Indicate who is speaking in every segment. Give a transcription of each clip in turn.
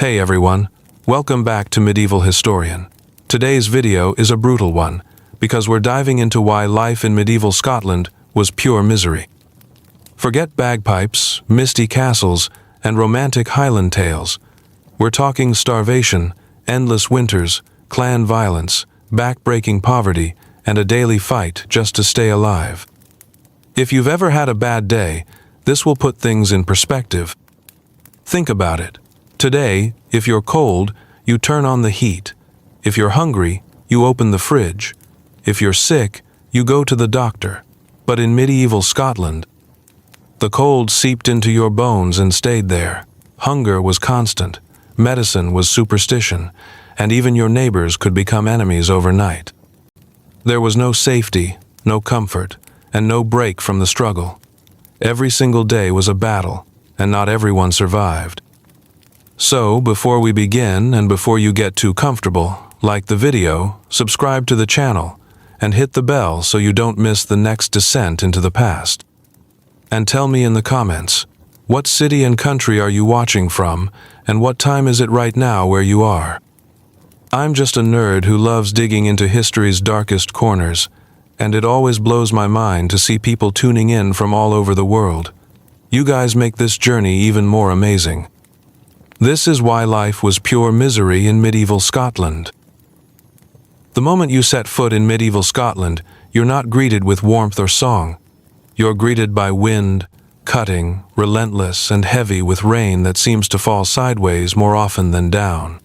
Speaker 1: Hey everyone, welcome back to Medieval Historian. Today's video is a brutal one, because we're diving into why life in medieval Scotland was pure misery. Forget bagpipes, misty castles, and romantic Highland tales. We're talking starvation, endless winters, clan violence, back-breaking poverty, and a daily fight just to stay alive. If you've ever had a bad day, this will put things in perspective. Think about it. Today, if you're cold, you turn on the heat. If you're hungry, you open the fridge. If you're sick, you go to the doctor. But in medieval Scotland, the cold seeped into your bones and stayed there. Hunger was constant, medicine was superstition, and even your neighbors could become enemies overnight. There was no safety, no comfort, and no break from the struggle. Every single day was a battle, and not everyone survived. So, before we begin and before you get too comfortable, like the video, subscribe to the channel, and hit the bell so you don't miss the next descent into the past. And tell me in the comments, what city and country are you watching from, and what time is it right now where you are? I'm just a nerd who loves digging into history's darkest corners, and it always blows my mind to see people tuning in from all over the world. You guys make this journey even more amazing. This is why life was pure misery in medieval Scotland. The moment you set foot in medieval Scotland, you're not greeted with warmth or song. You're greeted by wind, cutting, relentless, and heavy with rain that seems to fall sideways more often than down.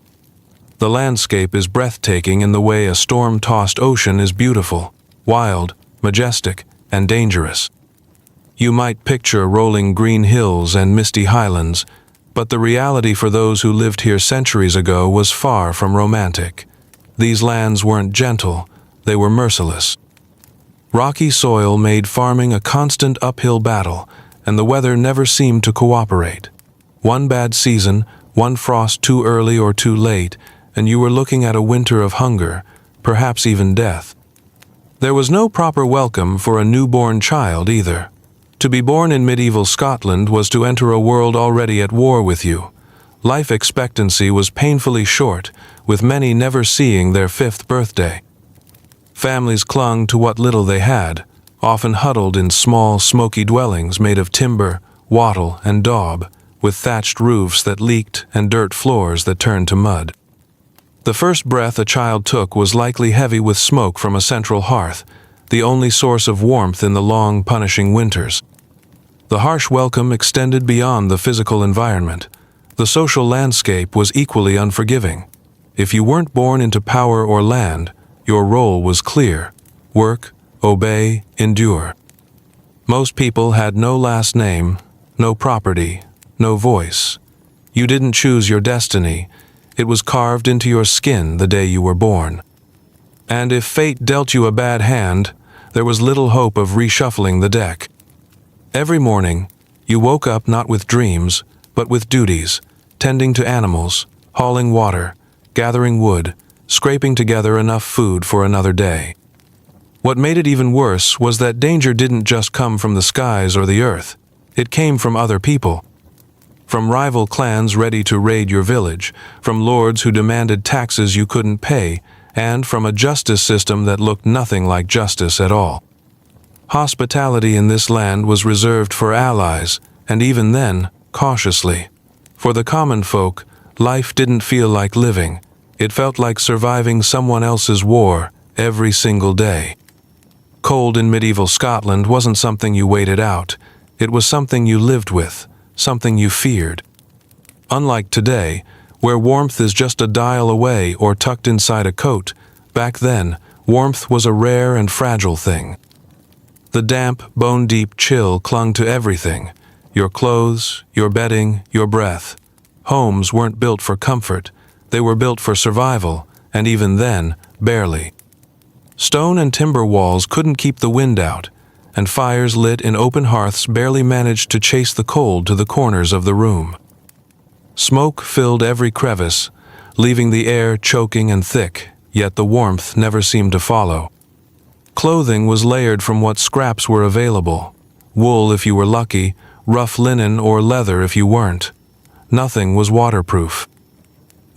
Speaker 1: The landscape is breathtaking in the way a storm-tossed ocean is beautiful, wild, majestic, and dangerous. You might picture rolling green hills and misty highlands, but the reality for those who lived here centuries ago was far from romantic. These lands weren't gentle, they were merciless. Rocky soil made farming a constant uphill battle, and the weather never seemed to cooperate. One bad season, one frost too early or too late, and you were looking at a winter of hunger, perhaps even death. There was no proper welcome for a newborn child either. To be born in medieval Scotland was to enter a world already at war with you. Life expectancy was painfully short, with many never seeing their 5th birthday. Families clung to what little they had, often huddled in small, smoky dwellings made of timber, wattle, and daub, with thatched roofs that leaked and dirt floors that turned to mud. The first breath a child took was likely heavy with smoke from a central hearth, the only source of warmth in the long, punishing winters. The harsh welcome extended beyond the physical environment. The social landscape was equally unforgiving. If you weren't born into power or land, your role was clear: work, obey, endure. Most people had no last name, no property, no voice. You didn't choose your destiny. It was carved into your skin the day you were born. And if fate dealt you a bad hand, there was little hope of reshuffling the deck. Every morning, you woke up not with dreams, but with duties, tending to animals, hauling water, gathering wood, scraping together enough food for another day. What made it even worse was that danger didn't just come from the skies or the earth. It came from other people. From rival clans ready to raid your village, from lords who demanded taxes you couldn't pay, and from a justice system that looked nothing like justice at all. Hospitality in this land was reserved for allies, and even then, cautiously. For the common folk, life didn't feel like living. It felt like surviving someone else's war every single day. Cold in medieval Scotland wasn't something you waited out. It was something you lived with, something you feared. Unlike today, where warmth is just a dial away or tucked inside a coat, back then, warmth was a rare and fragile thing. The damp, bone-deep chill clung to everything: your clothes, your bedding, your breath. Homes weren't built for comfort, they were built for survival, and even then, barely. Stone and timber walls couldn't keep the wind out, and fires lit in open hearths barely managed to chase the cold to the corners of the room. Smoke filled every crevice, leaving the air choking and thick, yet the warmth never seemed to follow. Clothing was layered from what scraps were available: wool if you were lucky, rough linen or leather if you weren't. Nothing was waterproof.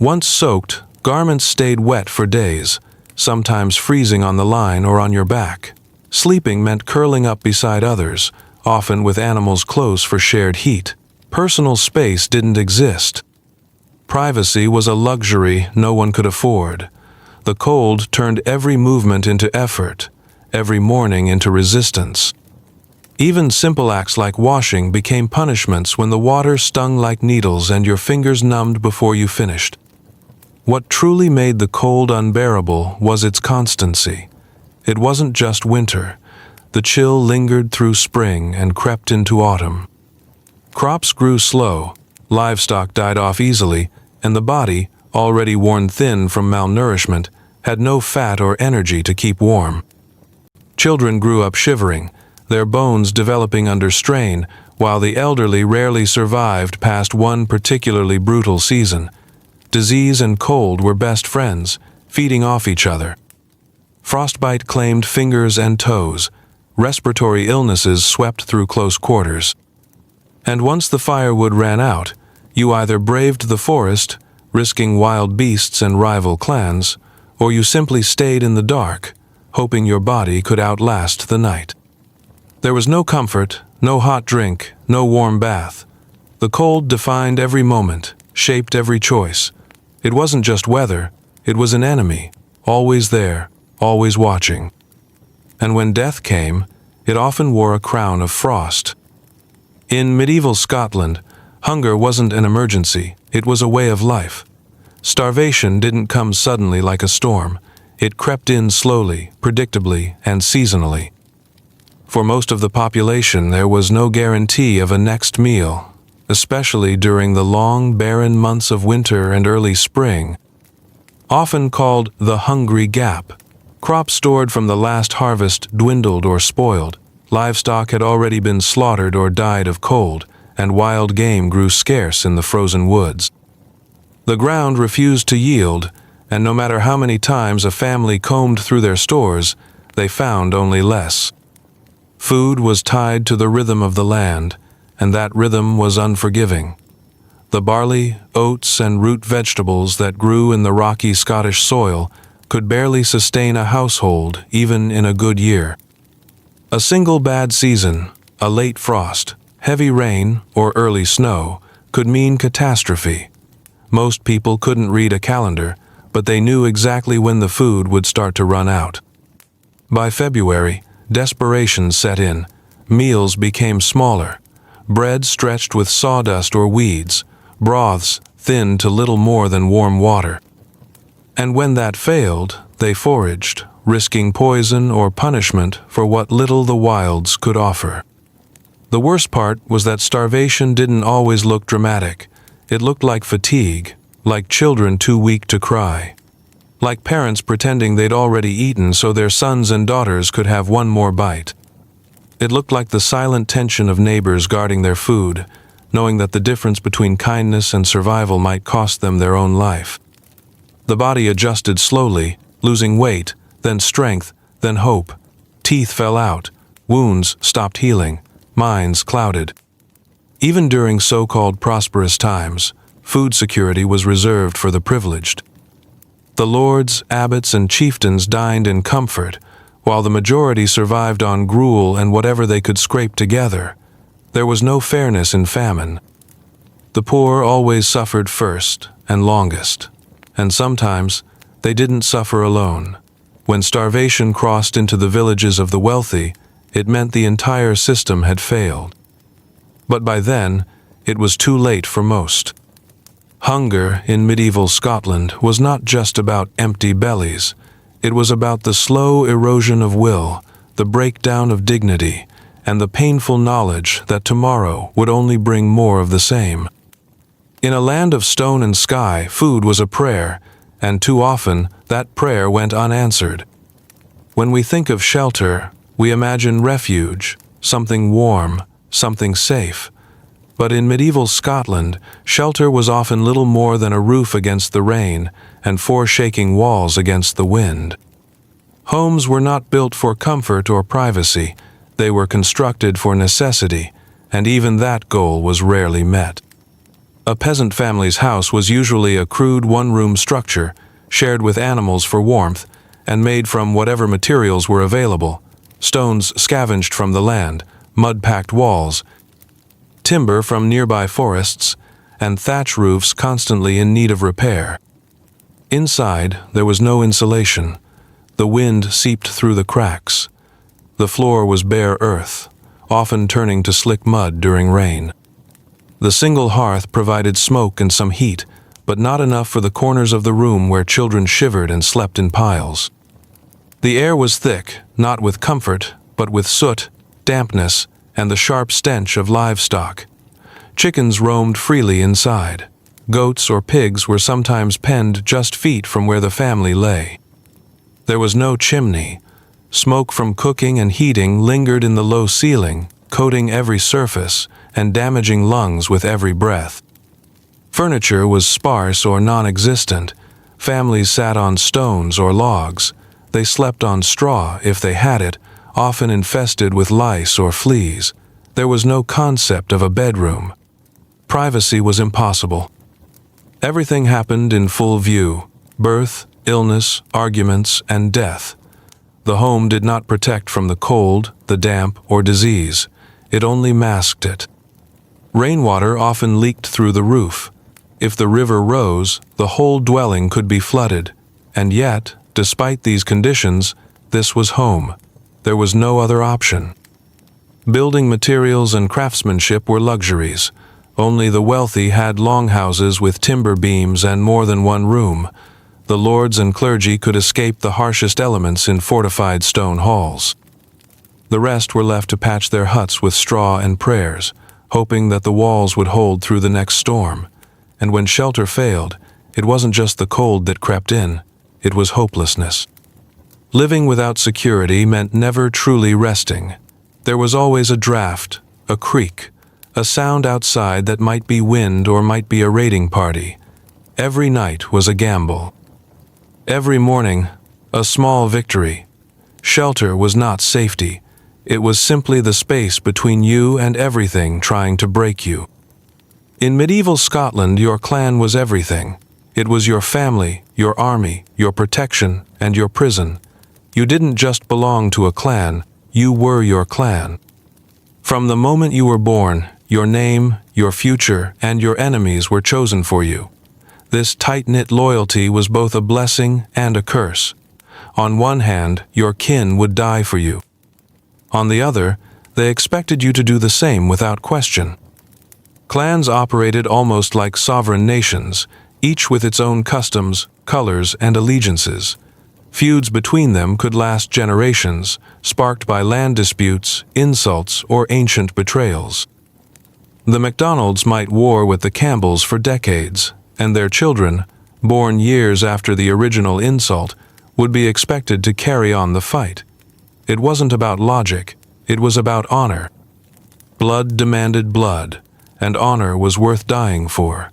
Speaker 1: Once soaked, garments stayed wet for days, sometimes freezing on the line or on your back. Sleeping meant curling up beside others, often with animals close for shared heat. Personal space didn't exist. Privacy was a luxury no one could afford. The cold turned every movement into effort, every morning into resistance. Even simple acts like washing became punishments when the water stung like needles and your fingers numbed before you finished. What truly made the cold unbearable was its constancy. It wasn't just winter. The chill lingered through spring and crept into autumn. Crops grew slow, livestock died off easily, and the body, already worn thin from malnourishment, had no fat or energy to keep warm. Children grew up shivering, their bones developing under strain, while the elderly rarely survived past one particularly brutal season. Disease and cold were best friends, feeding off each other. Frostbite claimed fingers and toes. Respiratory illnesses swept through close quarters. And once the firewood ran out, you either braved the forest, risking wild beasts and rival clans, or you simply stayed in the dark, hoping your body could outlast the night. There was no comfort, no hot drink, no warm bath. The cold defined every moment, shaped every choice. It wasn't just weather, it was an enemy, always there, always watching. And when death came, it often wore a crown of frost. In medieval Scotland, hunger wasn't an emergency, it was a way of life. Starvation didn't come suddenly like a storm. It crept in slowly, predictably, and seasonally. For most of the population, there was no guarantee of a next meal, especially during the long, barren months of winter and early spring. Often called the hungry gap, crops stored from the last harvest dwindled or spoiled, livestock had already been slaughtered or died of cold, and wild game grew scarce in the frozen woods. The ground refused to yield, and no matter how many times a family combed through their stores, they found only less. Food was tied to the rhythm of the land, and that rhythm was unforgiving. The barley, oats, and root vegetables that grew in the rocky Scottish soil could barely sustain a household even in a good year. A single bad season, a late frost, heavy rain, or early snow could mean catastrophe. Most people couldn't read a calendar, but they knew exactly when the food would start to run out. By February, desperation set in. Meals became smaller. Bread stretched with sawdust or weeds, broths thinned to little more than warm water. And when that failed, they foraged, risking poison or punishment for what little the wilds could offer. The worst part was that starvation didn't always look dramatic. It looked like fatigue, like children too weak to cry, like parents pretending they'd already eaten so their sons and daughters could have one more bite. It looked like the silent tension of neighbors guarding their food, knowing that the difference between kindness and survival might cost them their own life. The body adjusted slowly, losing weight, then strength, then hope. Teeth fell out, wounds stopped healing, minds clouded. Even during so-called prosperous times, food security was reserved for the privileged. The lords, abbots, and chieftains dined in comfort, while the majority survived on gruel and whatever they could scrape together. There was no fairness in famine. The poor always suffered first and longest, and sometimes they didn't suffer alone. When starvation crossed into the villages of the wealthy, it meant the entire system had failed. But by then, it was too late for most. Hunger in medieval Scotland was not just about empty bellies. It was about the slow erosion of will, the breakdown of dignity, and the painful knowledge that tomorrow would only bring more of the same. In a land of stone and sky, food was a prayer, and too often that prayer went unanswered. When we think of shelter, we imagine refuge, something warm, something safe. But in medieval Scotland, shelter was often little more than a roof against the rain and four shaking walls against the wind. Homes were not built for comfort or privacy. They were constructed for necessity, and even that goal was rarely met. A peasant family's house was usually a crude one-room structure, shared with animals for warmth, and made from whatever materials were available: stones scavenged from the land, mud-packed walls, timber from nearby forests, and thatch roofs constantly in need of repair. Inside, there was no insulation. The wind seeped through the cracks. The floor was bare earth, often turning to slick mud during rain. The single hearth provided smoke and some heat, but not enough for the corners of the room where children shivered and slept in piles. The air was thick, not with comfort, but with soot, dampness, and the sharp stench of livestock. Chickens roamed freely inside. Goats or pigs were sometimes penned just feet from where the family lay. There was no chimney. Smoke from cooking and heating lingered in the low ceiling, coating every surface and damaging lungs with every breath. Furniture was sparse or non-existent. Families sat on stones or logs. They slept on straw, if they had it, often infested with lice or fleas. There was no concept of a bedroom. Privacy was impossible. Everything happened in full view: birth, illness, arguments, and death. The home did not protect from the cold, the damp, or disease. It only masked it. Rainwater often leaked through the roof. If the river rose, the whole dwelling could be flooded. And yet, despite these conditions, this was home. There was no other option. Building materials and craftsmanship were luxuries. Only the wealthy had longhouses with timber beams and more than one room. The lords and clergy could escape the harshest elements in fortified stone halls. The rest were left to patch their huts with straw and prayers, hoping that the walls would hold through the next storm. And when shelter failed, it wasn't just the cold that crept in, it was hopelessness. Living without security meant never truly resting. There was always a draft, a creak, a sound outside that might be wind or might be a raiding party. Every night was a gamble. Every morning, a small victory. Shelter was not safety. It was simply the space between you and everything trying to break you. In medieval Scotland, your clan was everything. It was your family, your army, your protection, and your prison. You didn't just belong to a clan, you were your clan. From the moment you were born, your name, your future, and your enemies were chosen for you. This tight-knit loyalty was both a blessing and a curse. On one hand, your kin would die for you. On the other, they expected you to do the same without question. Clans operated almost like sovereign nations, each with its own customs, colors, and allegiances. Feuds between them could last generations, sparked by land disputes, insults, or ancient betrayals. The MacDonalds might war with the Campbells for decades, and their children, born years after the original insult, would be expected to carry on the fight. It wasn't about logic, it was about honor. Blood demanded blood, and honor was worth dying for,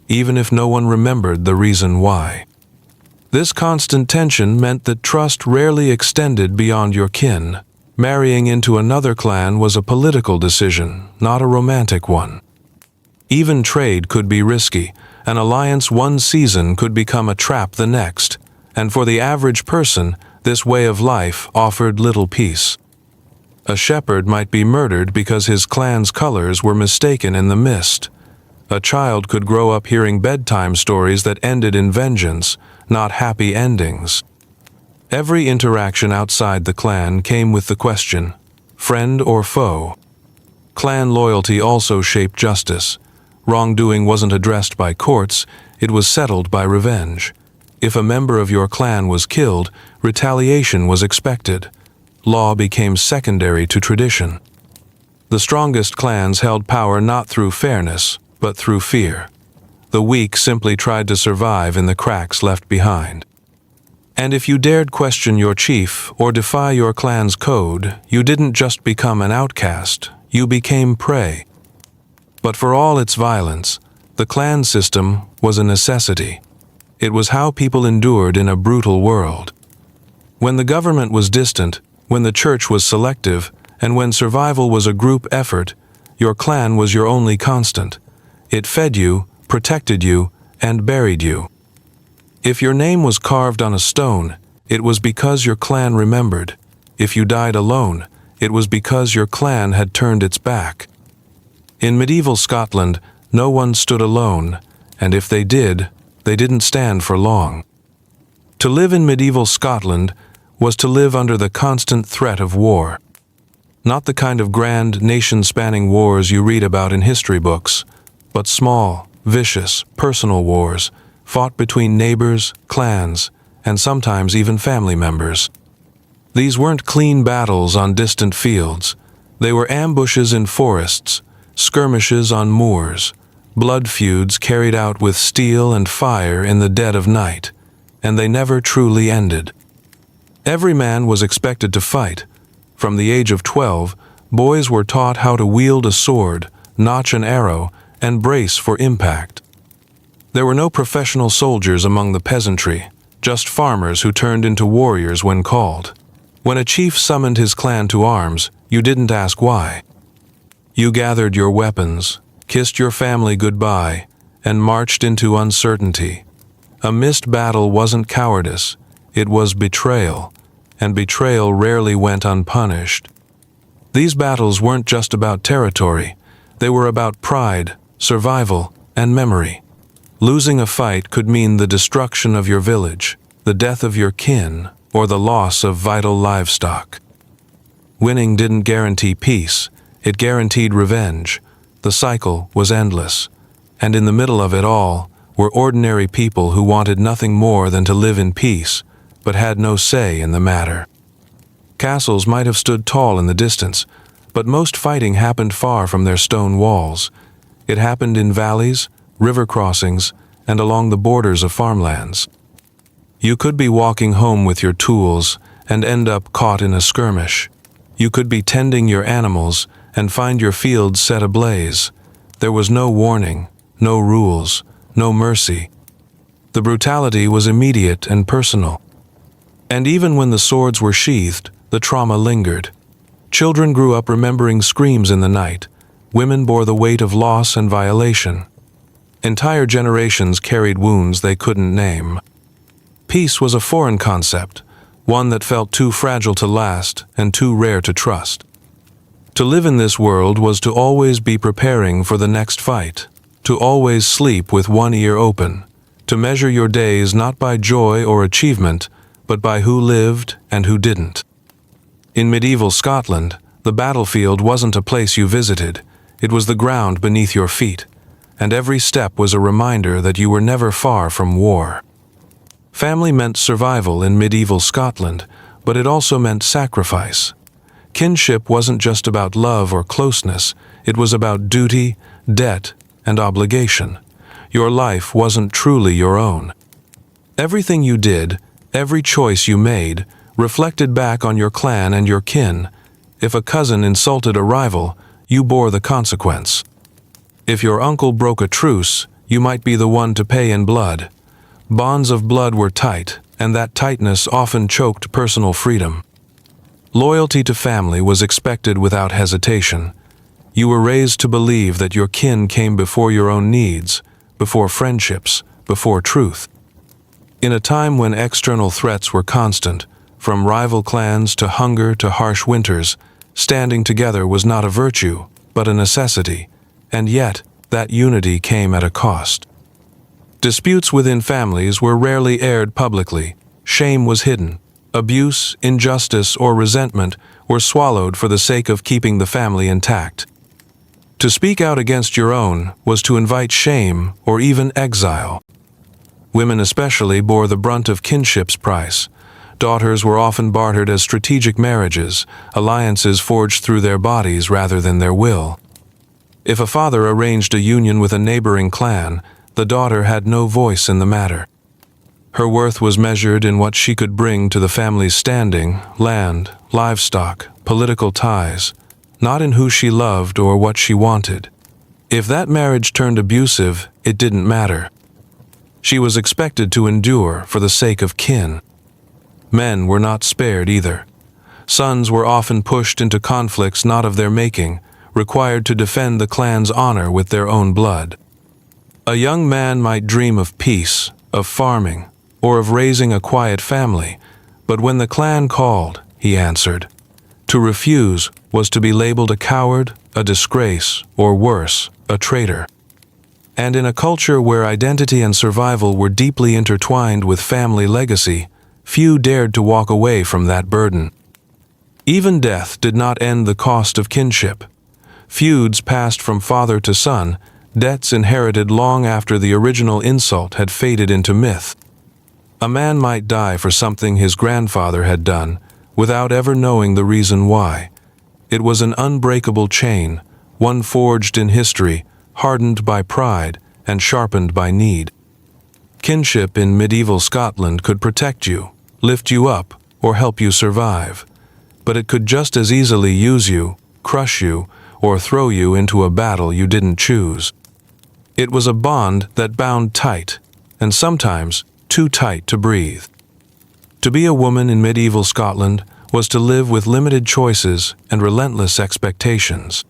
Speaker 1: even if no one remembered the reason why. This constant tension meant that trust rarely extended beyond your kin. Marrying into another clan was a political decision, not a romantic one. Even trade could be risky. An alliance one season could become a trap the next, and for the average person, this way of life offered little peace. A shepherd might be murdered because his clan's colors were mistaken in the mist. A child could grow up hearing bedtime stories that ended in vengeance, not happy endings. Every interaction outside the clan came with the question, friend or foe? Clan loyalty also shaped justice. Wrongdoing wasn't addressed by courts, it was settled by revenge. If a member of your clan was killed, retaliation was expected. Law became secondary to tradition. The strongest clans held power not through fairness, but through fear. The weak simply tried to survive in the cracks left behind. And if you dared question your chief or defy your clan's code, you didn't just become an outcast, you became prey. But for all its violence, the clan system was a necessity. It was how people endured in a brutal world. When the government was distant, when the church was selective, and when survival was a group effort, your clan was your only constant. It fed you, protected you, and buried you. If your name was carved on a stone, it was because your clan remembered. If you died alone, it was because your clan had turned its back. In medieval Scotland, no one stood alone, and if they did, they didn't stand for long. To live in medieval Scotland was to live under the constant threat of war. Not the kind of grand, nation-spanning wars you read about in history books, but small, vicious, personal wars fought between neighbors, clans, and sometimes even family members. These weren't clean battles on distant fields. They were ambushes in forests, skirmishes on moors, blood feuds carried out with steel and fire in the dead of night, and they never truly ended. Every man was expected to fight. From the age of 12, boys were taught how to wield a sword, notch an arrow, and brace for impact. There were no professional soldiers among the peasantry, just farmers who turned into warriors when called. When a chief summoned his clan to arms, you didn't ask why. You gathered your weapons, kissed your family goodbye, and marched into uncertainty. A missed battle wasn't cowardice, it was betrayal, and betrayal rarely went unpunished. These battles weren't just about territory, they were about pride, survival, and memory. Losing a fight could mean the destruction of your village, the death of your kin, or the loss of vital livestock. Winning didn't guarantee peace, it guaranteed revenge. The cycle was endless, and in the middle of it all were ordinary people who wanted nothing more than to live in peace, but had no say in the matter. Castles might have stood tall in the distance, but most fighting happened far from their stone walls. It happened in valleys, river crossings, and along the borders of farmlands. You could be walking home with your tools and end up caught in a skirmish. You could be tending your animals and find your fields set ablaze. There was no warning, no rules, no mercy. The brutality was immediate and personal. And even when the swords were sheathed, the trauma lingered. Children grew up remembering screams in the night. Women bore the weight of loss and violation. Entire generations carried wounds they couldn't name. Peace was a foreign concept, one that felt too fragile to last and too rare to trust. To live in this world was to always be preparing for the next fight, to always sleep with one ear open, to measure your days not by joy or achievement, but by who lived and who didn't. In medieval Scotland, the battlefield wasn't a place you visited, it was the ground beneath your feet, and every step was a reminder that you were never far from war. Family meant survival in medieval Scotland, but it also meant sacrifice. Kinship wasn't just about love or closeness, it was about duty, debt, and obligation. Your life wasn't truly your own. Everything you did, every choice you made, reflected back on your clan and your kin. If a cousin insulted a rival, you bore the consequence. If your uncle broke a truce, you might be the one to pay in blood. Bonds of blood were tight, and that tightness often choked personal freedom. Loyalty to family was expected without hesitation. You were raised to believe that your kin came before your own needs, before friendships, before truth. In a time when external threats were constant, from rival clans to hunger to harsh winters, standing together was not a virtue, but a necessity, and yet that unity came at a cost. Disputes within families were rarely aired publicly. Shame was hidden. Abuse, injustice, or resentment were swallowed for the sake of keeping the family intact. To speak out against your own was to invite shame or even exile. Women especially bore the brunt of kinship's price. Daughters were often bartered as strategic marriages, alliances forged through their bodies rather than their will. If a father arranged a union with a neighboring clan, the daughter had no voice in the matter. Her worth was measured in what she could bring to the family's standing, land, livestock, political ties, not in who she loved or what she wanted. If that marriage turned abusive, it didn't matter. She was expected to endure for the sake of kin. Men were not spared either. Sons were often pushed into conflicts not of their making, required to defend the clan's honor with their own blood. A young man might dream of peace, of farming, or of raising a quiet family, but when the clan called, he answered. To refuse was to be labeled a coward, a disgrace, or worse, a traitor. And in a culture where identity and survival were deeply intertwined with family legacy, few dared to walk away from that burden. Even death did not end the cost of kinship. Feuds passed from father to son, debts inherited long after the original insult had faded into myth. A man might die for something his grandfather had done, without ever knowing the reason why. It was an unbreakable chain, one forged in history, hardened by pride and sharpened by need. Kinship in medieval Scotland could protect you, lift you up, or help you survive. But it could just as easily use you, crush you, or throw you into a battle you didn't choose. It was a bond that bound tight, and sometimes too tight to breathe. To be a woman in medieval Scotland was to live with limited choices and relentless expectations.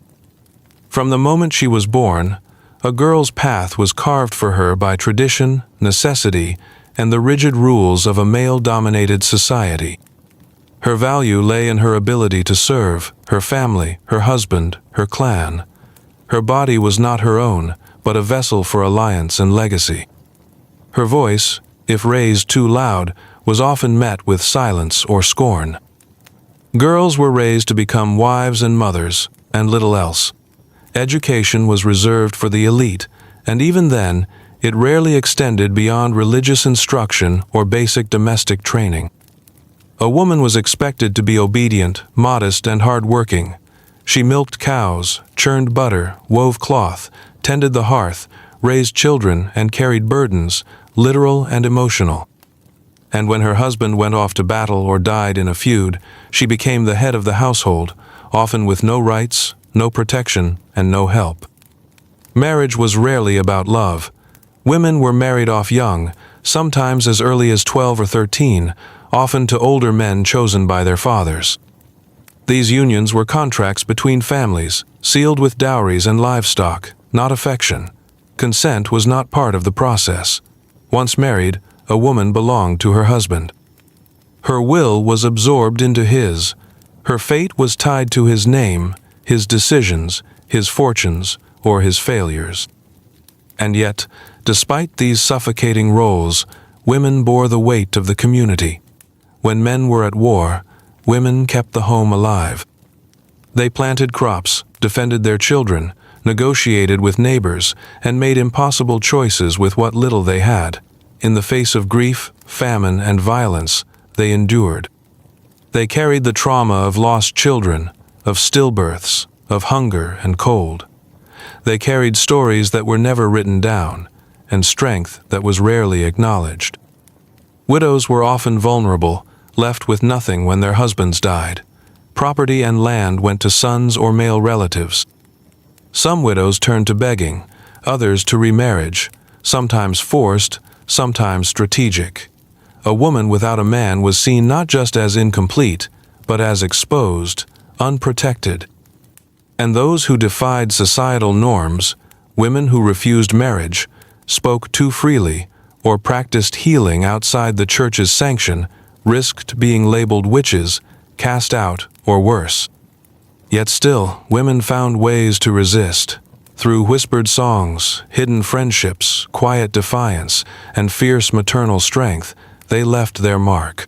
Speaker 1: From the moment she was born, a girl's path was carved for her by tradition, necessity, and the rigid rules of a male-dominated society. Her value lay in her ability to serve her family, her husband, her clan. Her body was not her own, but a vessel for alliance and legacy. Her voice, if raised too loud, was often met with silence or scorn. Girls were raised to become wives and mothers, and little else. Education was reserved for the elite, and even then, it rarely extended beyond religious instruction or basic domestic training. A woman was expected to be obedient, modest, and hard-working. She milked cows, churned butter, wove cloth, tended the hearth, raised children, and carried burdens, literal and emotional. And when her husband went off to battle or died in a feud, she became the head of the household, often with no rights, no protection, and no help. Marriage was rarely about love. Women were married off young, sometimes as early as 12 or 13, often to older men chosen by their fathers. These unions were contracts between families, sealed with dowries and livestock, not affection. Consent was not part of the process. Once married, a woman belonged to her husband. Her will was absorbed into his. Her fate was tied to his name, his decisions, his fortunes, or his failures. And yet, despite these suffocating roles, women bore the weight of the community. When men were at war, women kept the home alive. They planted crops, defended their children, negotiated with neighbors, and made impossible choices with what little they had. In the face of grief, famine, and violence, they endured. They carried the trauma of lost children, of stillbirths, of hunger and cold. They carried stories that were never written down, and strength that was rarely acknowledged. Widows were often vulnerable, left with nothing when their husbands died. Property and land went to sons or male relatives. Some widows turned to begging, others to remarriage, sometimes forced, sometimes strategic. A woman without a man was seen not just as incomplete, but as exposed, unprotected. And those who defied societal norms, women who refused marriage, spoke too freely, or practiced healing outside the church's sanction, risked being labeled witches, cast out, or worse. Yet still, women found ways to resist. Through whispered songs, hidden friendships, quiet defiance, and fierce maternal strength, they left their mark.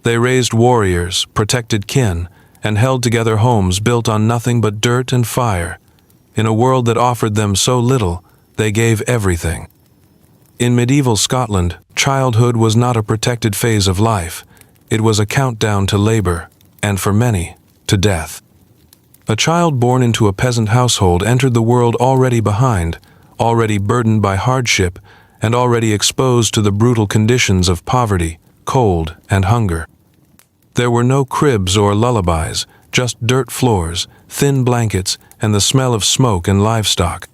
Speaker 1: They raised warriors, protected kin, and held together homes built on nothing but dirt and fire. In a world that offered them so little, they gave everything. In medieval Scotland, childhood was not a protected phase of life. It was a countdown to labor, and for many, to death. A child born into a peasant household entered the world already behind, already burdened by hardship, and already exposed to the brutal conditions of poverty, cold, and hunger. There were no cribs or lullabies, just dirt floors, thin blankets, and the smell of smoke and livestock.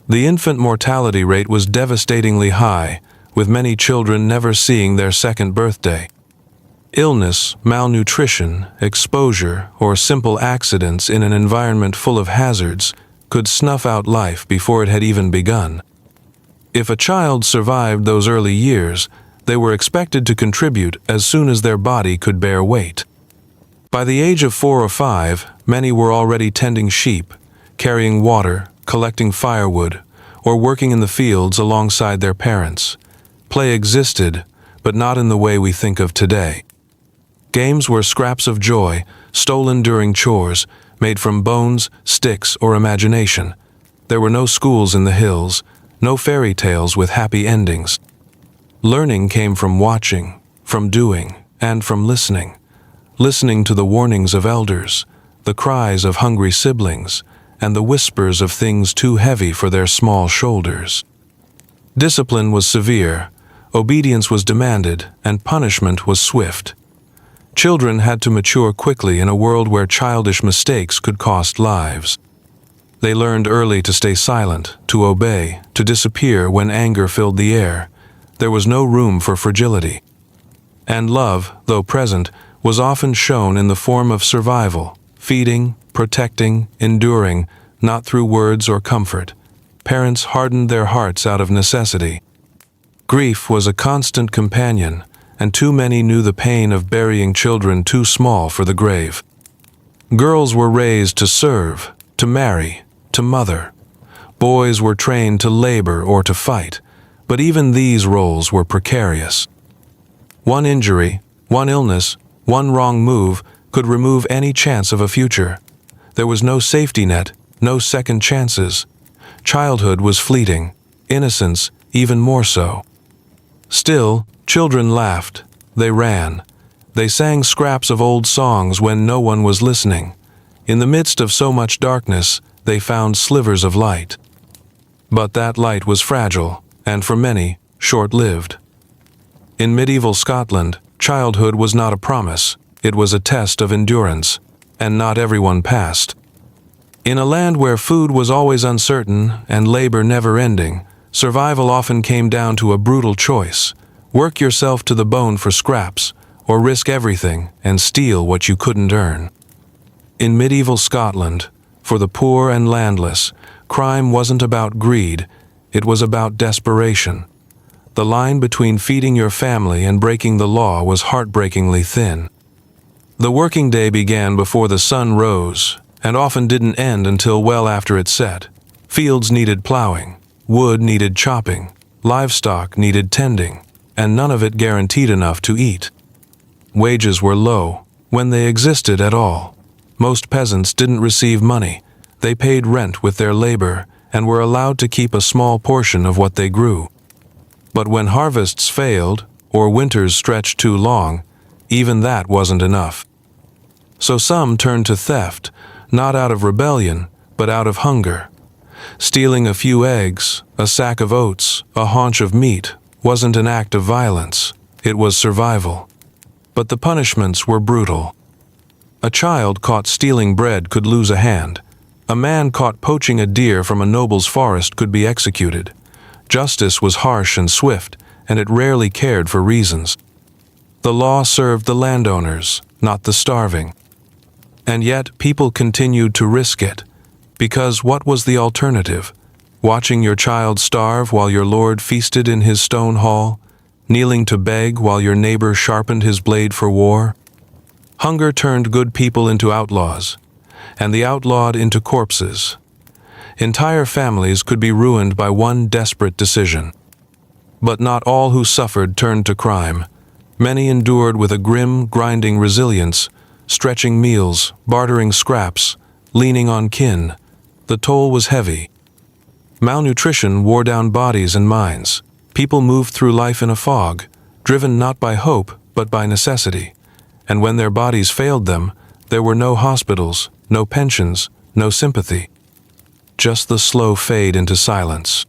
Speaker 1: The infant mortality rate was devastatingly high, with many children never seeing their second birthday. Illness, malnutrition, exposure, or simple accidents in an environment full of hazards could snuff out life before it had even begun. If a child survived those early years, they were expected to contribute as soon as their body could bear weight. By the age of 4 or 5, many were already tending sheep, carrying water, collecting firewood, or working in the fields alongside their parents. Play existed, but not in the way we think of today. Games were scraps of joy, stolen during chores, made from bones, sticks, or imagination. There were no schools in the hills, no fairy tales with happy endings. Learning came from watching, from doing, and from listening. Listening to the warnings of elders, the cries of hungry siblings, and the whispers of things too heavy for their small shoulders. Discipline was severe, obedience was demanded, and punishment was swift. Children had to mature quickly in a world where childish mistakes could cost lives. They learned early to stay silent, to obey, to disappear when anger filled the air. There was no room for fragility. And love, though present, was often shown in the form of survival, feeding, protecting, enduring, not through words or comfort. Parents hardened their hearts out of necessity. Grief was a constant companion, and too many knew the pain of burying children too small for the grave. Girls were raised to serve, to marry, to mother. Boys were trained to labor or to fight, but even these roles were precarious. One injury, one illness, one wrong move could remove any chance of a future. There was no safety net, no second chances. Childhood was fleeting, innocence even more so. Still, children laughed, they ran, they sang scraps of old songs when no one was listening. In the midst of so much darkness, they found slivers of light. But that light was fragile, and for many, short-lived. In medieval Scotland, childhood was not a promise, it was a test of endurance, and not everyone passed. In a land where food was always uncertain and labor never-ending, survival often came down to a brutal choice: work yourself to the bone for scraps, or risk everything and steal what you couldn't earn. In medieval Scotland, for the poor and landless, crime wasn't about greed, it was about desperation. The line between feeding your family and breaking the law was heartbreakingly thin. The working day began before the sun rose, and often didn't end until well after it set. Fields needed plowing, wood needed chopping, livestock needed tending, and none of it guaranteed enough to eat. Wages were low, when they existed at all. Most peasants didn't receive money. They paid rent with their labor and were allowed to keep a small portion of what they grew. But when harvests failed, or winters stretched too long, even that wasn't enough. So some turned to theft, not out of rebellion, but out of hunger. Stealing a few eggs, a sack of oats, a haunch of meat wasn't an act of violence, it was survival. But the punishments were brutal. A child caught stealing bread could lose a hand. A man caught poaching a deer from a noble's forest could be executed. Justice was harsh and swift, and it rarely cared for reasons. The law served the landowners, not the starving. And yet people continued to risk it, because what was the alternative? Watching your child starve while your lord feasted in his stone hall? Kneeling to beg while your neighbor sharpened his blade for war? Hunger turned good people into outlaws, and the outlawed into corpses. Entire families could be ruined by one desperate decision. But not all who suffered turned to crime. Many endured with a grim, grinding resilience, stretching meals, bartering scraps, leaning on kin. The toll was heavy. Malnutrition wore down bodies and minds. People moved through life in a fog, driven not by hope, but by necessity. And when their bodies failed them, there were no hospitals, no pensions, no sympathy. Just the slow fade into silence.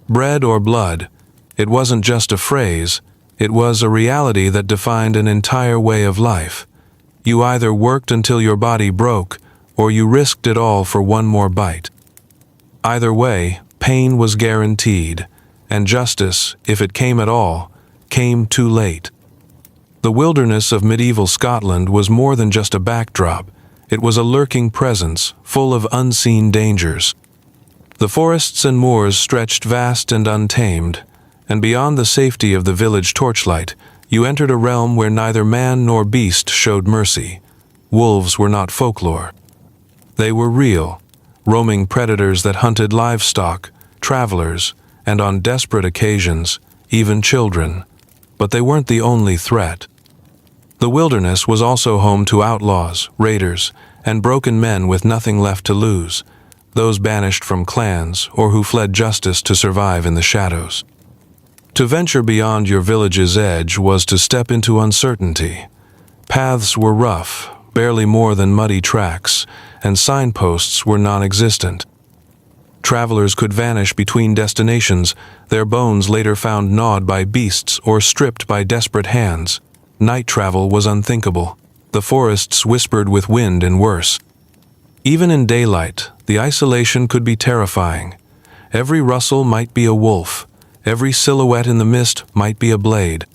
Speaker 1: Bread or blood, it wasn't just a phrase, it was a reality that defined an entire way of life. You either worked until your body broke, or you risked it all for one more bite. Either way, pain was guaranteed, and justice, if it came at all, came too late. The wilderness of medieval Scotland was more than just a backdrop. It was a lurking presence, full of unseen dangers. The forests and moors stretched vast and untamed, and beyond the safety of the village torchlight, you entered a realm where neither man nor beast showed mercy. Wolves were not folklore. They were real, roaming predators that hunted livestock, travelers, and on desperate occasions, even children. But they weren't the only threat. The wilderness was also home to outlaws, raiders, and broken men with nothing left to lose, those banished from clans or who fled justice to survive in the shadows. To venture beyond your village's edge was to step into uncertainty. Paths were rough, barely more than muddy tracks, and signposts were non-existent. Travelers could vanish between destinations, their bones later found gnawed by beasts or stripped by desperate hands. Night travel was unthinkable. The forests whispered with wind and worse. Even in daylight, the isolation could be terrifying. Every rustle might be a wolf. Every silhouette in the mist might be a blade.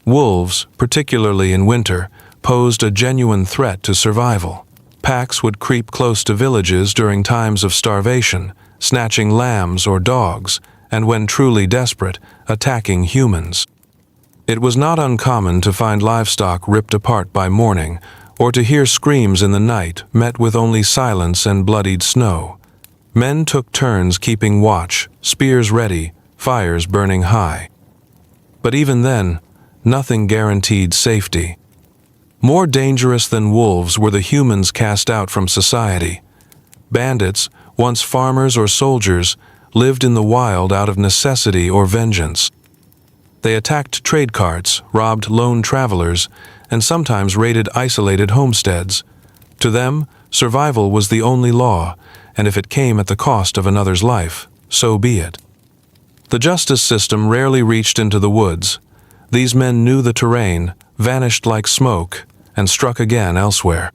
Speaker 1: Wolves, particularly in winter, posed a genuine threat to survival. Packs would creep close to villages during times of starvation, snatching lambs or dogs, and when truly desperate, attacking humans. It was not uncommon to find livestock ripped apart by morning, or to hear screams in the night met with only silence and bloodied snow. Men took turns keeping watch, spears ready, fires burning high. But even then, nothing guaranteed safety. More dangerous than wolves were the humans cast out from society. Bandits, once farmers or soldiers, lived in the wild out of necessity or vengeance. They attacked trade carts, robbed lone travelers, and sometimes raided isolated homesteads. To them, survival was the only law, and if it came at the cost of another's life, so be it. The justice system rarely reached into the woods. These men knew the terrain, vanished like smoke, and struck again elsewhere.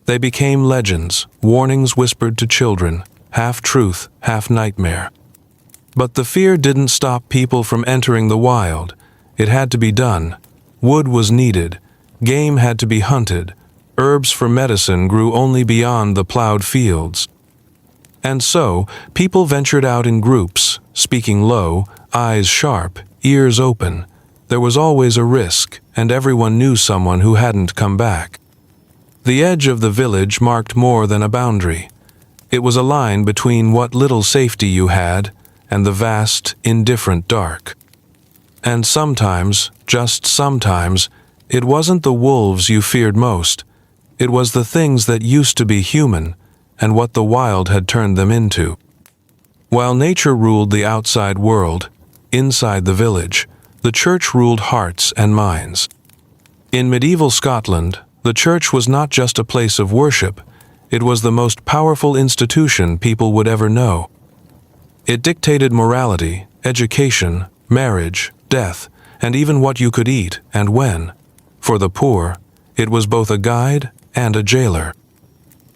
Speaker 1: They became legends, warnings whispered to children, half truth, half nightmare. But the fear didn't stop people from entering the wild. It had to be done. Wood was needed. Game had to be hunted. Herbs for medicine grew only beyond the plowed fields. And so, people ventured out in groups, speaking low, eyes sharp, ears open. There was always a risk, and everyone knew someone who hadn't come back. The edge of the village marked more than a boundary. It was a line between what little safety you had and the vast, indifferent dark. And sometimes, just sometimes, it wasn't the wolves you feared most. It was the things that used to be human, and what the wild had turned them into. While nature ruled the outside world, inside the village, the church ruled hearts and minds. In medieval Scotland, the church was not just a place of worship, it was the most powerful institution people would ever know. It dictated morality, education, marriage, death, and even what you could eat and when. For the poor, it was both a guide and a jailer.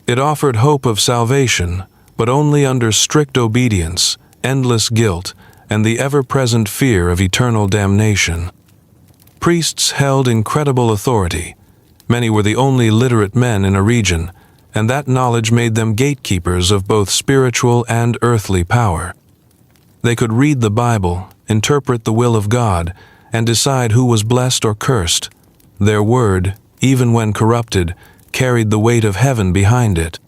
Speaker 1: It offered hope of salvation, but only under strict obedience, endless guilt, and the ever-present fear of eternal damnation. Priests held incredible authority. Many were the only literate men in a region, and that knowledge made them gatekeepers of both spiritual and earthly power. They could read the Bible, interpret the will of God, and decide who was blessed or cursed. Their word, even when corrupted, carried the weight of heaven behind it.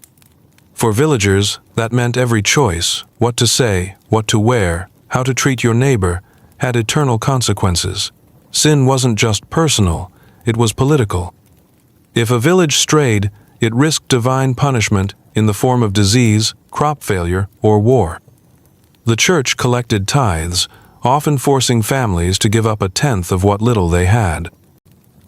Speaker 1: For villagers, that meant every choice, what to say, what to wear, how to treat your neighbor, had eternal consequences. Sin wasn't just personal, it was political. If a village strayed, it risked divine punishment in the form of disease, crop failure, or war. The church collected tithes, often forcing families to give up a tenth of what little they had.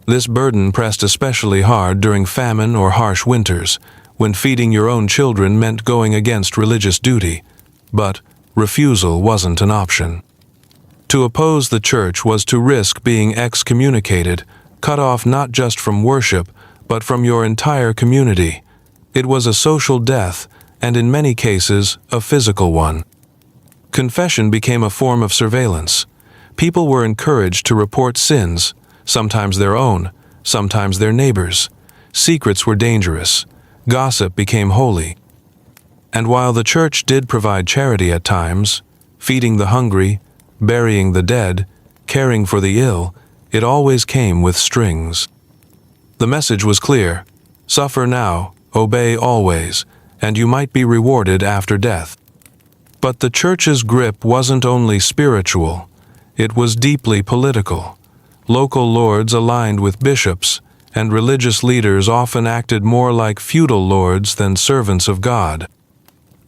Speaker 1: This burden pressed especially hard during famine or harsh winters, when feeding your own children meant going against religious duty. But refusal wasn't an option. To oppose the church was to risk being excommunicated, cut off not just from worship, but from your entire community. It was a social death, and in many cases, a physical one. Confession became a form of surveillance. People were encouraged to report sins, sometimes their own, sometimes their neighbors. Secrets were dangerous. Gossip became holy. And while the church did provide charity at times, feeding the hungry, burying the dead, caring for the ill, it always came with strings. The message was clear: suffer now, obey always, and you might be rewarded after death. But the church's grip wasn't only spiritual, it was deeply political. Local lords aligned with bishops, and religious leaders often acted more like feudal lords than servants of God.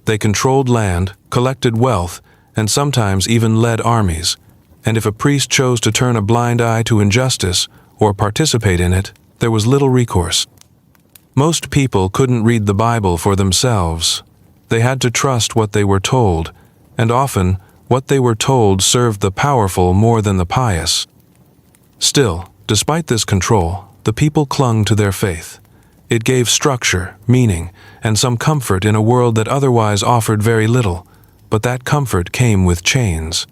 Speaker 1: They controlled land, collected wealth, and sometimes even led armies. And if a priest chose to turn a blind eye to injustice or participate in it, there was little recourse. Most people couldn't read the Bible for themselves. They had to trust what they were told, and often what they were told served the powerful more than the pious. Still, despite this control, the people clung to their faith. It gave structure, meaning, and some comfort in a world that otherwise offered very little, but that comfort came with chains.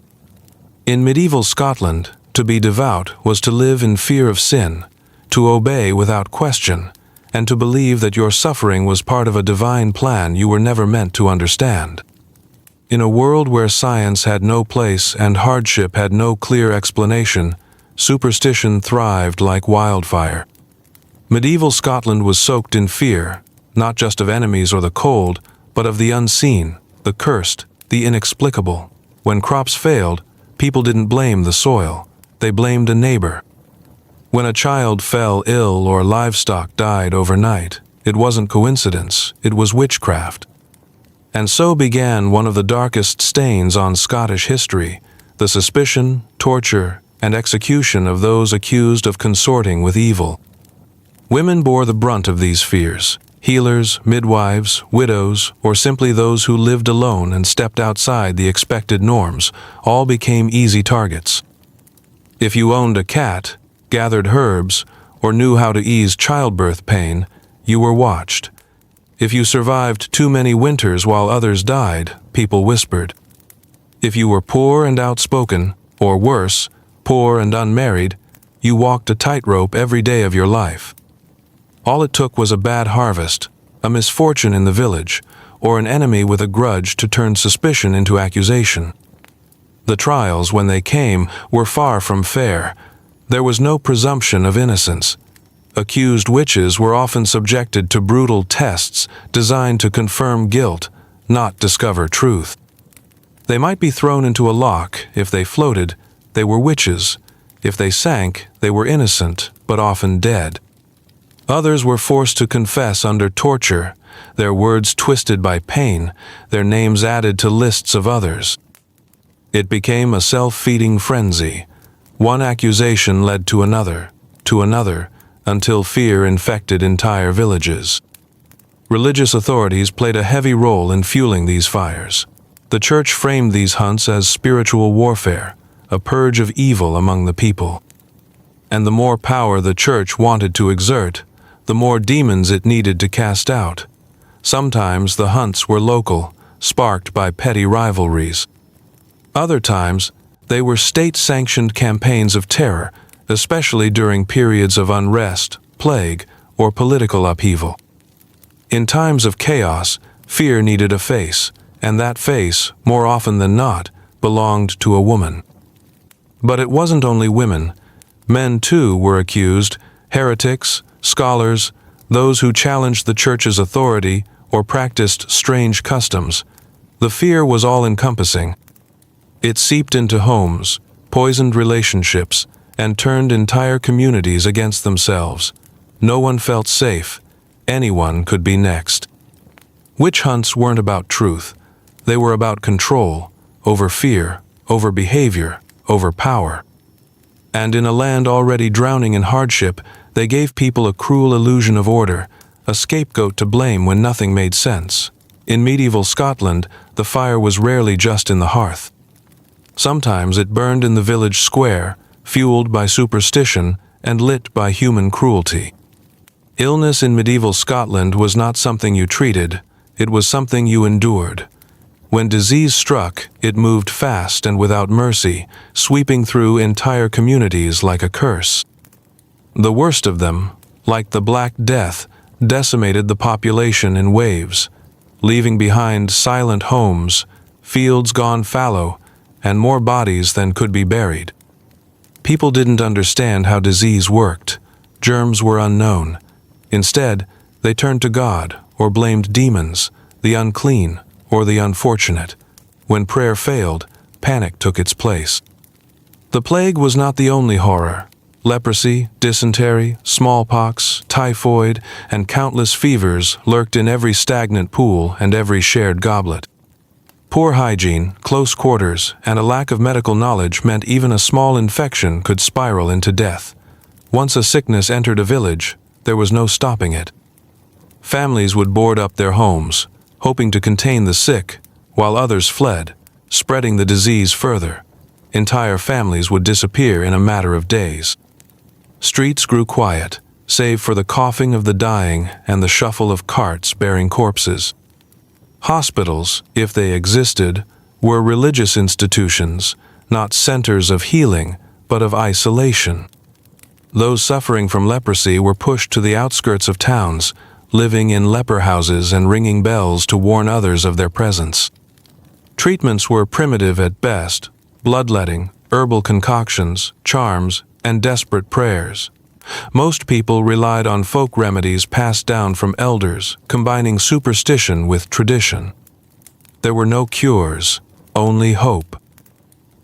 Speaker 1: In medieval Scotland, to be devout was to live in fear of sin, to obey without question, and to believe that your suffering was part of a divine plan you were never meant to understand. In a world where science had no place and hardship had no clear explanation, superstition thrived like wildfire. Medieval Scotland was soaked in fear, not just of enemies or the cold, but of the unseen, the cursed, the inexplicable. When crops failed, people didn't blame the soil, they blamed a neighbor. When a child fell ill or livestock died overnight, it wasn't coincidence, it was witchcraft. And so began one of the darkest stains on Scottish history, the suspicion, torture, and execution of those accused of consorting with evil. Women bore the brunt of these fears. Healers, midwives, widows, or simply those who lived alone and stepped outside the expected norms, all became easy targets. If you owned a cat, gathered herbs, or knew how to ease childbirth pain, you were watched. If you survived too many winters while others died, people whispered. If you were poor and outspoken, or worse, poor and unmarried, you walked a tightrope every day of your life. All it took was a bad harvest, a misfortune in the village, or an enemy with a grudge to turn suspicion into accusation. The trials, when they came, were far from fair. There was no presumption of innocence. Accused witches were often subjected to brutal tests designed to confirm guilt, not discover truth. They might be thrown into a lock. If they floated, they were witches. If they sank, they were innocent, but often dead. Others were forced to confess under torture, their words twisted by pain, their names added to lists of others. It became a self-feeding frenzy. One accusation led to another, until fear infected entire villages. Religious authorities played a heavy role in fueling these fires. The church framed these hunts as spiritual warfare, a purge of evil among the people. And the more power the church wanted to exert, the more demons it needed to cast out. Sometimes the hunts were local, sparked by petty rivalries. Other times, they were state-sanctioned campaigns of terror, especially during periods of unrest, plague, or political upheaval. In times of chaos, fear needed a face, and that face, more often than not, belonged to a woman. But it wasn't only women. Men, too, were accused: heretics, scholars, those who challenged the church's authority or practiced strange customs. The fear was all-encompassing. It seeped into homes, poisoned relationships, and turned entire communities against themselves. No one felt safe. Anyone could be next. Witch hunts weren't about truth. They were about control, over fear, over behavior, over power. And in a land already drowning in hardship, they gave people a cruel illusion of order, a scapegoat to blame when nothing made sense. In medieval Scotland, the fire was rarely just in the hearth. Sometimes it burned in the village square, fueled by superstition and lit by human cruelty. Illness in medieval Scotland was not something you treated, it was something you endured. When disease struck, it moved fast and without mercy, sweeping through entire communities like a curse. The worst of them, like the Black Death, decimated the population in waves. leaving behind silent homes, fields gone fallow, and more bodies than could be buried. People didn't understand how disease worked. Germs were unknown. Instead, they turned to God or blamed demons, the unclean, or the unfortunate. When prayer failed, panic took its place. The plague was not the only horror. Leprosy, dysentery, smallpox, typhoid, and countless fevers lurked in every stagnant pool and every shared goblet. Poor hygiene, close quarters, and a lack of medical knowledge meant even a small infection could spiral into death. Once a sickness entered a village, there was no stopping it. Families would board up their homes, hoping to contain the sick, while others fled, spreading the disease further. Entire families would disappear in a matter of days. Streets grew quiet, save for the coughing of the dying and the shuffle of carts bearing corpses. Hospitals, if they existed, were religious institutions, not centers of healing, but of isolation. Those suffering from leprosy were pushed to the outskirts of towns, living in leper houses and ringing bells to warn others of their presence. Treatments were primitive at best: bloodletting, herbal concoctions, charms, and desperate prayers. Most people relied on folk remedies passed down from elders, combining superstition with tradition. There were no cures, only hope.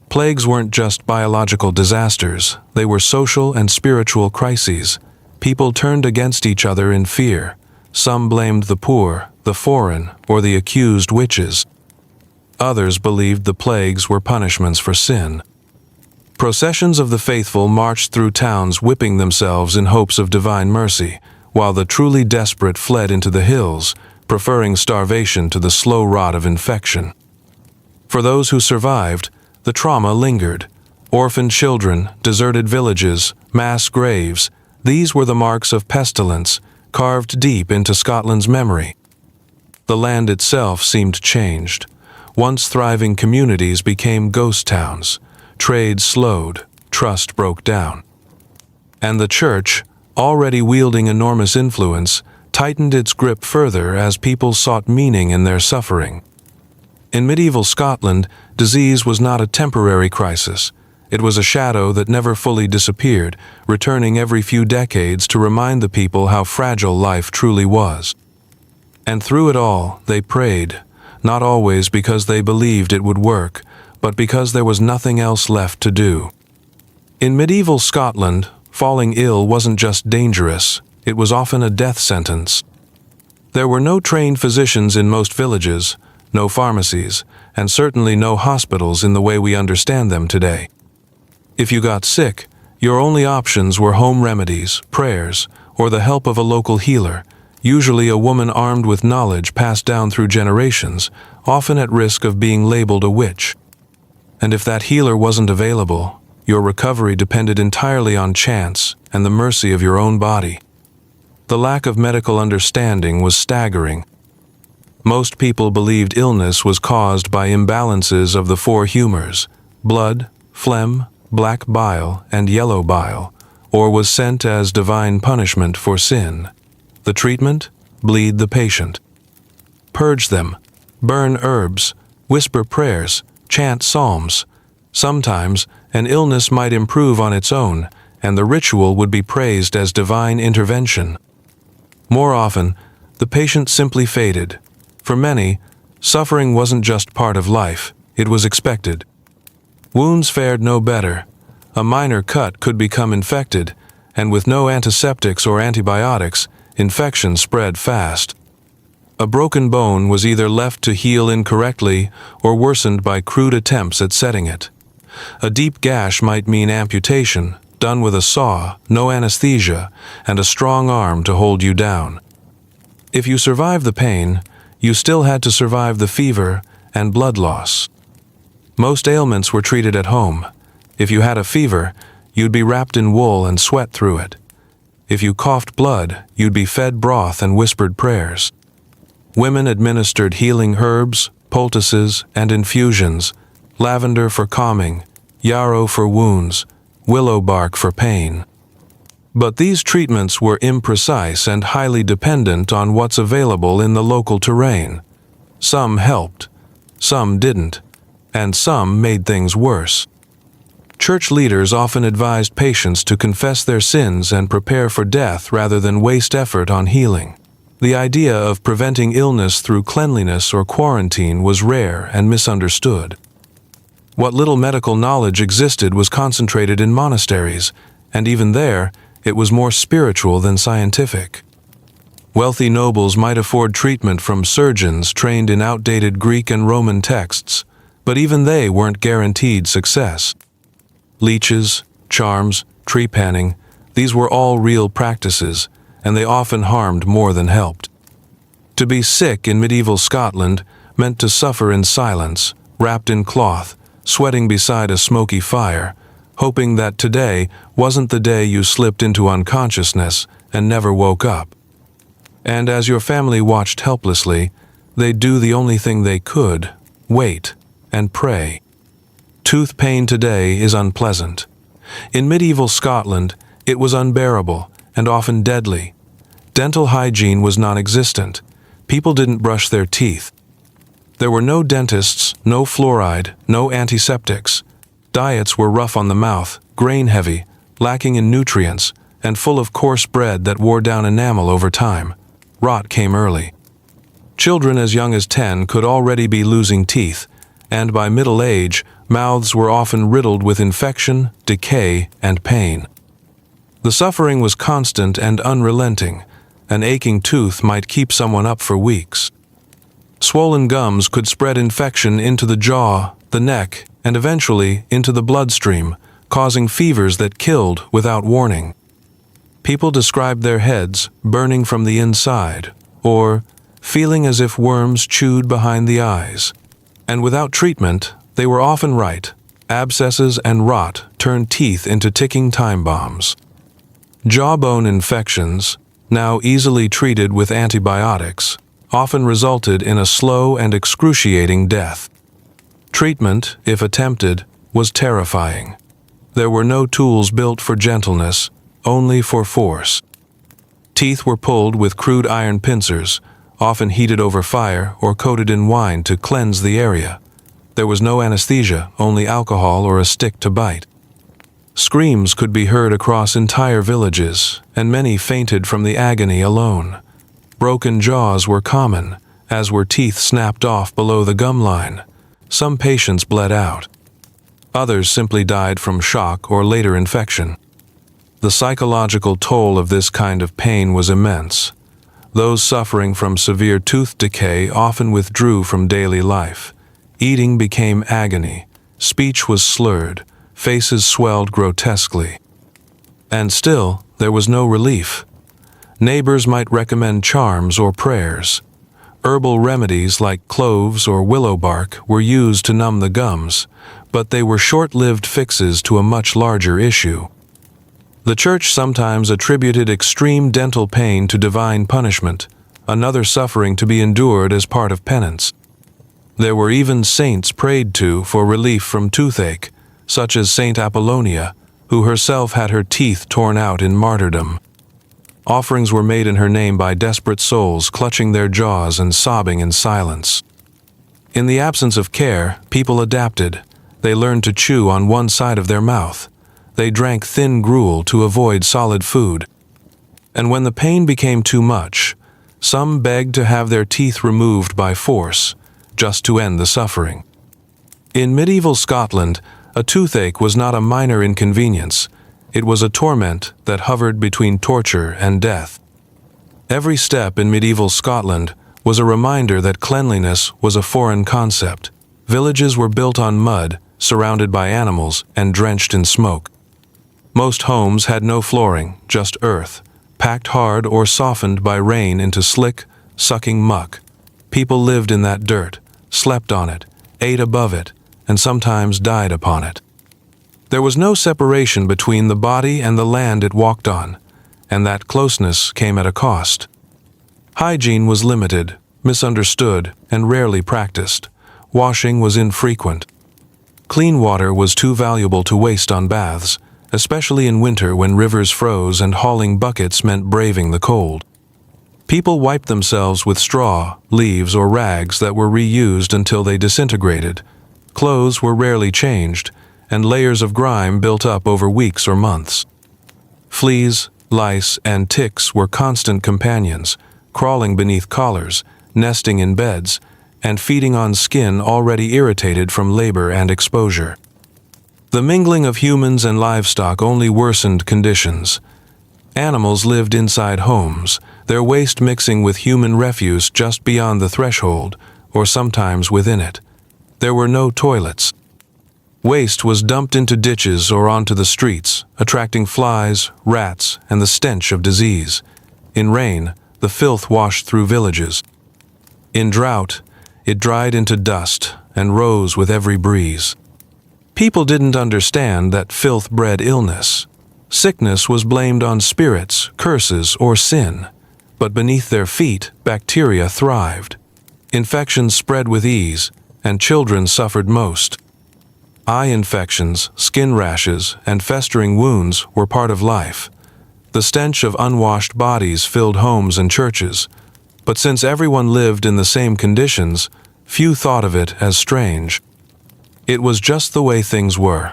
Speaker 1: Plagues weren't just biological disasters, they were social and spiritual crises. People turned against each other in fear. Some blamed the poor, the foreign, or the accused witches. Others believed the plagues were punishments for sin. Processions of the faithful marched through towns whipping themselves in hopes of divine mercy, while the truly desperate fled into the hills, preferring starvation to the slow rot of infection. For those who survived, the trauma lingered. Orphaned children, deserted villages, mass graves, these were the marks of pestilence, carved deep into Scotland's memory. The land itself seemed changed. Once thriving communities became ghost towns. Trade slowed, trust broke down. And the church, already wielding enormous influence, tightened its grip further as people sought meaning in their suffering. In medieval Scotland, disease was not a temporary crisis. It was a shadow that never fully disappeared, returning every few decades to remind the people how fragile life truly was. And through it all, they prayed, not always because they believed it would work, but because there was nothing else left to do. In medieval Scotland, falling ill wasn't just dangerous, it was often a death sentence. There were no trained physicians in most villages, no pharmacies, and certainly no hospitals in the way we understand them today. If you got sick, your only options were home remedies, prayers, or the help of a local healer, usually a woman armed with knowledge passed down through generations, often at risk of being labeled a witch. And if that healer wasn't available, your recovery depended entirely on chance and the mercy of your own body. The lack of medical understanding was staggering. Most people believed illness was caused by imbalances of the four humors: blood, phlegm, black bile, and yellow bile, or was sent as divine punishment for sin. The treatment? Bleed the patient. Purge them. Burn herbs. Whisper prayers. Chant psalms. Sometimes, an illness might improve on its own, and the ritual would be praised as divine intervention. More often, the patient simply faded. For many, suffering wasn't just part of life, it was expected. Wounds fared no better. A minor cut could become infected, and with no antiseptics or antibiotics, infection spread fast. A broken bone was either left to heal incorrectly or worsened by crude attempts at setting it. A deep gash might mean amputation, done with a saw, no anesthesia, and a strong arm to hold you down. If you survived the pain, you still had to survive the fever and blood loss. Most ailments were treated at home. If you had a fever, you'd be wrapped in wool and sweat through it. If you coughed blood, you'd be fed broth and whispered prayers. Women administered healing herbs, poultices, and infusions: lavender for calming, yarrow for wounds, willow bark for pain. But these treatments were imprecise and highly dependent on what's available in the local terrain. Some helped, some didn't, and some made things worse. Church leaders often advised patients to confess their sins and prepare for death rather than waste effort on healing. The idea of preventing illness through cleanliness or quarantine was rare and misunderstood. What little medical knowledge existed was concentrated in monasteries, and even there, it was more spiritual than scientific. Wealthy nobles might afford treatment from surgeons trained in outdated Greek and Roman texts, but even they weren't guaranteed success. Leeches, charms, tree panning, these were all real practices, and they often harmed more than helped. To be sick in medieval Scotland meant to suffer in silence, wrapped in cloth, sweating beside a smoky fire, hoping that today wasn't the day you slipped into unconsciousness and never woke up. And as your family watched helplessly, they'd do the only thing they could: wait and pray. Tooth pain today is unpleasant. In medieval Scotland, it was unbearable and often deadly. Dental hygiene was non-existent. People didn't brush their teeth. There were no dentists, no fluoride, no antiseptics. Diets were rough on the mouth, grain-heavy, lacking in nutrients, and full of coarse bread that wore down enamel over time. Rot came early. Children as young as 10 could already be losing teeth, and by middle age, mouths were often riddled with infection, decay, and pain. The suffering was constant and unrelenting. An aching tooth might keep someone up for weeks. Swollen gums could spread infection into the jaw, the neck, and eventually into the bloodstream, causing fevers that killed without warning. People described their heads burning from the inside, or feeling as if worms chewed behind the eyes. And without treatment, they were often right. Abscesses and rot turned teeth into ticking time bombs. Jawbone infections, now easily treated with antibiotics, often resulted in a slow and excruciating death. Treatment, if attempted, was terrifying. There were no tools built for gentleness, only for force. Teeth were pulled with crude iron pincers, often heated over fire or coated in wine to cleanse the area. There was no anesthesia, only alcohol or a stick to bite. Screams could be heard across entire villages, and many fainted from the agony alone. Broken jaws were common, as were teeth snapped off below the gum line. Some patients bled out. Others simply died from shock or later infection. The psychological toll of this kind of pain was immense. Those suffering from severe tooth decay often withdrew from daily life. Eating became agony. Speech was slurred. Faces swelled grotesquely. And still, there was no relief. Neighbors might recommend charms or prayers. Herbal remedies like cloves or willow bark were used to numb the gums, but they were short-lived fixes to a much larger issue. The church sometimes attributed extreme dental pain to divine punishment, another suffering to be endured as part of penance. There were even saints prayed to for relief from toothache, such as Saint Apollonia, who herself had her teeth torn out in martyrdom. Offerings were made in her name by desperate souls clutching their jaws and sobbing in silence. In the absence of care, people adapted. They learned to chew on one side of their mouth. They drank thin gruel to avoid solid food. And when the pain became too much, some begged to have their teeth removed by force, just to end the suffering. In medieval Scotland, a toothache was not a minor inconvenience. It was a torment that hovered between torture and death. Every step in medieval Scotland was a reminder that cleanliness was a foreign concept. Villages were built on mud, surrounded by animals, and drenched in smoke. Most homes had no flooring, just earth, packed hard or softened by rain into slick, sucking muck. People lived in that dirt, slept on it, ate above it, and sometimes died upon it. There was no separation between the body and the land it walked on, and that closeness came at a cost. Hygiene was limited, misunderstood, and rarely practiced. Washing was infrequent. Clean water was too valuable to waste on baths, especially in winter when rivers froze and hauling buckets meant braving the cold. People wiped themselves with straw, leaves, or rags that were reused until they disintegrated. Clothes were rarely changed, and layers of grime built up over weeks or months. Fleas, lice, and ticks were constant companions, crawling beneath collars, nesting in beds, and feeding on skin already irritated from labor and exposure. The mingling of humans and livestock only worsened conditions. Animals lived inside homes, their waste mixing with human refuse just beyond the threshold, or sometimes within it. There were no toilets. Waste was dumped into ditches or onto the streets, attracting flies, rats, and the stench of disease. In rain, the filth washed through villages. In drought, it dried into dust and rose with every breeze. People didn't understand that filth bred illness. Sickness was blamed on spirits, curses, or sin. But beneath their feet, bacteria thrived. Infections spread with ease, and children suffered most. Eye infections, skin rashes, and festering wounds were part of life. The stench of unwashed bodies filled homes and churches. But since everyone lived in the same conditions, few thought of it as strange. It was just the way things were.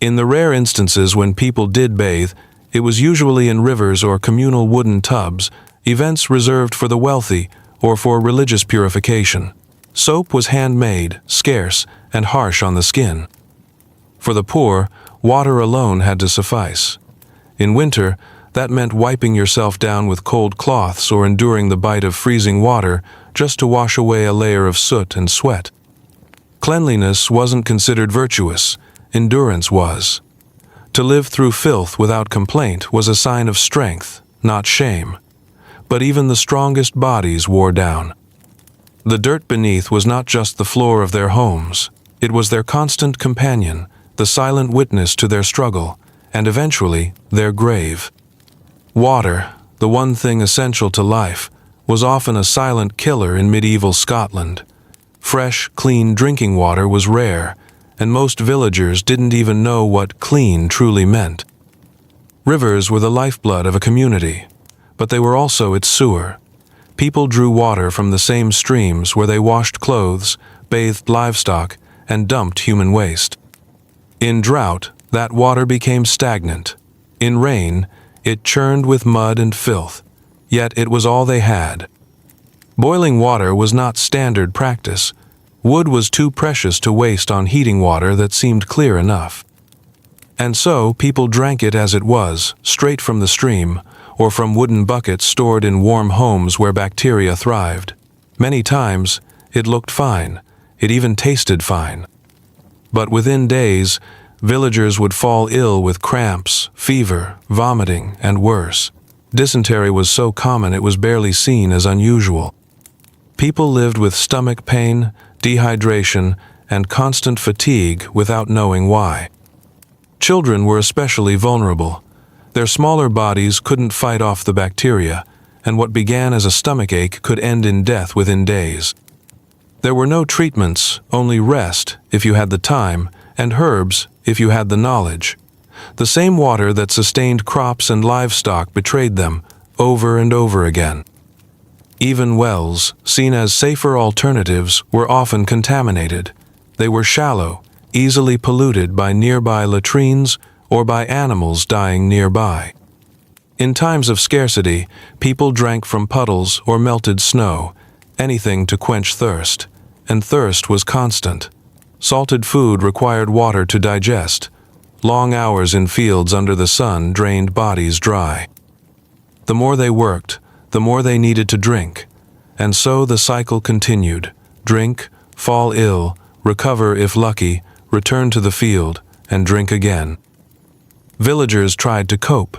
Speaker 1: In the rare instances when people did bathe, it was usually in rivers or communal wooden tubs, events reserved for the wealthy or for religious purification. Soap was handmade, scarce, and harsh on the skin. For the poor, water alone had to suffice. In winter, that meant wiping yourself down with cold cloths or enduring the bite of freezing water just to wash away a layer of soot and sweat. Cleanliness wasn't considered virtuous, endurance was. To live through filth without complaint was a sign of strength, not shame. But even the strongest bodies wore down. The dirt beneath was not just the floor of their homes. It was their constant companion, the silent witness to their struggle, and eventually their grave. Water, the one thing essential to life, was often a silent killer in medieval Scotland. Fresh, clean drinking water was rare, and most villagers didn't even know what clean truly meant. Rivers were the lifeblood of a community, but they were also its sewer. People drew water from the same streams where they washed clothes, bathed livestock, and dumped human waste. In drought, that water became stagnant. In rain, it churned with mud and filth, yet it was all they had. Boiling water was not standard practice. Wood was too precious to waste on heating water that seemed clear enough. And so people drank it as it was, straight from the stream, or from wooden buckets stored in warm homes where bacteria thrived. Many times, it looked fine. It even tasted fine. But within days, villagers would fall ill with cramps, fever, vomiting, and worse. Dysentery was so common it was barely seen as unusual. People lived with stomach pain, dehydration, and constant fatigue without knowing why. Children were especially vulnerable. Their smaller bodies couldn't fight off the bacteria, and what began as a stomachache could end in death within days. There were no treatments, only rest, if you had the time, and herbs, if you had the knowledge. The same water that sustained crops and livestock betrayed them, over and over again. Even wells, seen as safer alternatives, were often contaminated. They were shallow, easily polluted by nearby latrines or by animals dying nearby. In times of scarcity, people drank from puddles or melted snow, anything to quench thirst, and thirst was constant. Salted food required water to digest. Long hours in fields under the sun drained bodies dry. The more they worked, the more they needed to drink. And so the cycle continued. Drink, fall ill, recover if lucky, return to the field, and drink again. Villagers tried to cope.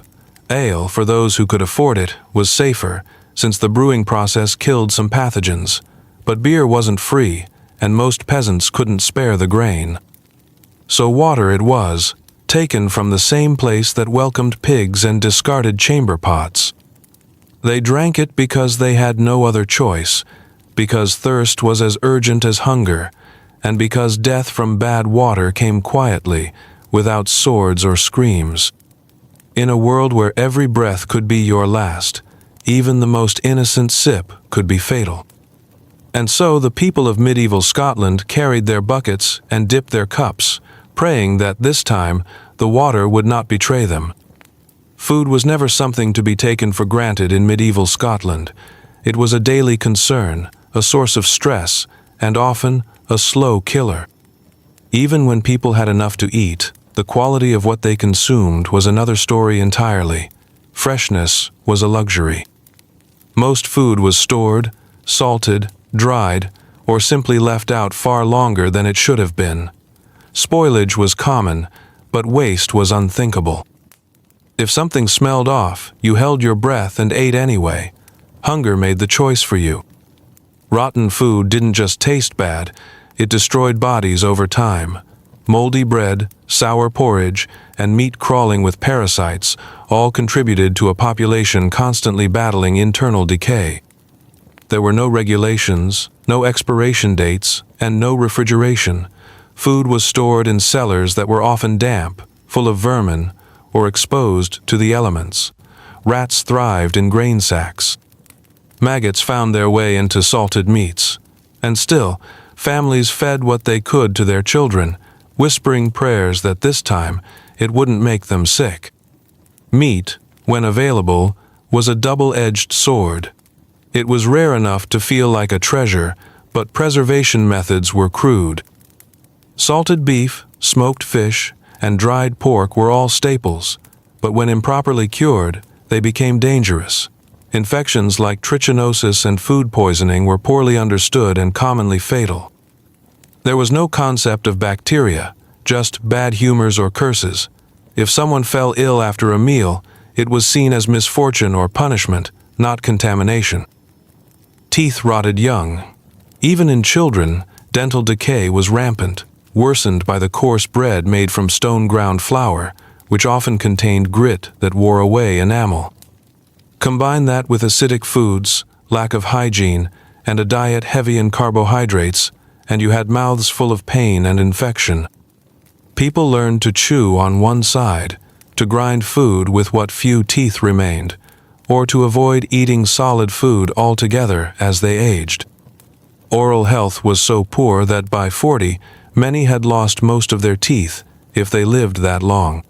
Speaker 1: Ale, for those who could afford it, was safer, since the brewing process killed some pathogens. But beer wasn't free, and most peasants couldn't spare the grain. So water it was, taken from the same place that welcomed pigs and discarded chamber pots. They drank it because they had no other choice, because thirst was as urgent as hunger, and because death from bad water came quietly, without swords or screams. In a world where every breath could be your last, even the most innocent sip could be fatal. And so the people of medieval Scotland carried their buckets and dipped their cups, praying that this time the water would not betray them. Food was never something to be taken for granted in medieval Scotland. It was a daily concern, a source of stress, and often a slow killer. Even when people had enough to eat, the quality of what they consumed was another story entirely. Freshness was a luxury. Most food was stored, salted, dried, or simply left out far longer than it should have been. Spoilage was common, but waste was unthinkable. If something smelled off, you held your breath and ate anyway. Hunger made the choice for you. Rotten food didn't just taste bad, it destroyed bodies over time. Moldy bread, sour porridge, and meat crawling with parasites all contributed to a population constantly battling internal decay. There were no regulations, no expiration dates, and no refrigeration. Food was stored in cellars that were often damp, full of vermin, or exposed to the elements. Rats thrived in grain sacks. Maggots found their way into salted meats. And still, families fed what they could to their children, whispering prayers that this time it wouldn't make them sick. Meat, when available, was a double-edged sword. It was rare enough to feel like a treasure, but preservation methods were crude. Salted beef, smoked fish, and dried pork were all staples, but when improperly cured, they became dangerous. Infections like trichinosis and food poisoning were poorly understood and commonly fatal. There was no concept of bacteria, just bad humors or curses. If someone fell ill after a meal, it was seen as misfortune or punishment, not contamination. Teeth rotted young. Even in children, dental decay was rampant, worsened by the coarse bread made from stone-ground flour, which often contained grit that wore away enamel. Combine that with acidic foods, lack of hygiene, and a diet heavy in carbohydrates, and you had mouths full of pain and infection. People learned to chew on one side, to grind food with what few teeth remained, or to avoid eating solid food altogether as they aged. Oral health was so poor that by 40, many had lost most of their teeth, if they lived that long.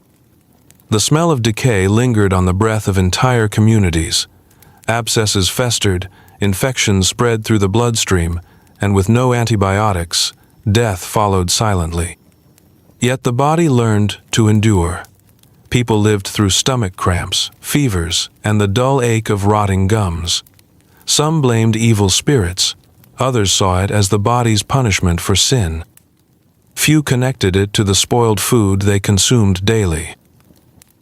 Speaker 1: The smell of decay lingered on the breath of entire communities. Abscesses festered, infections spread through the bloodstream, and with no antibiotics, death followed silently. Yet the body learned to endure. People lived through stomach cramps, fevers, and the dull ache of rotting gums. Some blamed evil spirits, others saw it as the body's punishment for sin. Few connected it to the spoiled food they consumed daily.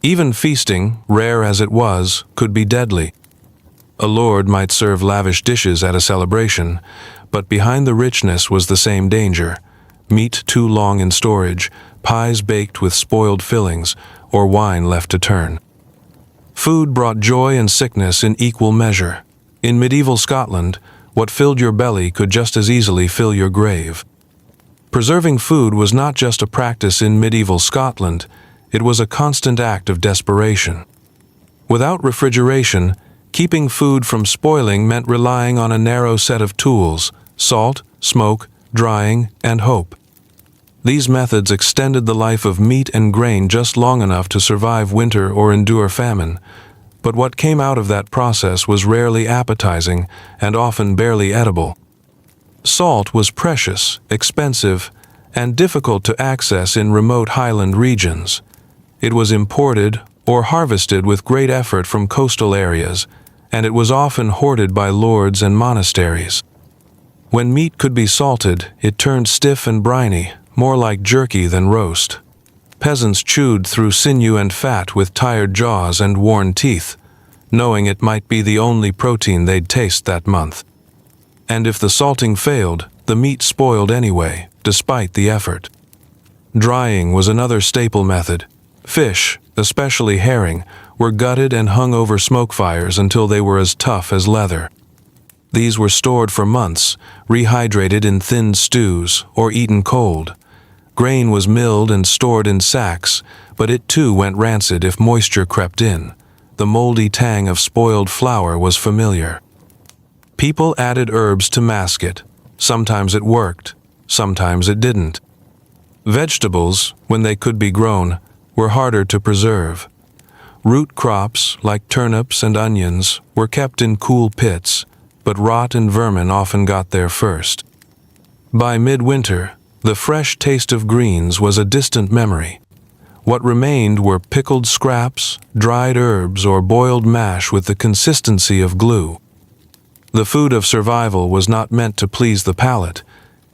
Speaker 1: Even feasting, rare as it was, could be deadly. A lord might serve lavish dishes at a celebration, but behind the richness was the same danger: meat too long in storage, pies baked with spoiled fillings, or wine left to turn. Food brought joy and sickness in equal measure. In medieval Scotland, what filled your belly could just as easily fill your grave. Preserving food was not just a practice in medieval Scotland, it was a constant act of desperation. Without refrigeration, keeping food from spoiling meant relying on a narrow set of tools: salt, smoke, drying, and hope. These methods extended the life of meat and grain just long enough to survive winter or endure famine, but what came out of that process was rarely appetizing and often barely edible. Salt was precious, expensive, and difficult to access in remote highland regions. It was imported or harvested with great effort from coastal areas, and it was often hoarded by lords and monasteries. When meat could be salted, it turned stiff and briny, more like jerky than roast. Peasants chewed through sinew and fat with tired jaws and worn teeth, knowing it might be the only protein they'd taste that month. And if the salting failed, the meat spoiled anyway, despite the effort. Drying was another staple method. Fish, especially herring, were gutted and hung over smoke fires until they were as tough as leather. These were stored for months, rehydrated in thin stews, or eaten cold. Grain was milled and stored in sacks, but it too went rancid if moisture crept in. the moldy tang of spoiled flour was familiar. People added herbs to mask it. Sometimes it worked, sometimes it didn't. Vegetables, when they could be grown, were harder to preserve. Root crops, like turnips and onions, were kept in cool pits, but rot and vermin often got there first. By midwinter, the fresh taste of greens was a distant memory. What remained were pickled scraps, dried herbs, or boiled mash with the consistency of glue. The food of survival was not meant to please the palate.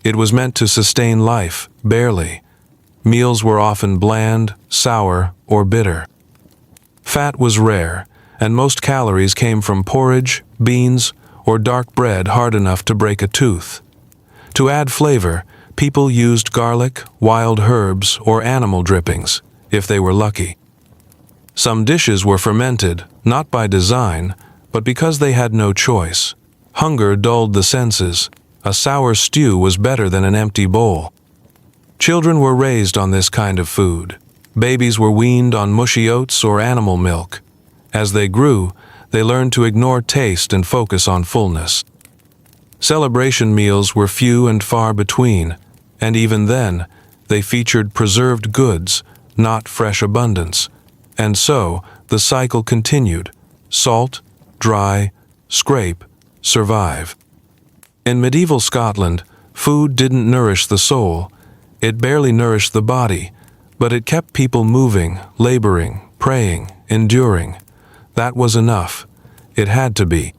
Speaker 1: It was meant to sustain life, barely. Meals were often bland, sour, or bitter. Fat was rare, and most calories came from porridge, beans, or dark bread hard enough to break a tooth. To add flavor, people used garlic, wild herbs, or animal drippings, if they were lucky. Some dishes were fermented, not by design, but because they had no choice. Hunger dulled the senses. A sour stew was better than an empty bowl. Children were raised on this kind of food. Babies were weaned on mushy oats or animal milk. As they grew, they learned to ignore taste and focus on fullness. Celebration meals were few and far between, and even then, they featured preserved goods, not fresh abundance. And so, the cycle continued: salt, dry, scrape, survive. In medieval Scotland, food didn't nourish the soul. It barely nourished the body, but it kept people moving, laboring, praying, enduring. That was enough. It had to be.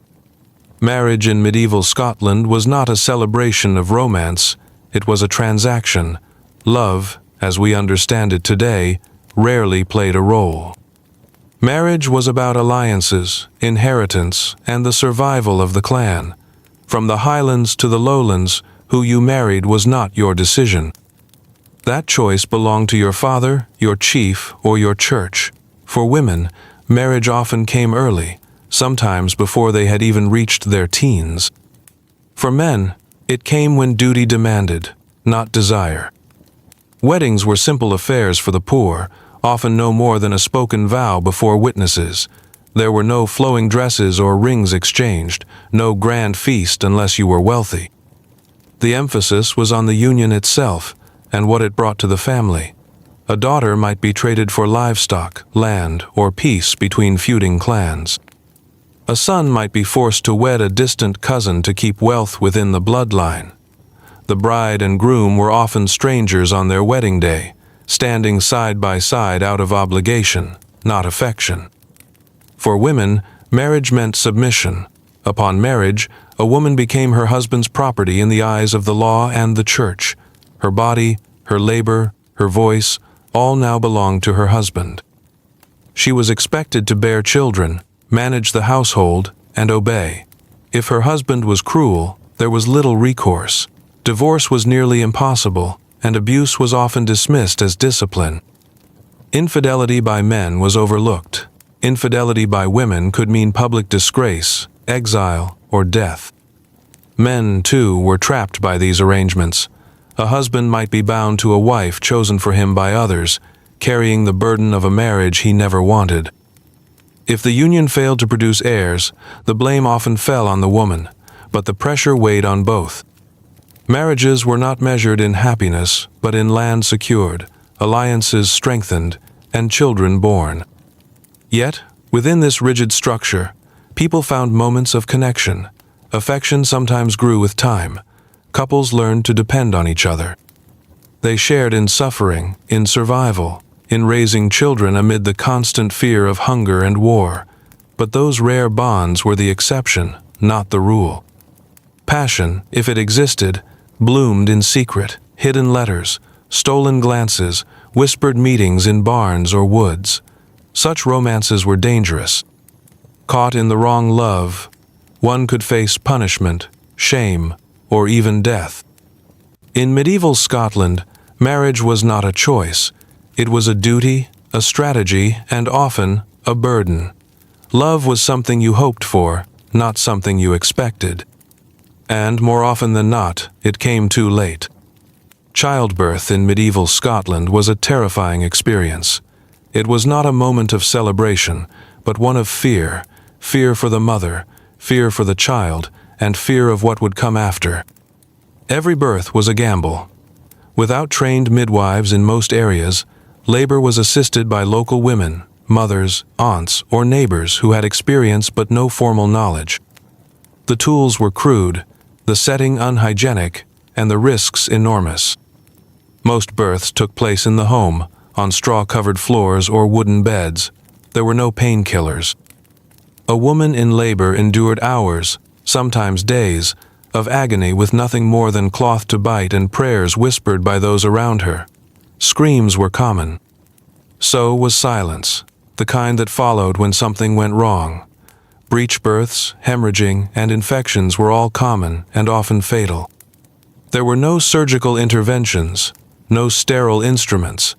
Speaker 1: Marriage in medieval Scotland was not a celebration of romance, it was a transaction. Love, as we understand it today, rarely played a role. Marriage was about alliances, inheritance, and the survival of the clan. From the highlands to the lowlands, who you married was not your decision. That choice belonged to your father, your chief, or your church. For women, marriage often came early, sometimes before they had even reached their teens. For men, it came when duty demanded, not desire. Weddings were simple affairs for the poor, often no more than a spoken vow before witnesses. There were no flowing dresses or rings exchanged, no grand feast unless you were wealthy. The emphasis was on the union itself and what it brought to the family. A daughter might be traded for livestock, land, or peace between feuding clans. A son might be forced to wed a distant cousin to keep wealth within the bloodline. The bride and groom were often strangers on their wedding day, standing side by side out of obligation, not affection. For women, marriage meant submission. Upon marriage, a woman became her husband's property in the eyes of the law and the church. Her body, her labor, her voice, all now belonged to her husband. She was expected to bear children, manage the household, and obey. If her husband was cruel, there was little recourse. Divorce was nearly impossible, and abuse was often dismissed as discipline. Infidelity by men was overlooked. Infidelity by women could mean public disgrace, exile, or death. Men, too, were trapped by these arrangements. A husband might be bound to a wife chosen for him by others, carrying the burden of a marriage he never wanted. If the union failed to produce heirs, the blame often fell on the woman, but the pressure weighed on both. Marriages were not measured in happiness, but in land secured, alliances strengthened, and children born. Yet, within this rigid structure, people found moments of connection. Affection sometimes grew with time. Couples learned to depend on each other. They shared in suffering, in survival, in raising children amid the constant fear of hunger and war. But those rare bonds were the exception, not the rule. Passion, if it existed, bloomed in secret, hidden letters, stolen glances, whispered meetings in barns or woods. Such romances were dangerous. Caught in the wrong love, one could face punishment, shame, or even death. In medieval Scotland, marriage was not a choice. It was a duty, a strategy, and often a burden. Love was something you hoped for, not something you expected. And more often than not, it came too late. Childbirth in medieval Scotland was a terrifying experience. It was not a moment of celebration, but one of fear, fear for the mother, fear for the child, and fear of what would come after. Every birth was a gamble. Without trained midwives in most areas, labor was assisted by local women, mothers, aunts, or neighbors who had experience but no formal knowledge. The tools were crude, the setting unhygienic, and the risks enormous. Most births took place in the home, on straw-covered floors or wooden beds. There were no painkillers. A woman in labor endured hours, sometimes days, of agony with nothing more than cloth to bite and prayers whispered by those around her. Screams were common. So was silence, the kind that followed when something went wrong. Breech births, hemorrhaging, and infections were all common and often fatal. There were no surgical interventions, no sterile instruments,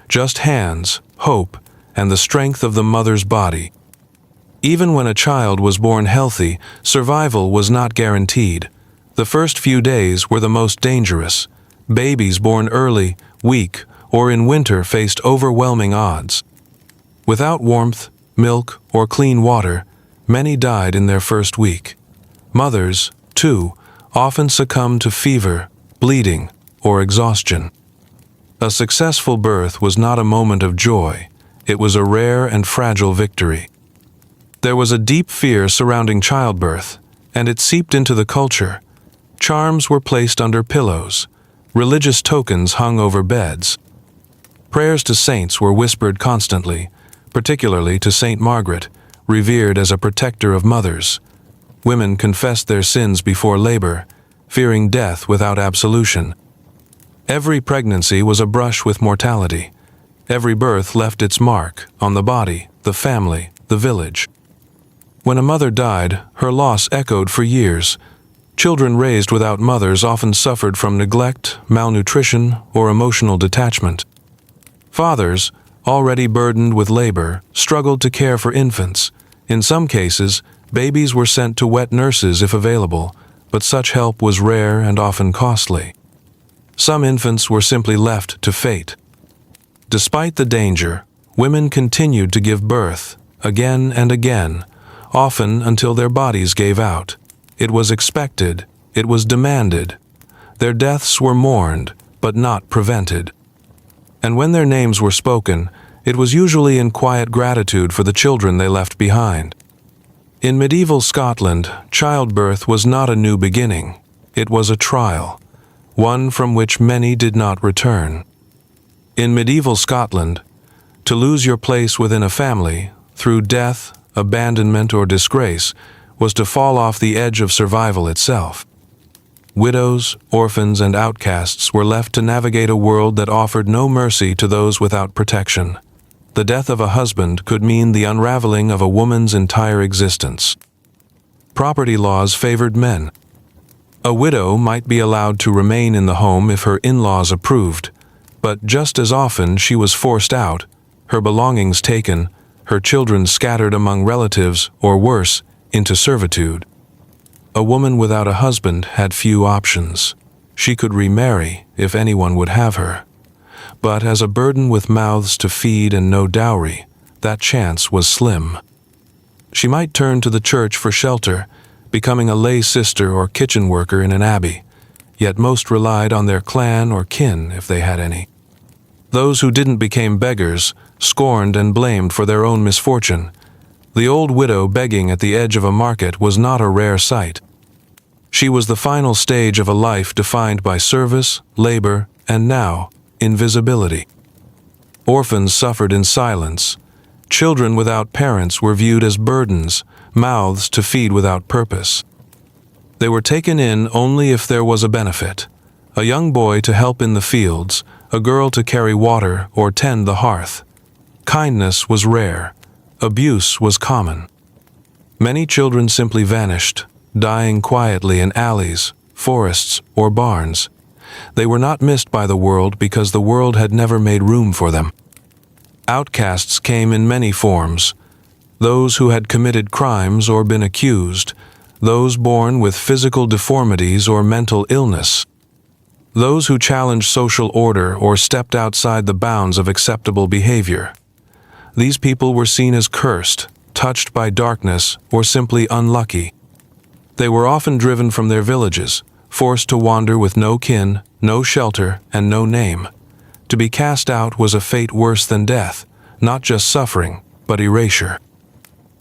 Speaker 1: just hands, hope, and the strength of the mother's body. Even when a child was born healthy, survival was not guaranteed. The first few days were the most dangerous. Babies born early, weak, or in winter faced overwhelming odds. Without warmth, milk, or clean water, many died in their first week. Mothers, too, often succumbed to fever, bleeding, or exhaustion. A successful birth was not a moment of joy. It was a rare and fragile victory. There was a deep fear surrounding childbirth, and it seeped into the culture. Charms were placed under pillows. Religious tokens hung over beds. Prayers to saints were whispered constantly, particularly to Saint Margaret, revered as a protector of mothers. Women confessed their sins before labor, fearing death without absolution. Every pregnancy was a brush with mortality. Every birth left its mark on the body, the family, the village. When a mother died, her loss echoed for years. Children raised without mothers often suffered from neglect, malnutrition, or emotional detachment. Fathers, already burdened with labor, struggled to care for infants. In some cases, babies were sent to wet nurses if available, but such help was rare and often costly. Some infants were simply left to fate. Despite the danger, women continued to give birth, again and again, often until their bodies gave out. It was expected, it was demanded. Their deaths were mourned, but not prevented. And when their names were spoken, it was usually in quiet gratitude for the children they left behind. In medieval Scotland, childbirth was not a new beginning. It was a trial, one from which many did not return. In medieval Scotland, to lose your place within a family, through death, abandonment, or disgrace, was to fall off the edge of survival itself. Widows, orphans, and outcasts were left to navigate a world that offered no mercy to those without protection. The death of a husband could mean the unraveling of a woman's entire existence. Property laws favored men. A widow might be allowed to remain in the home if her in-laws approved, but just as often she was forced out, her belongings taken, her children scattered among relatives, or worse, into servitude. A woman without a husband had few options. She could remarry if anyone would have her. But as a burden with mouths to feed and no dowry, that chance was slim. She might turn to the church for shelter, becoming a lay sister or kitchen worker in an abbey, yet most relied on their clan or kin if they had any. Those who didn't became beggars, scorned and blamed for their own misfortune. The old widow begging at the edge of a market was not a rare sight. She was the final stage of a life defined by service, labor, and now, invisibility. Orphans suffered in silence. Children without parents were viewed as burdens, mouths to feed without purpose. They were taken in only if there was a benefit. A young boy to help in the fields, a girl to carry water or tend the hearth. Kindness was rare. Abuse was common. Many children simply vanished, dying quietly in alleys, forests, or barns. They were not missed by the world because the world had never made room for them. Outcasts came in many forms. Those who had committed crimes or been accused, those born with physical deformities or mental illness, those who challenged social order or stepped outside the bounds of acceptable behavior. These people were seen as cursed, touched by darkness, or simply unlucky. They were often driven from their villages, forced to wander with no kin, no shelter, and no name. To be cast out was a fate worse than death, not just suffering, but erasure.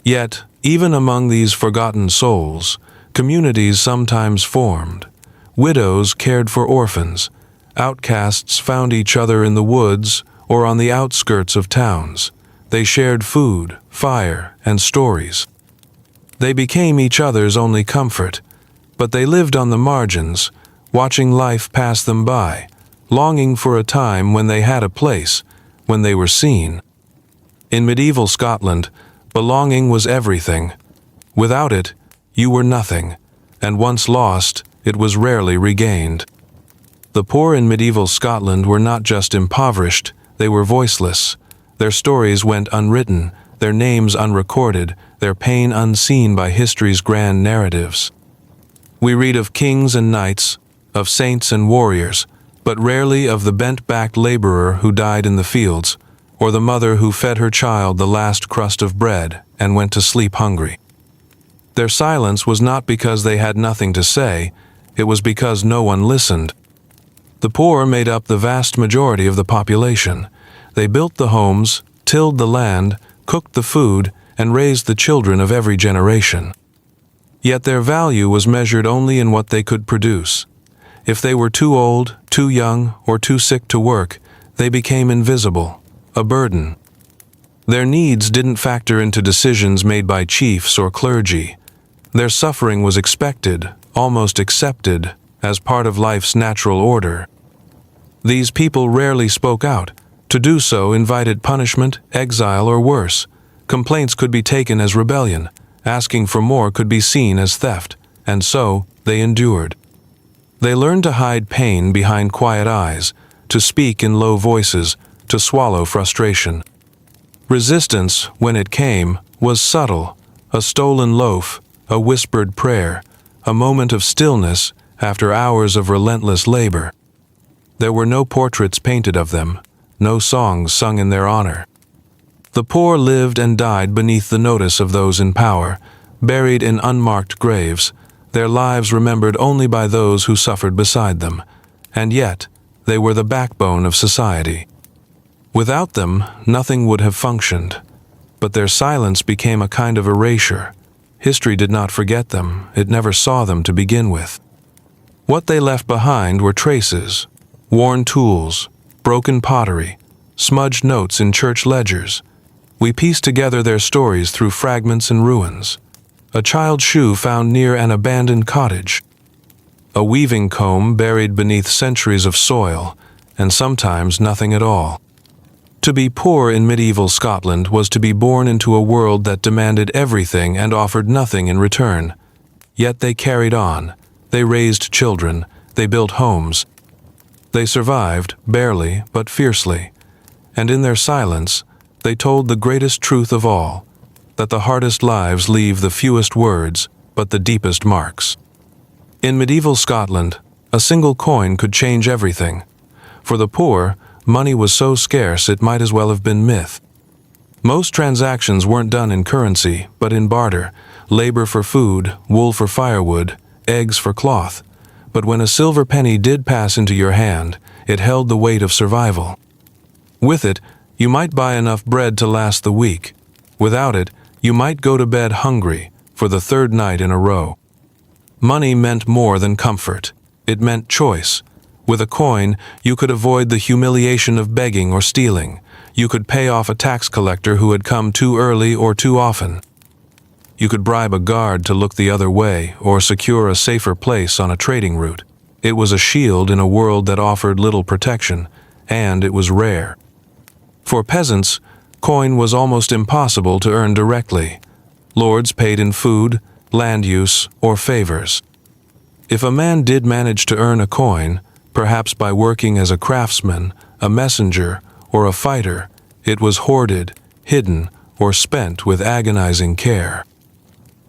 Speaker 1: Yet, even among these forgotten souls, communities sometimes formed. Widows cared for orphans. Outcasts found each other in the woods or on the outskirts of towns. They shared food, fire, and stories. They became each other's only comfort, but they lived on the margins, watching life pass them by, longing for a time when they had a place, when they were seen. In medieval Scotland, belonging was everything. Without it, you were nothing, and once lost, it was rarely regained. The poor in medieval Scotland were not just impoverished, they were voiceless. Their stories went unwritten, their names unrecorded, their pain unseen by history's grand narratives. We read of kings and knights, of saints and warriors, but rarely of the bent-backed laborer who died in the fields, or the mother who fed her child the last crust of bread and went to sleep hungry. Their silence was not because they had nothing to say, it was because no one listened. The poor made up the vast majority of the population. They built the homes, tilled the land, cooked the food, and raised the children of every generation. Yet their value was measured only in what they could produce. If they were too old, too young, or too sick to work, they became invisible, a burden. Their needs didn't factor into decisions made by chiefs or clergy. Their suffering was expected, almost accepted, as part of life's natural order. These people rarely spoke out. To do so invited punishment, exile, or worse. Complaints could be taken as rebellion. Asking for more could be seen as theft, and so they endured. They learned to hide pain behind quiet eyes, to speak in low voices, to swallow frustration. Resistance, when it came, was subtle, a stolen loaf, a whispered prayer, a moment of stillness after hours of relentless labor. There were no portraits painted of them, no songs sung in their honor. The poor lived and died beneath the notice of those in power, buried in unmarked graves, their lives remembered only by those who suffered beside them, and yet they were the backbone of society. Without them, nothing would have functioned, but their silence became a kind of erasure. History did not forget them, it never saw them to begin with. What they left behind were traces, worn tools, broken pottery, smudged notes in church ledgers. We piece together their stories through fragments and ruins. A child's shoe found near an abandoned cottage. A weaving comb buried beneath centuries of soil, and sometimes nothing at all. To be poor in medieval Scotland was to be born into a world that demanded everything and offered nothing in return. Yet they carried on. They raised children. They built homes. They survived, barely, but fiercely. And in their silence, they told the greatest truth of all, that the hardest lives leave the fewest words, but the deepest marks. In medieval Scotland, a single coin could change everything. For the poor, money was so scarce it might as well have been myth. Most transactions weren't done in currency, but in barter, labor for food, wool for firewood, eggs for cloth. But when a silver penny did pass into your hand, it held the weight of survival. With it, you might buy enough bread to last the week. Without it, you might go to bed hungry for the third night in a row. Money meant more than comfort. It meant choice. With a coin, you could avoid the humiliation of begging or stealing. You could pay off a tax collector who had come too early or too often. You could bribe a guard to look the other way or secure a safer place on a trading route. It was a shield in a world that offered little protection, and it was rare. For peasants, coin was almost impossible to earn directly. Lords paid in food, land use, or favors. If a man did manage to earn a coin, perhaps by working as a craftsman, a messenger, or a fighter, it was hoarded, hidden, or spent with agonizing care.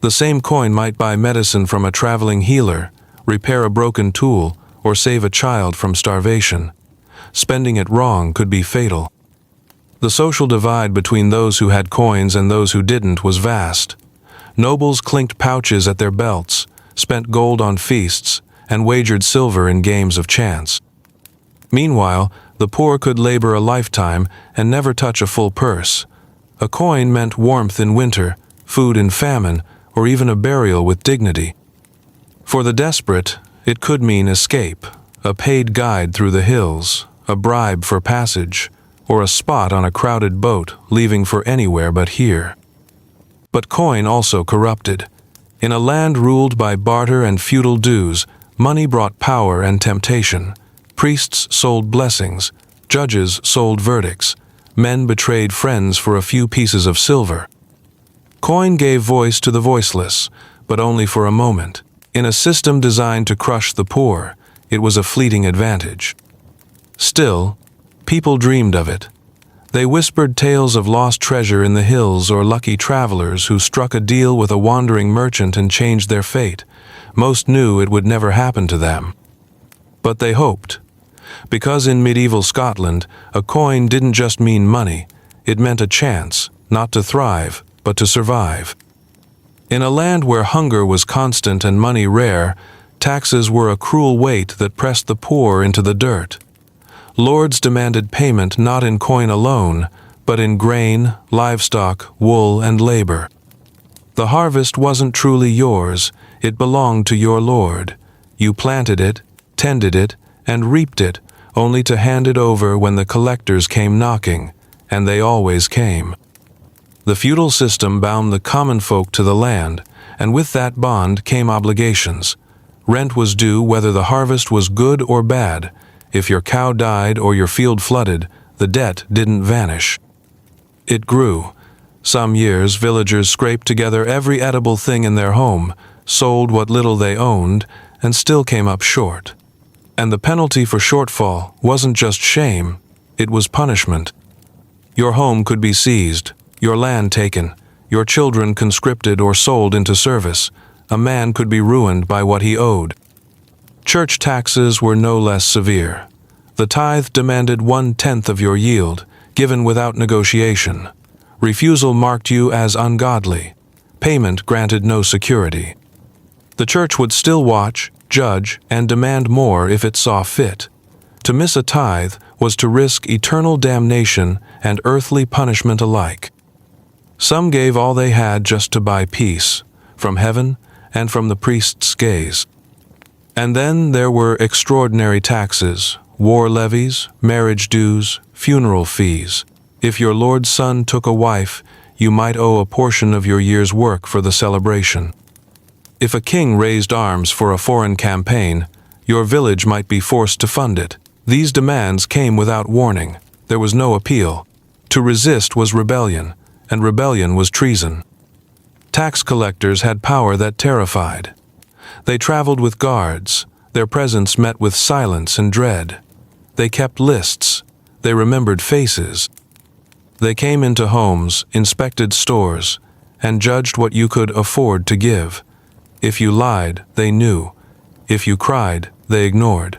Speaker 1: The same coin might buy medicine from a traveling healer, repair a broken tool, or save a child from starvation. Spending it wrong could be fatal. The social divide between those who had coins and those who didn't was vast. Nobles clinked pouches at their belts, spent gold on feasts, and wagered silver in games of chance. Meanwhile, the poor could labor a lifetime and never touch a full purse. A coin meant warmth in winter, food in famine, or even a burial with dignity. For the desperate, it could mean escape, a paid guide through the hills, a bribe for passage, or a spot on a crowded boat leaving for anywhere but here. But coin also corrupted. In a land ruled by barter and feudal dues, money brought power and temptation. Priests sold blessings, judges sold verdicts, men betrayed friends for a few pieces of silver. Coin gave voice to the voiceless, but only for a moment. In a system designed to crush the poor, it was a fleeting advantage. Still, people dreamed of it. They whispered tales of lost treasure in the hills or lucky travelers who struck a deal with a wandering merchant and changed their fate. Most knew it would never happen to them. But they hoped. Because in medieval Scotland, a coin didn't just mean money, it meant a chance, not to thrive, but to survive. In a land where hunger was constant and money rare, taxes were a cruel weight that pressed the poor into the dirt. Lords demanded payment not in coin alone, but in grain, livestock, wool, and labor. The harvest wasn't truly yours, it belonged to your lord. You planted it, tended it, and reaped it, only to hand it over when the collectors came knocking, and they always came. The feudal system bound the common folk to the land, and with that bond came obligations. Rent was due whether the harvest was good or bad. If your cow died or your field flooded, the debt didn't vanish. It grew. Some years, villagers scraped together every edible thing in their home, sold what little they owned, and still came up short. And the penalty for shortfall wasn't just shame, it was punishment. Your home could be seized, your land taken, your children conscripted or sold into service. A man could be ruined by what he owed. Church taxes were no less severe. The tithe demanded 1/10 of your yield, given without negotiation. Refusal marked you as ungodly. Payment granted no security. The church would still watch, judge, and demand more if it saw fit. To miss a tithe was to risk eternal damnation and earthly punishment alike. Some gave all they had just to buy peace, from heaven and from the priest's gaze. And then there were extraordinary taxes, war levies, marriage dues, funeral fees. If your lord's son took a wife, you might owe a portion of your year's work for the celebration. If a king raised arms for a foreign campaign, your village might be forced to fund it. These demands came without warning. There was no appeal. To resist was rebellion, and rebellion was treason. Tax collectors had power that terrified. They traveled with guards. Their presence met with silence and dread. They kept lists. They remembered faces. They came into homes, inspected stores, and judged what you could afford to give. If you lied, they knew. If you cried, they ignored.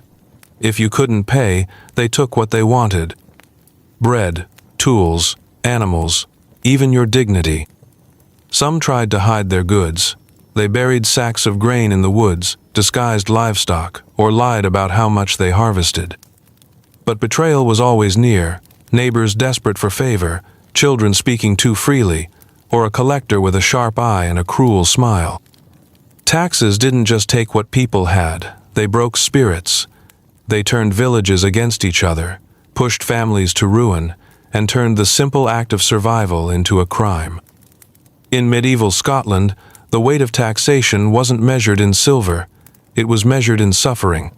Speaker 1: If you couldn't pay, they took what they wanted. Bread, tools, animals, even your dignity. Some tried to hide their goods. They buried sacks of grain in the woods, disguised livestock, or lied about how much they harvested. But betrayal was always near, neighbors desperate for favor, children speaking too freely, or a collector with a sharp eye and a cruel smile. Taxes didn't just take what people had, they broke spirits. They turned villages against each other, pushed families to ruin, and turned the simple act of survival into a crime. In medieval Scotland, the weight of taxation wasn't measured in silver, it was measured in suffering.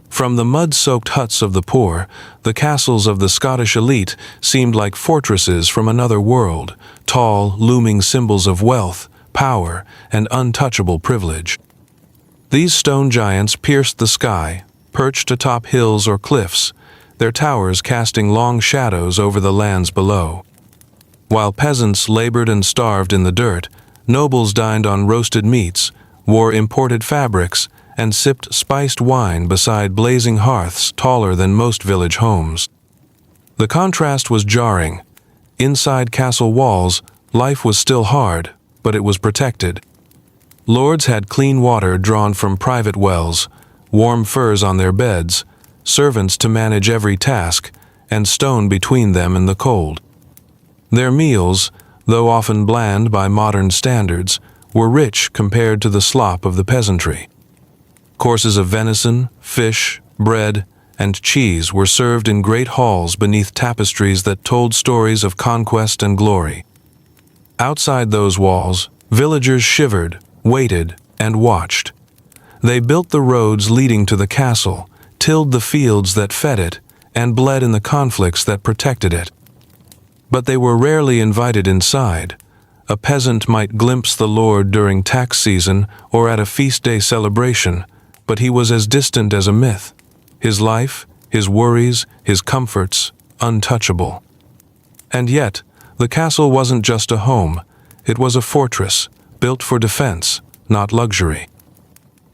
Speaker 1: From the mud-soaked huts of the poor, the castles of the Scottish elite seemed like fortresses from another world, tall, looming symbols of wealth, power, and untouchable privilege. These stone giants pierced the sky, perched atop hills or cliffs, their towers casting long shadows over the lands below. While peasants labored and starved in the dirt, nobles dined on roasted meats, wore imported fabrics, and sipped spiced wine beside blazing hearths taller than most village homes. The contrast was jarring. Inside castle walls, life was still hard, but it was protected. Lords had clean water drawn from private wells, warm furs on their beds, servants to manage every task, and stone between them and the cold. Their meals, though often bland by modern standards, were rich compared to the slop of the peasantry. Courses of venison, fish, bread, and cheese were served in great halls beneath tapestries that told stories of conquest and glory. Outside those walls, villagers shivered, waited, and watched. They built the roads leading to the castle, tilled the fields that fed it, and bled in the conflicts that protected it. But they were rarely invited inside. A peasant might glimpse the lord during tax season or at a feast day celebration, but he was as distant as a myth. His life, his worries, his comforts, untouchable. And yet, the castle wasn't just a home, it was a fortress, built for defense, not luxury.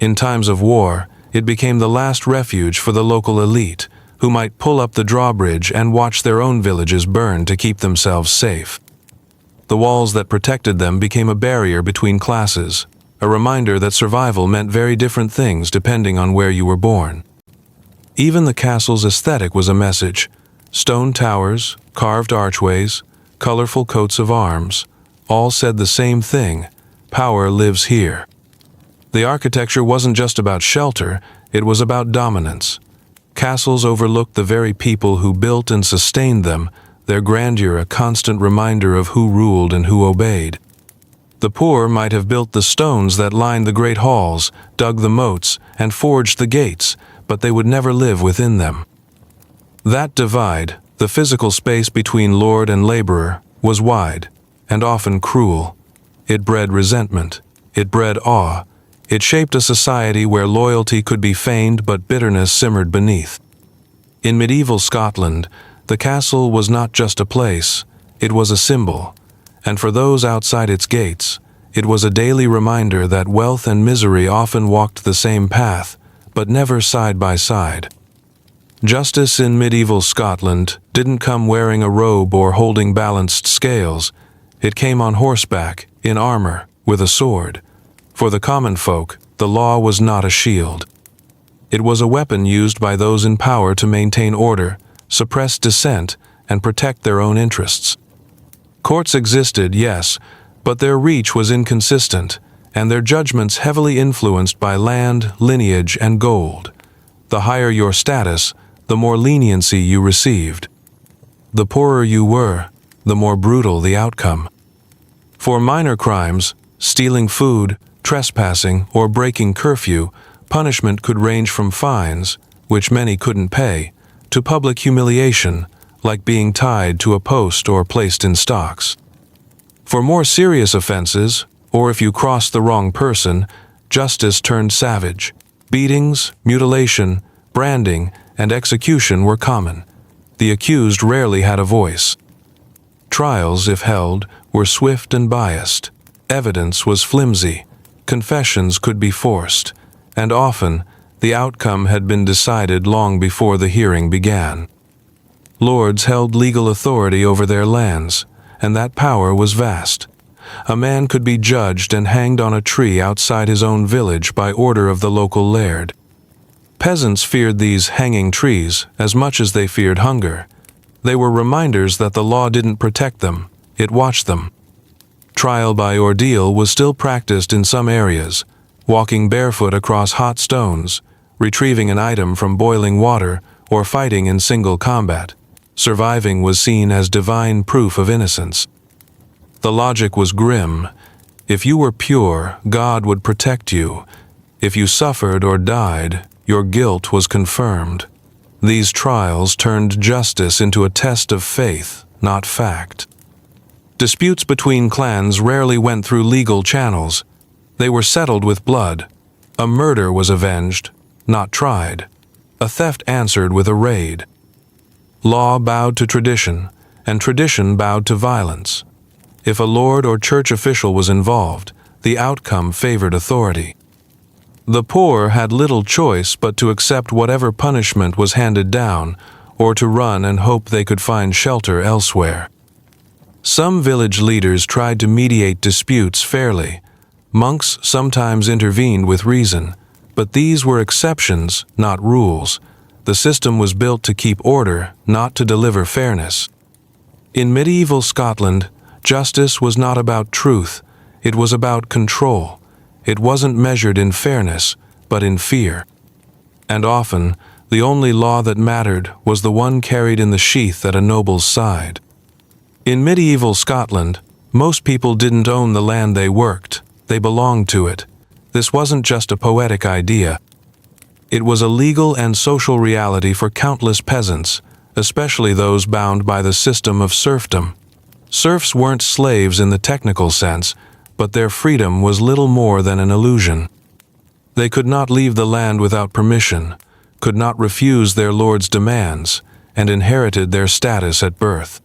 Speaker 1: In times of war, it became the last refuge for the local elite, who might pull up the drawbridge and watch their own villages burn to keep themselves safe. The walls that protected them became a barrier between classes, a reminder that survival meant very different things depending on where you were born. Even the castle's aesthetic was a message. Stone towers, carved archways, colorful coats of arms, all said the same thing: power lives here. The architecture wasn't just about shelter, it was about dominance. Castles overlooked the very people who built and sustained them, their grandeur a constant reminder of who ruled and who obeyed. The poor might have built the stones that lined the great halls, dug the moats, and forged the gates, but they would never live within them. That divide, the physical space between lord and laborer, was wide, and often cruel. It bred resentment. It bred awe. It shaped a society where loyalty could be feigned but bitterness simmered beneath. In medieval Scotland, the castle was not just a place, it was a symbol, and for those outside its gates, it was a daily reminder that wealth and misery often walked the same path, but never side by side. Justice in medieval Scotland didn't come wearing a robe or holding balanced scales. It came on horseback, in armor, with a sword. For the common folk, the law was not a shield. It was a weapon used by those in power to maintain order, suppress dissent, and protect their own interests. Courts existed, yes, but their reach was inconsistent, and their judgments heavily influenced by land, lineage, and gold. The higher your status, the more leniency you received. The poorer you were, the more brutal the outcome. For minor crimes, stealing food, trespassing, or breaking curfew, punishment could range from fines, which many couldn't pay, to public humiliation, like being tied to a post or placed in stocks. For more serious offenses, or if you crossed the wrong person, justice turned savage. Beatings, mutilation, branding, and execution were common. The accused rarely had a voice. Trials, if held, were swift and biased. Evidence was flimsy. Confessions could be forced, and often the outcome had been decided long before the hearing began. Lords held legal authority over their lands, and that power was vast. A man could be judged and hanged on a tree outside his own village by order of the local laird. Peasants feared these hanging trees as much as they feared hunger. They were reminders that the law didn't protect them, it watched them. Trial by ordeal was still practiced in some areas, walking barefoot across hot stones, retrieving an item from boiling water, or fighting in single combat. Surviving was seen as divine proof of innocence. The logic was grim. If you were pure, God would protect you. If you suffered or died, your guilt was confirmed. These trials turned justice into a test of faith, not fact. Disputes between clans rarely went through legal channels. They were settled with blood. A murder was avenged, not tried. A theft answered with a raid. Law bowed to tradition, and tradition bowed to violence. If a lord or church official was involved, the outcome favored authority. The poor had little choice but to accept whatever punishment was handed down, or to run and hope they could find shelter elsewhere. Some village leaders tried to mediate disputes fairly. Monks sometimes intervened with reason, but these were exceptions, not rules. The system was built to keep order, not to deliver fairness. In medieval Scotland, justice was not about truth, it was about control. It wasn't measured in fairness, but in fear. And often, the only law that mattered was the one carried in the sheath at a noble's side. In medieval Scotland, most people didn't own the land they worked, they belonged to it. This wasn't just a poetic idea. It was a legal and social reality for countless peasants, especially those bound by the system of serfdom. Serfs weren't slaves in the technical sense, but their freedom was little more than an illusion. They could not leave the land without permission, could not refuse their lord's demands, and inherited their status at birth.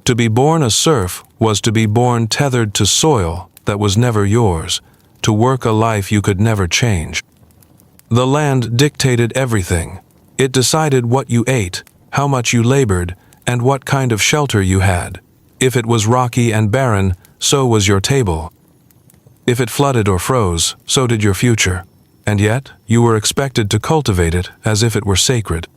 Speaker 1: To be born a serf was to be born tethered to soil that was never yours, to work a life you could never change. The land dictated everything. It decided what you ate, how much you labored, and what kind of shelter you had. If it was rocky and barren, so was your table. If it flooded or froze, so did your future. And yet, you were expected to cultivate it as if it were sacred.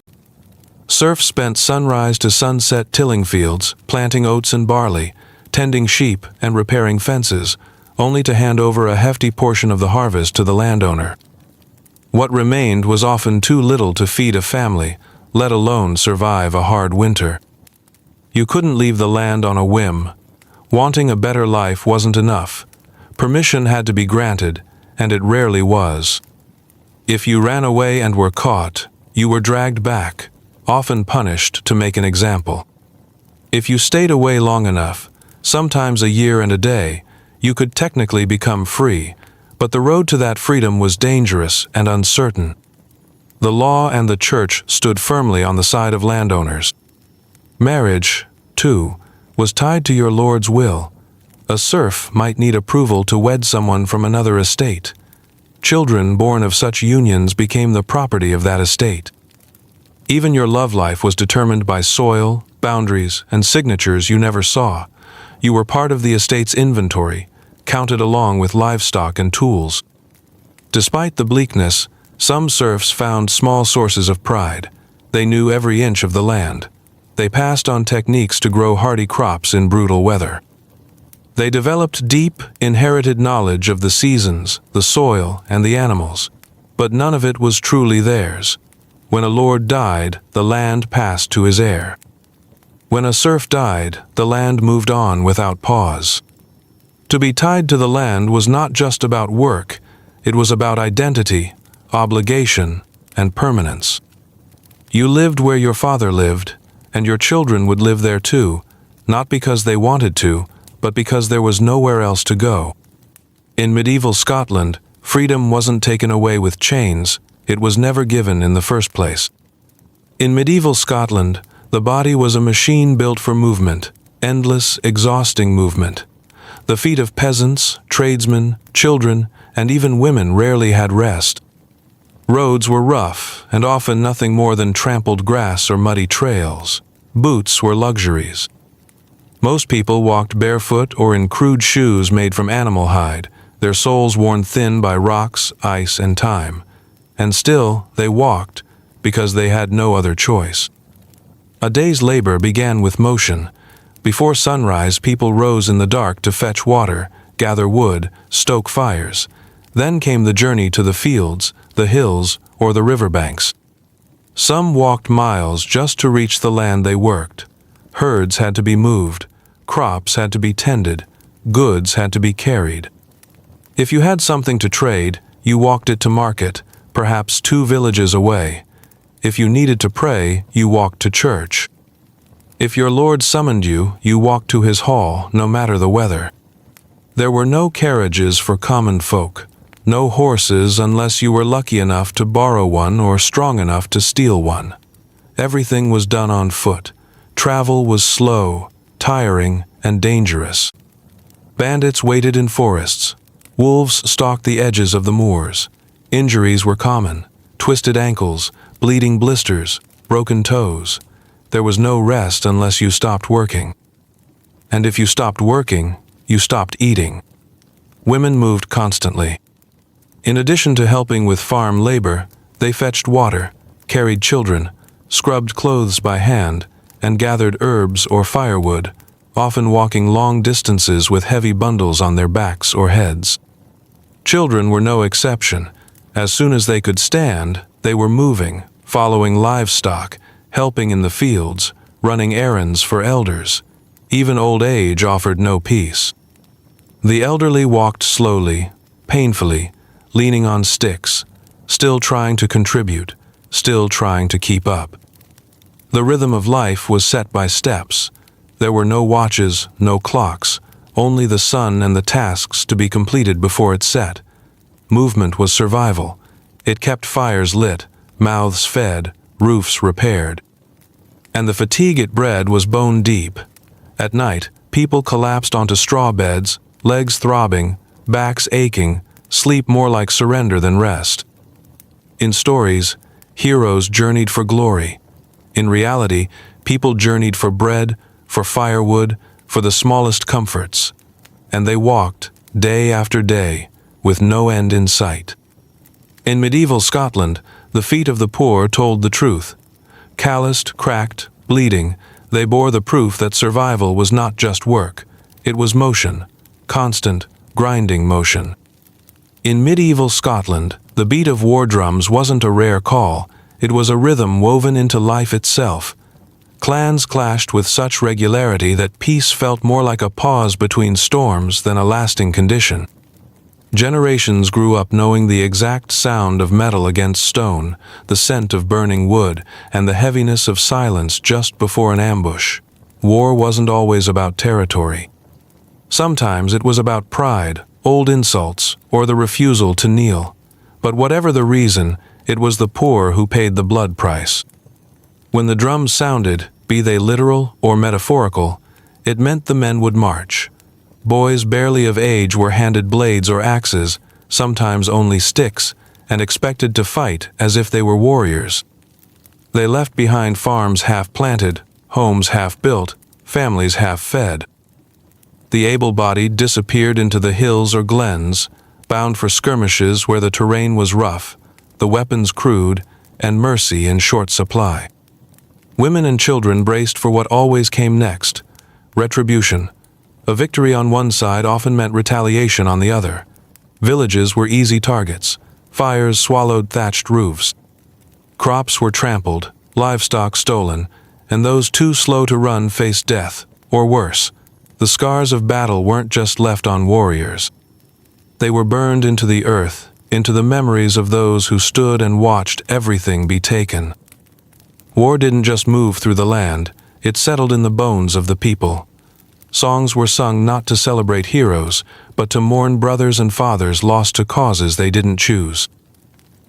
Speaker 1: Serfs spent sunrise to sunset tilling fields, planting oats and barley, tending sheep and repairing fences, only to hand over a hefty portion of the harvest to the landowner. What remained was often too little to feed a family, let alone survive a hard winter. You couldn't leave the land on a whim. Wanting a better life wasn't enough. Permission had to be granted, and it rarely was. If you ran away and were caught, you were dragged back, often punished to make an example. If you stayed away long enough, sometimes a year and a day, you could technically become free, but the road to that freedom was dangerous and uncertain. The law and the church stood firmly on the side of landowners. Marriage, too, was tied to your lord's will. A serf might need approval to wed someone from another estate. Children born of such unions became the property of that estate. Even your love life was determined by soil, boundaries, and signatures you never saw. You were part of the estate's inventory, counted along with livestock and tools. Despite the bleakness, some serfs found small sources of pride. They knew every inch of the land. They passed on techniques to grow hardy crops in brutal weather. They developed deep, inherited knowledge of the seasons, the soil, and the animals, but none of it was truly theirs. When a lord died, the land passed to his heir. When a serf died, the land moved on without pause. To be tied to the land was not just about work, it was about identity, obligation, and permanence. You lived where your father lived, and your children would live there too, not because they wanted to, but because there was nowhere else to go. In medieval Scotland, freedom wasn't taken away with chains, it was never given in the first place. In medieval Scotland, the body was a machine built for movement, endless, exhausting movement. The feet of peasants, tradesmen, children, and even women rarely had rest. Roads were rough, and often nothing more than trampled grass or muddy trails. Boots were luxuries. Most people walked barefoot or in crude shoes made from animal hide, their soles worn thin by rocks, ice, and time. And still, they walked, because they had no other choice. A day's labor began with motion. Before sunrise, people rose in the dark to fetch water, gather wood, stoke fires. Then came the journey to the fields, the hills, or the riverbanks. Some walked miles just to reach the land they worked. Herds had to be moved, crops had to be tended, goods had to be carried. If you had something to trade, you walked it to market, perhaps 2 villages away. If you needed to pray, you walked to church. If your lord summoned you, you walked to his hall, no matter the weather. There were no carriages for common folk, no horses unless you were lucky enough to borrow one or strong enough to steal one. Everything was done on foot. Travel was slow, tiring, and dangerous. Bandits waited in forests. Wolves stalked the edges of the moors. Injuries were common: twisted ankles, bleeding blisters, broken toes. There was no rest unless you stopped working. and if you stopped working, you stopped eating. Women moved constantly. In addition to helping with farm labor, they fetched water, carried children, scrubbed clothes by hand, and gathered herbs or firewood, often walking long distances with heavy bundles on their backs or heads. Children were no exception. As soon as they could stand, they were moving, following livestock, helping in the fields, running errands for elders. Even old age offered no peace. The elderly walked slowly, painfully, leaning on sticks, still trying to contribute, still trying to keep up. The rhythm of life was set by steps. There were no watches, no clocks, only the sun and the tasks to be completed before it set. Movement was survival. It kept fires lit, mouths fed, roofs repaired. And the fatigue it bred was bone deep. At night, people collapsed onto straw beds, legs throbbing, backs aching, sleep more like surrender than rest. In stories, heroes journeyed for glory. In reality, people journeyed for bread, for firewood, for the smallest comforts. And they walked, day after day, with no end in sight. In medieval Scotland, the feet of the poor told the truth. Calloused, cracked, bleeding, they bore the proof that survival was not just work. It was motion, constant, grinding motion. In medieval Scotland, the beat of war drums wasn't a rare call. It was a rhythm woven into life itself. Clans clashed with such regularity that peace felt more like a pause between storms than a lasting condition. Generations grew up knowing the exact sound of metal against stone, the scent of burning wood, and the heaviness of silence just before an ambush. War wasn't always about territory. Sometimes it was about pride, old insults, or the refusal to kneel. But whatever the reason, it was the poor who paid the blood price. When the drums sounded, be they literal or metaphorical, it meant the men would march. Boys barely of age were handed blades or axes, sometimes only sticks, and expected to fight as if they were warriors. They left behind farms half-planted, homes half-built, families half-fed. The able-bodied disappeared into the hills or glens, bound for skirmishes where the terrain was rough, the weapons crude, and mercy in short supply. Women and children braced for what always came next: retribution. A victory on one side often meant retaliation on the other. Villages were easy targets. Fires swallowed thatched roofs. Crops were trampled, livestock stolen, and those too slow to run faced death, or worse. The scars of battle weren't just left on warriors. They were burned into the earth, into the memories of those who stood and watched everything be taken. War didn't just move through the land, it settled in the bones of the people. Songs were sung not to celebrate heroes, but to mourn brothers and fathers lost to causes they didn't choose.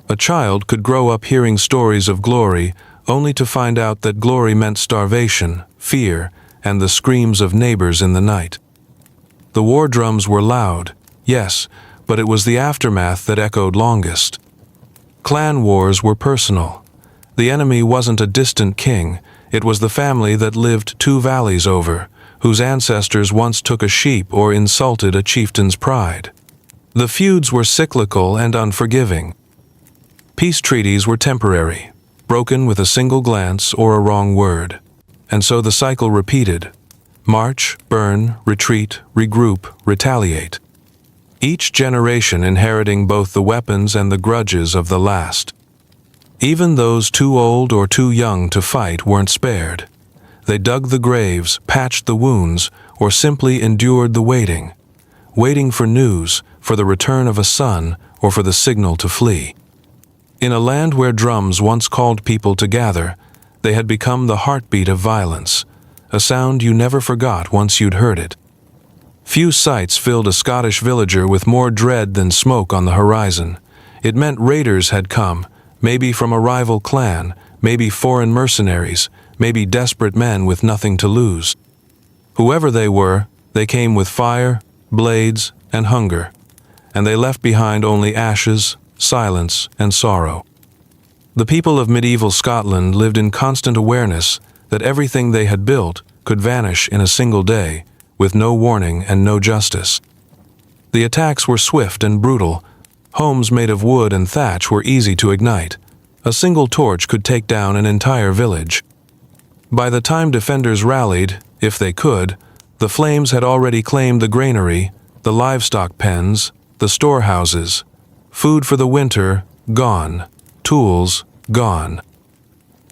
Speaker 1: A child could grow up hearing stories of glory, only to find out that glory meant starvation, fear, and the screams of neighbors in the night. The war drums were loud, yes, but it was the aftermath that echoed longest. Clan wars were personal. The enemy wasn't a distant king, it was the family that lived 2 valleys over, whose ancestors once took a sheep or insulted a chieftain's pride. The feuds were cyclical and unforgiving. Peace treaties were temporary, broken with a single glance or a wrong word. And so the cycle repeated: march, burn, retreat, regroup, retaliate. Each generation inheriting both the weapons and the grudges of the last. Even those too old or too young to fight weren't spared. They dug the graves, patched the wounds, or simply endured the waiting. Waiting for news, for the return of a son, or for the signal to flee. In a land where drums once called people to gather, they had become the heartbeat of violence, a sound you never forgot once you'd heard it. Few sights filled a Scottish villager with more dread than smoke on the horizon. It meant raiders had come, maybe from a rival clan, maybe foreign mercenaries, maybe desperate men with nothing to lose. Whoever they were, they came with fire, blades, and hunger, and they left behind only ashes, silence, and sorrow. The people of medieval Scotland lived in constant awareness that everything they had built could vanish in a single day, with no warning and no justice. The attacks were swift and brutal. Homes made of wood and thatch were easy to ignite. A single torch could take down an entire village. By the time defenders rallied, if they could, the flames had already claimed the granary, the livestock pens, the storehouses. Food for the winter, gone. Tools, gone.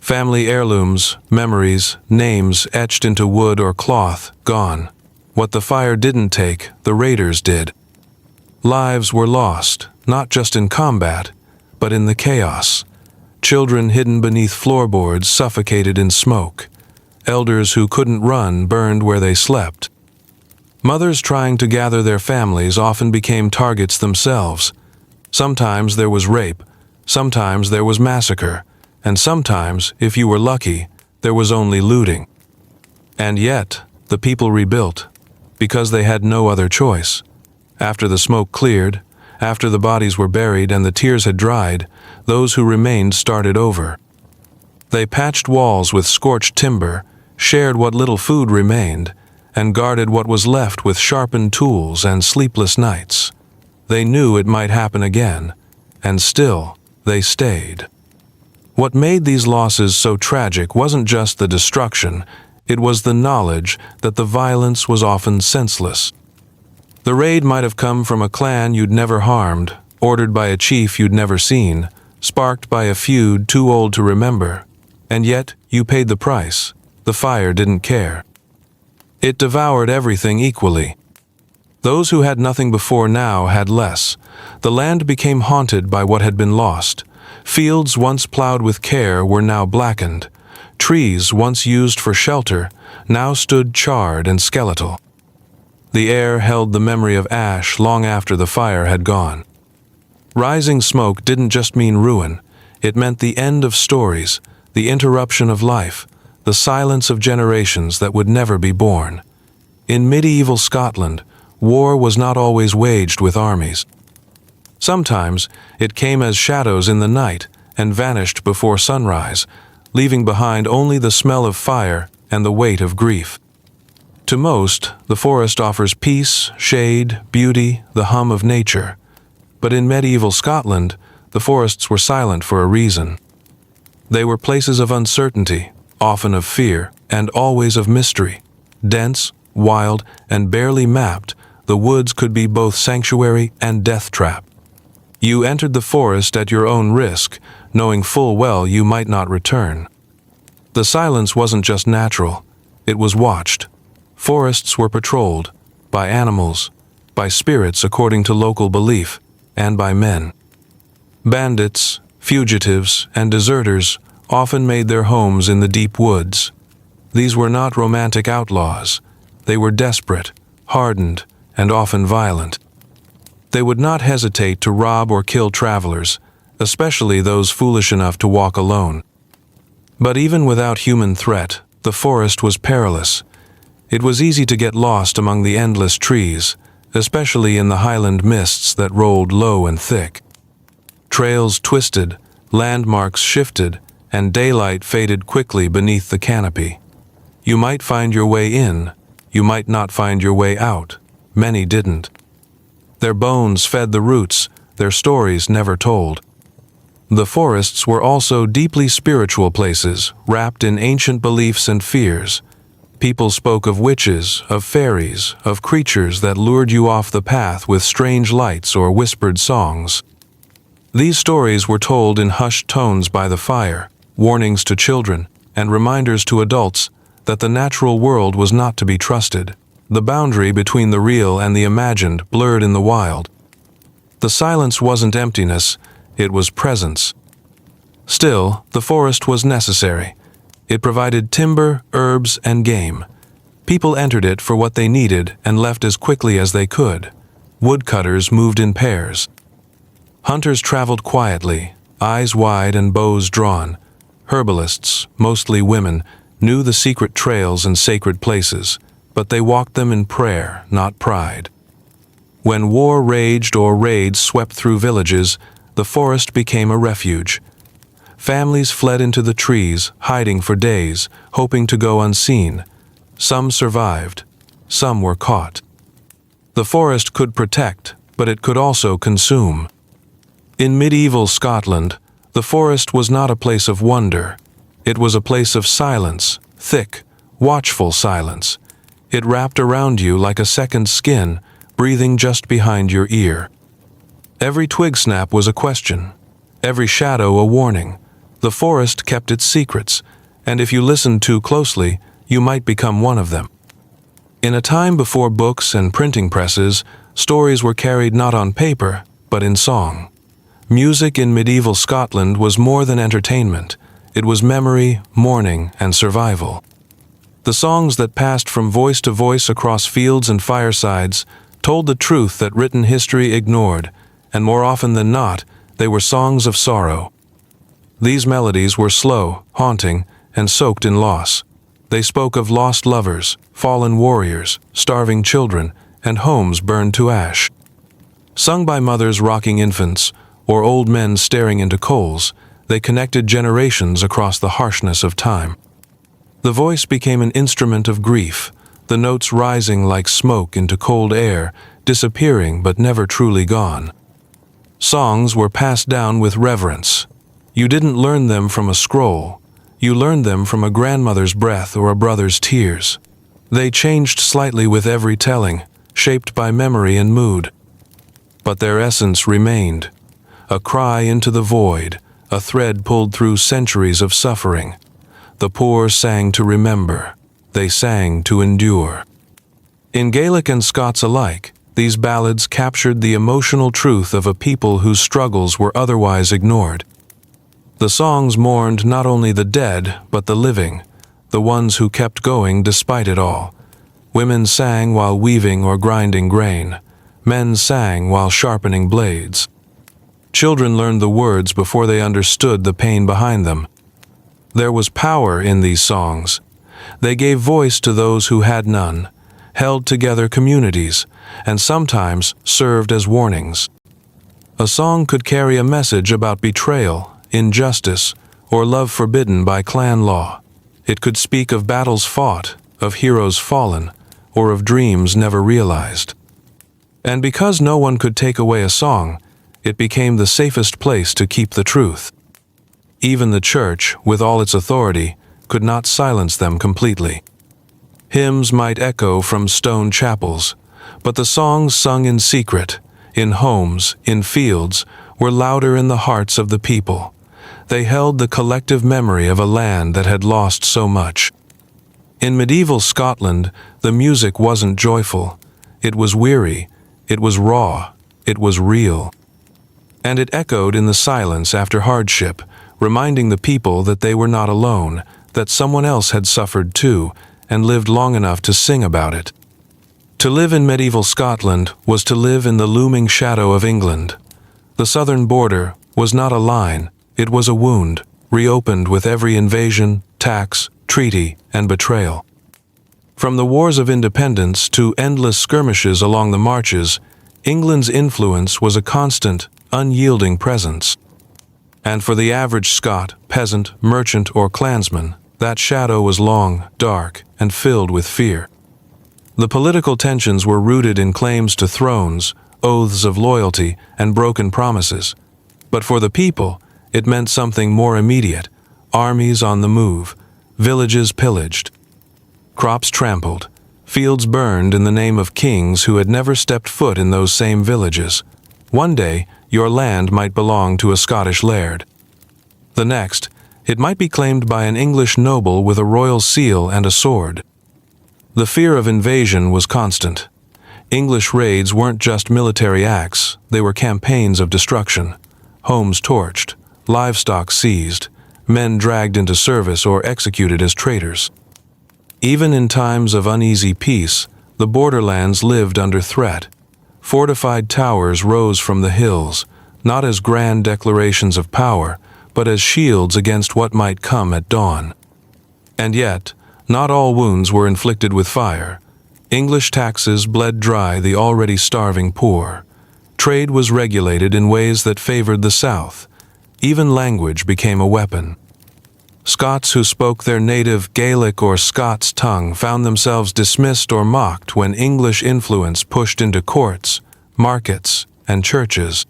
Speaker 1: Family heirlooms, memories, names etched into wood or cloth, gone. What the fire didn't take, the raiders did. Lives were lost, not just in combat, but in the chaos. Children hidden beneath floorboards suffocated in smoke. Elders who couldn't run burned where they slept. Mothers trying to gather their families often became targets themselves. Sometimes there was rape, sometimes there was massacre, and sometimes, if you were lucky, there was only looting. And yet, the people rebuilt, because they had no other choice. After the smoke cleared, after the bodies were buried and the tears had dried, those who remained started over. They patched walls with scorched timber, shared what little food remained, and guarded what was left with sharpened tools and sleepless nights. They knew it might happen again, and still they stayed. What made these losses so tragic wasn't just the destruction, it was the knowledge that the violence was often senseless. The raid might have come from a clan you'd never harmed, ordered by a chief you'd never seen, sparked by a feud too old to remember. And yet, you paid the price. The fire didn't care. It devoured everything equally. Those who had nothing before now had less. The land became haunted by what had been lost. Fields once plowed with care were now blackened. Trees once used for shelter now stood charred and skeletal. The air held the memory of ash long after the fire had gone. Rising smoke didn't just mean ruin. It meant the end of stories, the interruption of life, the silence of generations that would never be born. In medieval Scotland, war was not always waged with armies. Sometimes it came as shadows in the night and vanished before sunrise, leaving behind only the smell of fire and the weight of grief. To most, the forest offers peace, shade, beauty, the hum of nature. But in medieval Scotland, the forests were silent for a reason. They were places of uncertainty, often of fear, and always of mystery. Dense, wild, and barely mapped, the woods could be both sanctuary and death trap. You entered the forest at your own risk, knowing full well you might not return. The silence wasn't just natural, it was watched. Forests were patrolled, by animals, by spirits according to local belief, and by men. Bandits, fugitives, and deserters often made their homes in the deep woods. These were not romantic outlaws. They were desperate, hardened, and often violent. They would not hesitate to rob or kill travelers, especially those foolish enough to walk alone. But even without human threat, the forest was perilous. It was easy to get lost among the endless trees, especially in the highland mists that rolled low and thick. Trails twisted, landmarks shifted, and daylight faded quickly beneath the canopy. You might find your way in, you might not find your way out. Many didn't. Their bones fed the roots, their stories never told. The forests were also deeply spiritual places, wrapped in ancient beliefs and fears. People spoke of witches, of fairies, of creatures that lured you off the path with strange lights or whispered songs. These stories were told in hushed tones by the fire, warnings to children, and reminders to adults that the natural world was not to be trusted. The boundary between the real and the imagined blurred in the wild. The silence wasn't emptiness, it was presence. Still, the forest was necessary. It provided timber, herbs, and game. People entered it for what they needed and left as quickly as they could. Woodcutters moved in pairs. Hunters traveled quietly, eyes wide and bows drawn. Herbalists, mostly women, knew the secret trails and sacred places, but they walked them in prayer, not pride. When war raged or raids swept through villages, the forest became a refuge. Families fled into the trees, hiding for days, hoping to go unseen. Some survived. some were caught. The forest could protect, but it could also consume. In medieval Scotland, the forest was not a place of wonder. It was a place of silence, thick, watchful silence. It wrapped around you like a second skin, breathing just behind your ear. Every twig snap was a question, every shadow a warning. The forest kept its secrets, and if you listened too closely, you might become one of them. In a time before books and printing presses, stories were carried not on paper, but in song. Music in medieval Scotland was more than entertainment. It was memory, mourning, and survival. The songs that passed from voice to voice across fields and firesides told the truth that written history ignored, and more often than not, they were songs of sorrow. These melodies were slow, haunting, and soaked in loss. They spoke of lost lovers, fallen warriors, starving children, and homes burned to ash. Sung by mothers rocking infants, or old men staring into coals, they connected generations across the harshness of time. The voice became an instrument of grief, the notes rising like smoke into cold air, disappearing but never truly gone. Songs were passed down with reverence. You didn't learn them from a scroll. You learned them from a grandmother's breath or a brother's tears. They changed slightly with every telling, shaped by memory and mood. But their essence remained. A cry into the void, a thread pulled through centuries of suffering. The poor sang to remember. They sang to endure. In Gaelic and Scots alike, these ballads captured the emotional truth of a people whose struggles were otherwise ignored. The songs mourned not only the dead, but the living, the ones who kept going despite it all. Women sang while weaving or grinding grain. Men sang while sharpening blades. Children learned the words before they understood the pain behind them. There was power in these songs. They gave voice to those who had none, held together communities, and sometimes served as warnings. A song could carry a message about betrayal, injustice, or love forbidden by clan law. It could speak of battles fought, of heroes fallen, or of dreams never realized. And because no one could take away a song, it became the safest place to keep the truth. Even the church, with all its authority, could not silence them completely. Hymns might echo from stone chapels, but the songs sung in secret, in homes, in fields, were louder in the hearts of the people. They held the collective memory of a land that had lost so much. In medieval Scotland, the music wasn't joyful. It was weary, it was raw, it was real. And it echoed in the silence after hardship, reminding the people that they were not alone, that someone else had suffered too, and lived long enough to sing about it. To live in medieval Scotland was to live in the looming shadow of England. The southern border was not a line, it was a wound, reopened with every invasion, tax, treaty, and betrayal. From the wars of independence to endless skirmishes along the marches, England's influence was a constant, unyielding presence. And for the average Scot, peasant, merchant, or clansman, that shadow was long, dark, and filled with fear. The political tensions were rooted in claims to thrones, oaths of loyalty, and broken promises. But for the people, it meant something more immediate: armies on the move, villages pillaged, crops trampled, fields burned in the name of kings who had never stepped foot in those same villages. One day, your land might belong to a Scottish laird. The next, it might be claimed by an English noble with a royal seal and a sword. The fear of invasion was constant. English raids weren't just military acts, they were campaigns of destruction. Homes torched, livestock seized, men dragged into service or executed as traitors. Even in times of uneasy peace, the borderlands lived under threat. Fortified towers rose from the hills, not as grand declarations of power, but as shields against what might come at dawn. And yet, not all wounds were inflicted with fire. English taxes bled dry the already starving poor. Trade was regulated in ways that favored the South. Even language became a weapon. Scots who spoke their native Gaelic or Scots tongue found themselves dismissed or mocked when English influence pushed into courts, markets, and churches.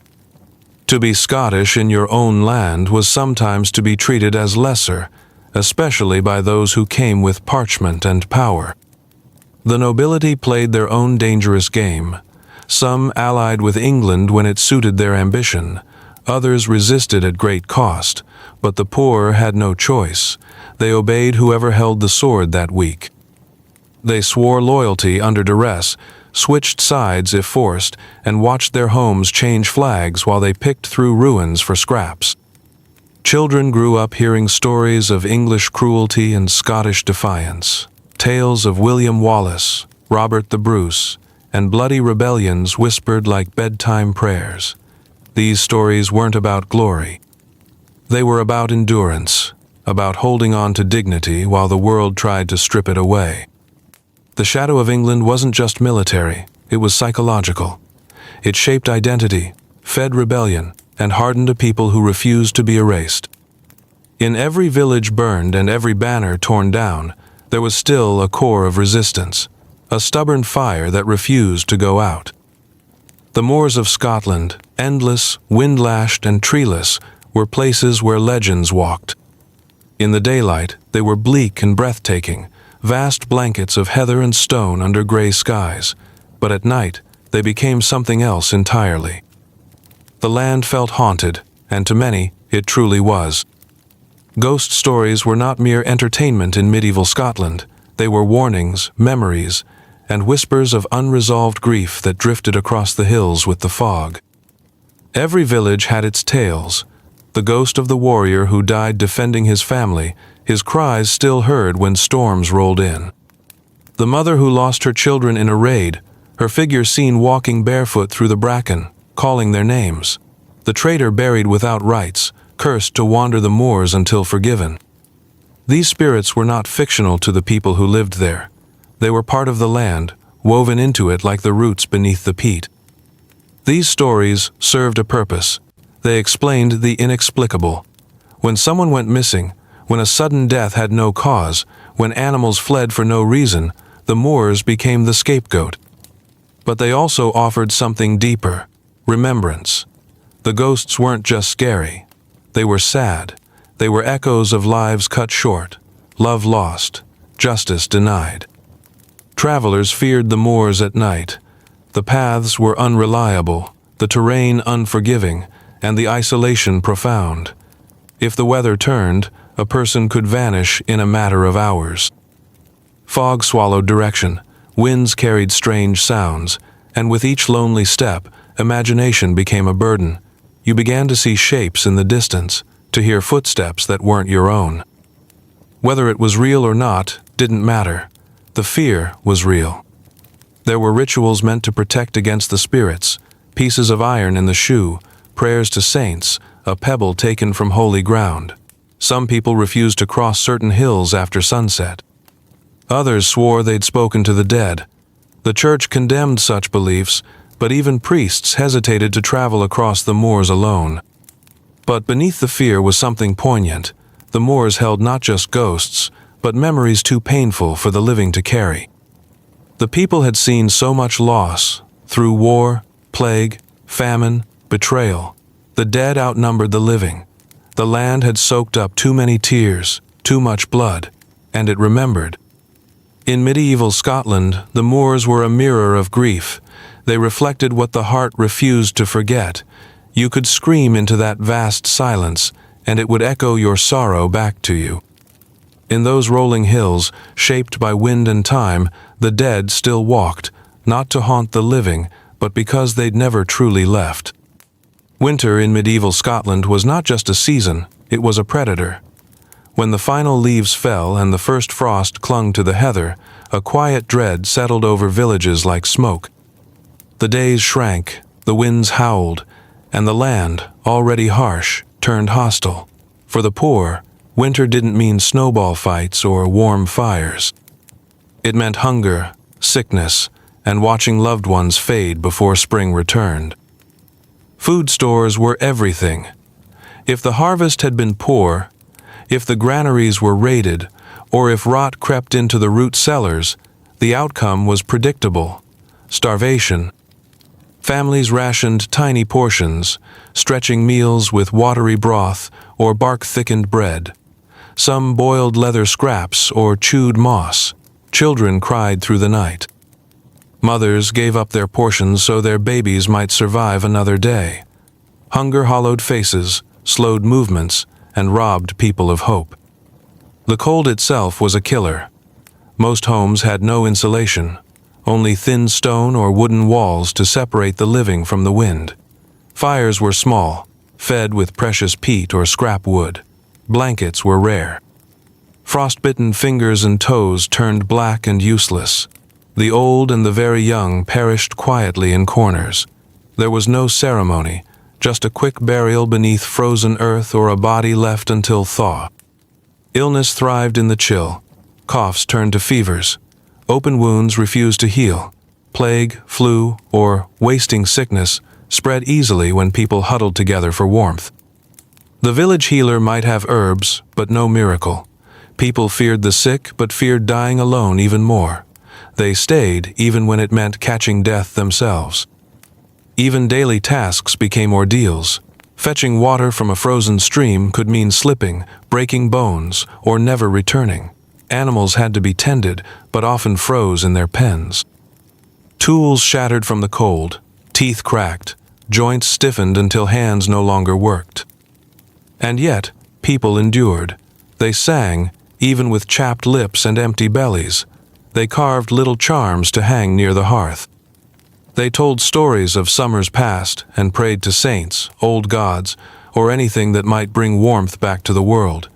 Speaker 1: To be Scottish in your own land was sometimes to be treated as lesser, especially by those who came with parchment and power. The nobility played their own dangerous game. Some allied with England when it suited their ambition. Others resisted at great cost, but the poor had no choice. They obeyed whoever held the sword that week. They swore loyalty under duress, switched sides if forced, and watched their homes change flags while they picked through ruins for scraps. Children grew up hearing stories of English cruelty and Scottish defiance, tales of William Wallace, Robert the Bruce, and bloody rebellions whispered like bedtime prayers. These stories weren't about glory. They were about endurance, about holding on to dignity while the world tried to strip it away. The shadow of England wasn't just military, it was psychological. It shaped identity, fed rebellion, and hardened a people who refused to be erased. In every village burned and every banner torn down, there was still a core of resistance, a stubborn fire that refused to go out. The moors of Scotland, endless, wind-lashed, and treeless, were places where legends walked. In the daylight, they were bleak and breathtaking, vast blankets of heather and stone under gray skies, but at night, they became something else entirely. The land felt haunted, and to many, it truly was. Ghost stories were not mere entertainment in medieval Scotland. They were warnings, memories, and whispers of unresolved grief that drifted across the hills with the fog. Every village had its tales. The ghost of the warrior who died defending his family, his cries still heard when storms rolled in. The mother who lost her children in a raid, her figure seen walking barefoot through the bracken, calling their names. The traitor buried without rites, cursed to wander the moors until forgiven. These spirits were not fictional to the people who lived there. They were part of the land, woven into it like the roots beneath the peat. These stories served a purpose. They explained the inexplicable. When someone went missing, when a sudden death had no cause, when animals fled for no reason, the moors became the scapegoat. But they also offered something deeper, remembrance. The ghosts weren't just scary. They were sad. They were echoes of lives cut short, love lost, justice denied. Travelers feared the moors at night. The paths were unreliable, the terrain unforgiving, and the isolation profound. If the weather turned, a person could vanish in a matter of hours. Fog swallowed direction, winds carried strange sounds, and with each lonely step, imagination became a burden. You began to see shapes in the distance, to hear footsteps that weren't your own. Whether it was real or not didn't matter. The fear was real. There were rituals meant to protect against the spirits, pieces of iron in the shoe, prayers to saints, a pebble taken from holy ground. Some people refused to cross certain hills after sunset. Others swore they'd spoken to the dead. The church condemned such beliefs, but even priests hesitated to travel across the moors alone. But beneath the fear was something poignant. The moors held not just ghosts, but memories too painful for the living to carry. The people had seen so much loss, through war, plague, famine, betrayal. The dead outnumbered the living. The land had soaked up too many tears, too much blood, and it remembered. In medieval Scotland, the moors were a mirror of grief. They reflected what the heart refused to forget. You could scream into that vast silence, and it would echo your sorrow back to you. In those rolling hills, shaped by wind and time, the dead still walked, not to haunt the living, but because they'd never truly left. Winter in medieval Scotland was not just a season, it was a predator. When the final leaves fell and the first frost clung to the heather, a quiet dread settled over villages like smoke. The days shrank, the winds howled, and the land, already harsh, turned hostile. For the poor, winter didn't mean snowball fights or warm fires. It meant hunger, sickness, and watching loved ones fade before spring returned. Food stores were everything. If the harvest had been poor, If the granaries were raided, or if rot crept into the root cellars, the outcome was predictable: starvation. Families rationed tiny portions, stretching meals with watery broth or bark-thickened bread. Some boiled leather scraps or chewed moss. Children cried through the night. Mothers gave up their portions so their babies might survive another day. Hunger hollowed faces, slowed movements, and robbed people of hope. The cold itself was a killer. Most homes had no insulation, only thin stone or wooden walls to separate the living from the wind. Fires were small, fed with precious peat or scrap wood. Blankets were rare. Frostbitten fingers and toes turned black and useless. The old and the very young perished quietly in corners. There was no ceremony, just a quick burial beneath frozen earth or a body left until thaw. Illness thrived in the chill. Coughs turned to fevers. Open wounds refused to heal. Plague, flu, or wasting sickness spread easily when people huddled together for warmth. The village healer might have herbs, but no miracle. People feared the sick, but feared dying alone even more. They stayed even when it meant catching death themselves. Even daily tasks became ordeals. Fetching water from a frozen stream could mean slipping, breaking bones, or never returning. Animals had to be tended, but often froze in their pens. Tools shattered from the cold, teeth cracked, joints stiffened until hands no longer worked. And yet, people endured. They sang, even with chapped lips and empty bellies. They carved little charms to hang near the hearth. They told stories of summers past and prayed to saints, old gods, or anything that might bring warmth back to the world.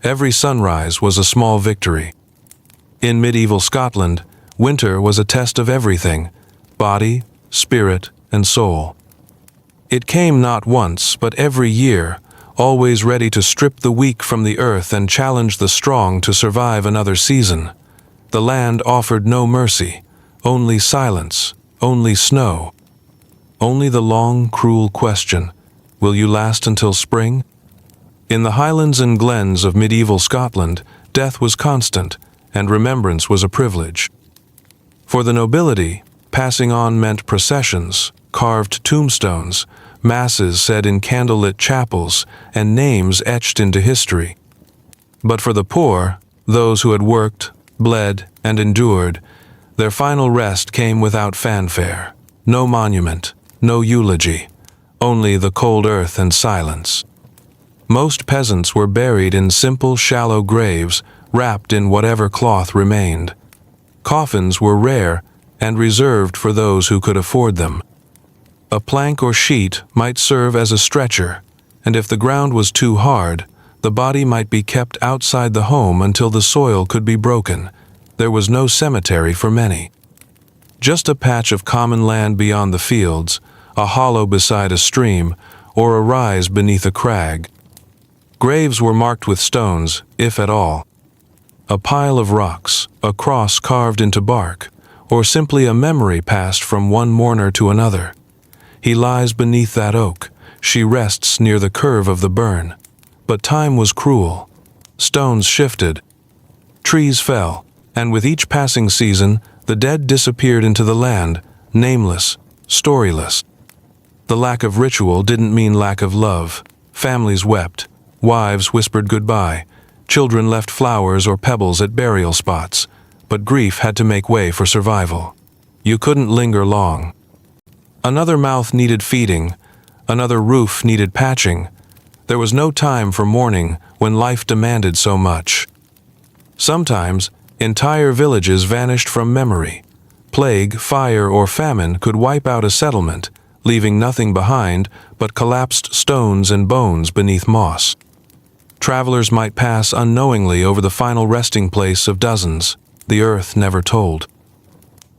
Speaker 1: Every sunrise was a small victory. In medieval Scotland, winter was a test of everything: body, spirit, and soul. It came not once, but every year, always ready to strip the weak from the earth and challenge the strong to survive another season. The land offered no mercy, only silence, only snow. Only the long, cruel question: will you last until spring? In the highlands and glens of medieval Scotland, death was constant, and remembrance was a privilege. For the nobility, passing on meant processions, carved tombstones, masses said in candlelit chapels, and names etched into history. But for the poor, those who had worked, bled, and endured, their final rest came without fanfare. No monument, no eulogy, only the cold earth and silence. Most peasants were buried in simple, shallow graves, wrapped in whatever cloth remained. Coffins were rare and reserved for those who could afford them. A plank or sheet might serve as a stretcher, and if the ground was too hard, the body might be kept outside the home until the soil could be broken. There was no cemetery for many. Just a patch of common land beyond the fields, a hollow beside a stream, or a rise beneath a crag. Graves were marked with stones, if at all. A pile of rocks, a cross carved into bark, or simply a memory passed from one mourner to another. He lies beneath that oak, she rests near the curve of the burn. But time was cruel. Stones shifted. Trees fell, and with each passing season, the dead disappeared into the land, nameless, storyless. The lack of ritual didn't mean lack of love. Families wept. Wives whispered goodbye. Children left flowers or pebbles at burial spots. But grief had to make way for survival. You couldn't linger long. Another mouth needed feeding. Another roof needed patching. There was no time for mourning when life demanded so much. Sometimes, entire villages vanished from memory. Plague, fire, or famine could wipe out a settlement, leaving nothing behind but collapsed stones and bones beneath moss. Travelers might pass unknowingly over the final resting place of dozens, the earth never told.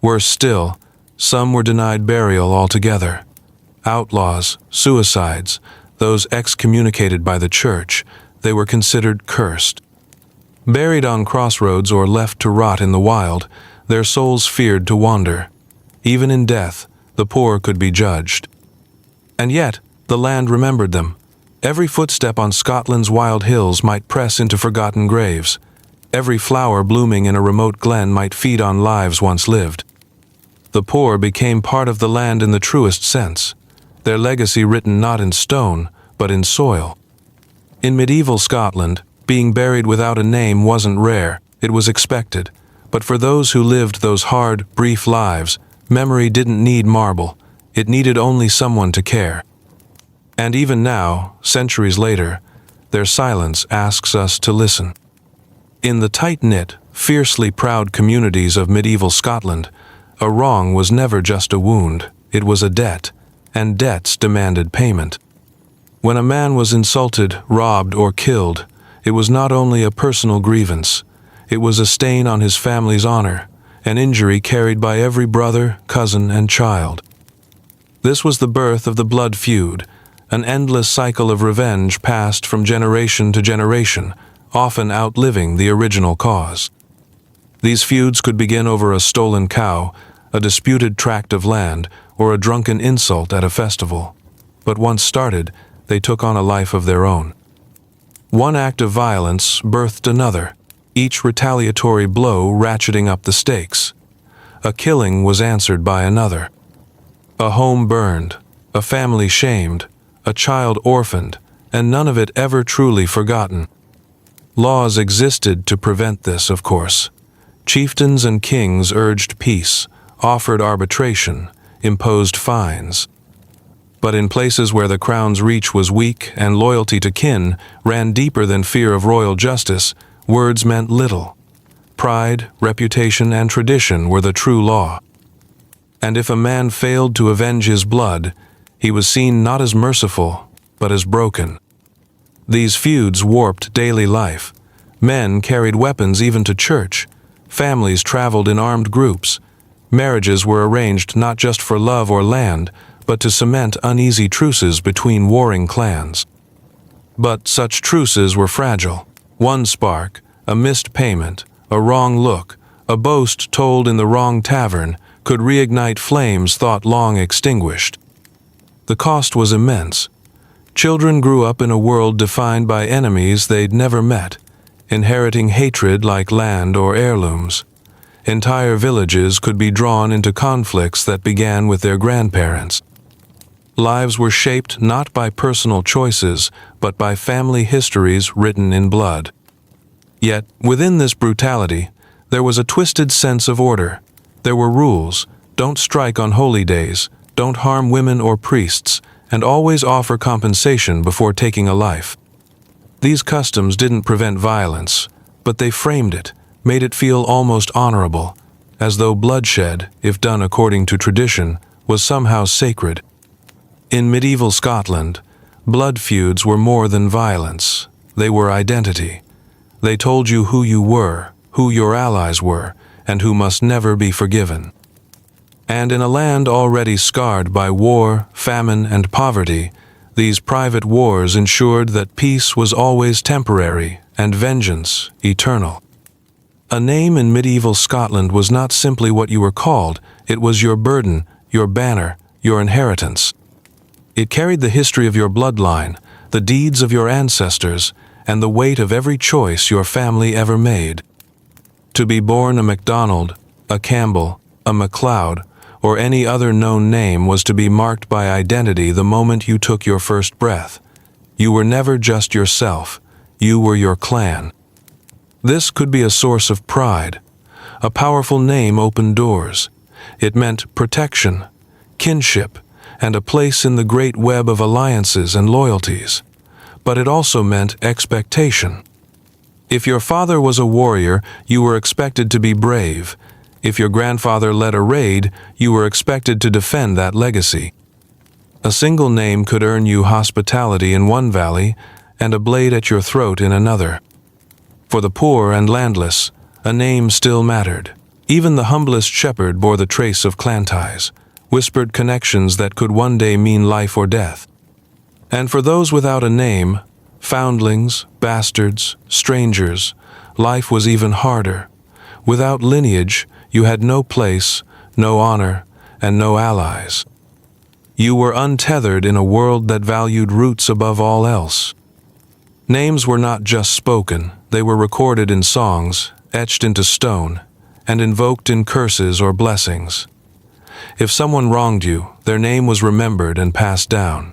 Speaker 1: Worse still, some were denied burial altogether. Outlaws, suicides, those excommunicated by the church, they were considered cursed. Buried on crossroads or left to rot in the wild, their souls feared to wander. Even in death, the poor could be judged. And yet, the land remembered them. Every footstep on Scotland's wild hills might press into forgotten graves. Every flower blooming in a remote glen might feed on lives once lived. The poor became part of the land in the truest sense, their legacy written not in stone, but in soil. In medieval Scotland, being buried without a name wasn't rare, it was expected. But for those who lived those hard, brief lives, memory didn't need marble, it needed only someone to care. And even now, centuries later, their silence asks us to listen. In the tight-knit, fiercely proud communities of medieval Scotland, a wrong was never just a wound, it was a debt, and debts demanded payment. When a man was insulted, robbed, or killed, it was not only a personal grievance, it was a stain on his family's honor, an injury carried by every brother, cousin, and child. This was the birth of the blood feud, an endless cycle of revenge passed from generation to generation, often outliving the original cause. These feuds could begin over a stolen cow, a disputed tract of land, or a drunken insult at a festival. But once started, they took on a life of their own. One act of violence birthed another, each retaliatory blow ratcheting up the stakes. A killing was answered by another. A home burned, a family shamed, a child orphaned, and none of it ever truly forgotten. Laws existed to prevent this, of course. Chieftains and kings urged peace, offered arbitration, imposed fines. But in places where the crown's reach was weak and loyalty to kin ran deeper than fear of royal justice, words meant little. Pride, reputation, and tradition were the true law. And if a man failed to avenge his blood, he was seen not as merciful, but as broken. These feuds warped daily life. Men carried weapons even to church. Families traveled in armed groups. Marriages were arranged not just for love or land, but to cement uneasy truces between warring clans. But such truces were fragile. One spark, a missed payment, a wrong look, a boast told in the wrong tavern, could reignite flames thought long extinguished. The cost was immense. Children grew up in a world defined by enemies they'd never met, inheriting hatred like land or heirlooms. Entire villages could be drawn into conflicts that began with their grandparents. Lives were shaped not by personal choices, but by family histories written in blood. Yet, within this brutality, there was a twisted sense of order. There were rules: don't strike on holy days, don't harm women or priests, and always offer compensation before taking a life. These customs didn't prevent violence, but they framed it, made it feel almost honorable, as though bloodshed, if done according to tradition, was somehow sacred. In medieval Scotland, blood feuds were more than violence. They were identity. They told you who you were, who your allies were, and who must never be forgiven. And in a land already scarred by war, famine, and poverty, these private wars ensured that peace was always temporary and vengeance eternal. A name in medieval Scotland was not simply what you were called, it was your burden, your banner, your inheritance. It carried the history of your bloodline, the deeds of your ancestors, and the weight of every choice your family ever made. To be born a MacDonald, a Campbell, a MacLeod, or any other known name was to be marked by identity the moment you took your first breath. You were never just yourself, you were your clan. This could be a source of pride. A powerful name opened doors. It meant protection, kinship, and a place in the great web of alliances and loyalties. But it also meant expectation. If your father was a warrior, you were expected to be brave. If your grandfather led a raid, you were expected to defend that legacy. A single name could earn you hospitality in one valley and a blade at your throat in another. For the poor and landless, a name still mattered. Even the humblest shepherd bore the trace of clan ties, whispered connections that could one day mean life or death. And for those without a name, foundlings, bastards, strangers, life was even harder. Without lineage, you had no place, no honor, and no allies. You were untethered in a world that valued roots above all else. Names were not just spoken, they were recorded in songs, etched into stone, and invoked in curses or blessings. If someone wronged you, their name was remembered and passed down.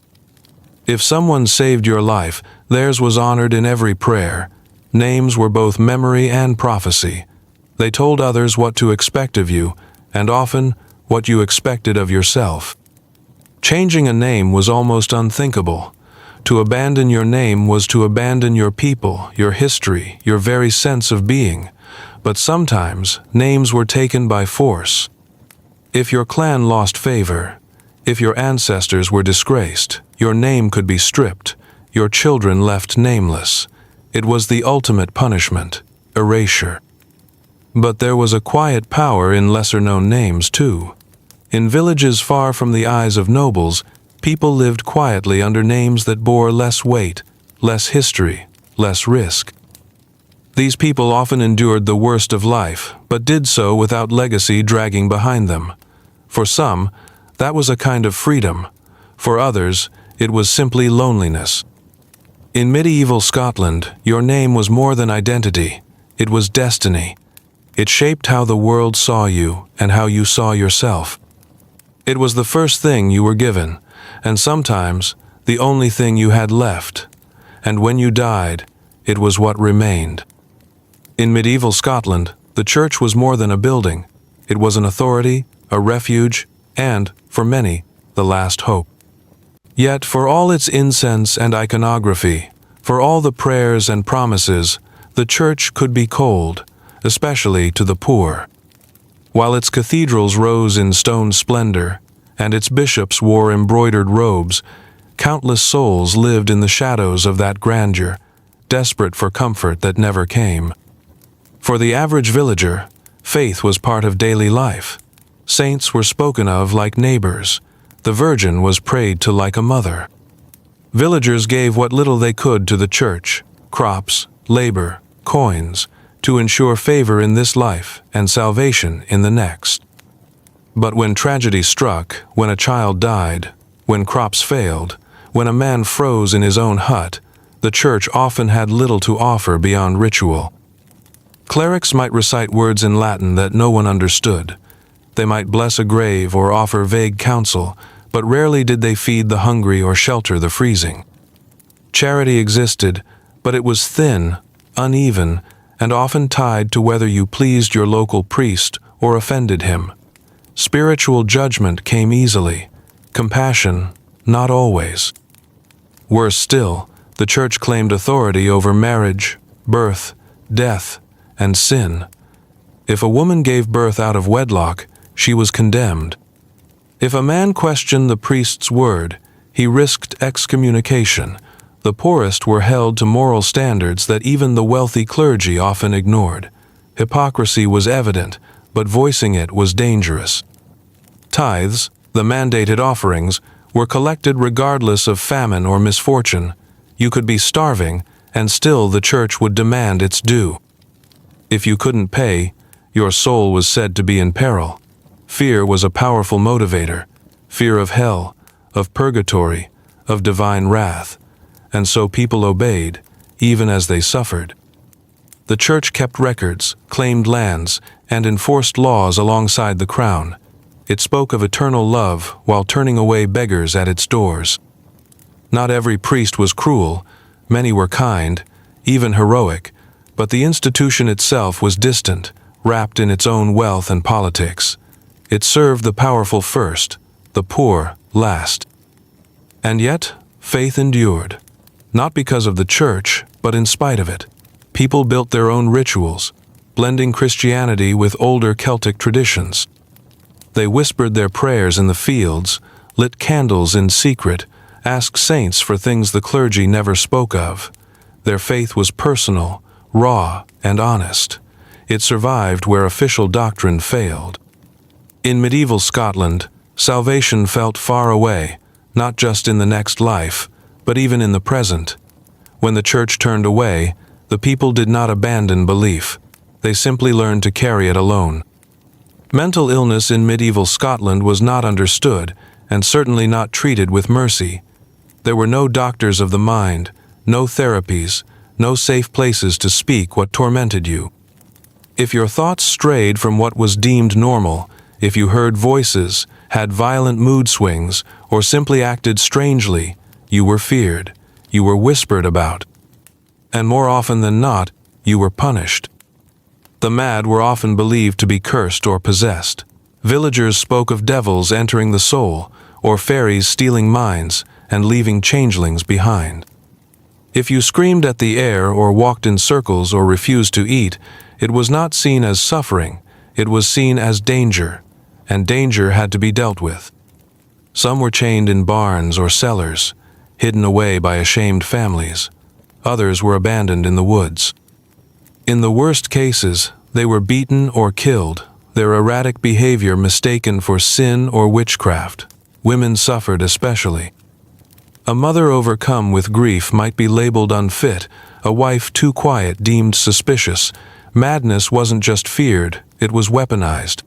Speaker 1: If someone saved your life, theirs was honored in every prayer. Names were both memory and prophecy. They told others what to expect of you, and often what you expected of yourself. Changing a name was almost unthinkable. To abandon your name was to abandon your people, your history, your very sense of being. But sometimes, names were taken by force. If your clan lost favor, if your ancestors were disgraced, your name could be stripped, your children left nameless. It was the ultimate punishment, erasure. But there was a quiet power in lesser-known names, too. In villages far from the eyes of nobles, people lived quietly under names that bore less weight, less history, less risk. These people often endured the worst of life, but did so without legacy dragging behind them. For some, that was a kind of freedom. For others, it was simply loneliness. In medieval Scotland, your name was more than identity. It was destiny. It shaped how the world saw you and how you saw yourself. It was the first thing you were given, and sometimes the only thing you had left. And when you died, it was what remained. In medieval Scotland, the church was more than a building. It was an authority, a refuge, and, for many, the last hope. Yet, for all its incense and iconography, for all the prayers and promises, the church could be cold, especially to the poor. While its cathedrals rose in stone splendor, and its bishops wore embroidered robes, countless souls lived in the shadows of that grandeur, desperate for comfort that never came. For the average villager, faith was part of daily life. Saints were spoken of like neighbors. The Virgin was prayed to like a mother. Villagers gave what little they could to the church, crops, labor, coins, to ensure favor in this life and salvation in the next. But when tragedy struck, when a child died, when crops failed, when a man froze in his own hut, the church often had little to offer beyond ritual. Clerics might recite words in Latin that no one understood. They might bless a grave or offer vague counsel, but rarely did they feed the hungry or shelter the freezing. Charity existed, but it was thin, uneven, and often tied to whether you pleased your local priest or offended him. Spiritual judgment came easily, compassion not always. Worse still, the church claimed authority over marriage, birth, death, and sin. If a woman gave birth out of wedlock, she was condemned. If a man questioned the priest's word, he risked excommunication. The poorest were held to moral standards that even the wealthy clergy often ignored. Hypocrisy was evident, but voicing it was dangerous. Tithes, the mandated offerings, were collected regardless of famine or misfortune. You could be starving, and still the church would demand its due. If you couldn't pay, your soul was said to be in peril. Fear was a powerful motivator, fear of hell, of purgatory, of divine wrath, and so people obeyed, even as they suffered. The church kept records, claimed lands, and enforced laws alongside the crown. It spoke of eternal love while turning away beggars at its doors. Not every priest was cruel, many were kind, even heroic, but the institution itself was distant, wrapped in its own wealth and politics. It served the powerful first, the poor last. And yet, faith endured. Not because of the church, but in spite of it. People built their own rituals, blending Christianity with older Celtic traditions. They whispered their prayers in the fields, lit candles in secret, asked saints for things the clergy never spoke of. Their faith was personal, raw, and honest. It survived where official doctrine failed. In medieval Scotland, salvation felt far away, not just in the next life, but even in the present. When the church turned away, the people did not abandon belief. They simply learned to carry it alone. Mental illness in medieval Scotland was not understood, and certainly not treated with mercy. There were no doctors of the mind, no therapies, no safe places to speak what tormented you. If your thoughts strayed from what was deemed normal, if you heard voices, had violent mood swings, or simply acted strangely, you were feared, you were whispered about, and more often than not, you were punished. The mad were often believed to be cursed or possessed. Villagers spoke of devils entering the soul, or fairies stealing minds and leaving changelings behind. If you screamed at the air or walked in circles or refused to eat, it was not seen as suffering, it was seen as danger, and danger had to be dealt with. Some were chained in barns or cellars, hidden away by ashamed families. Others were abandoned in the woods. In the worst cases, they were beaten or killed, their erratic behavior mistaken for sin or witchcraft. Women suffered especially. A mother overcome with grief might be labeled unfit, a wife too quiet deemed suspicious. Madness wasn't just feared, it was weaponized.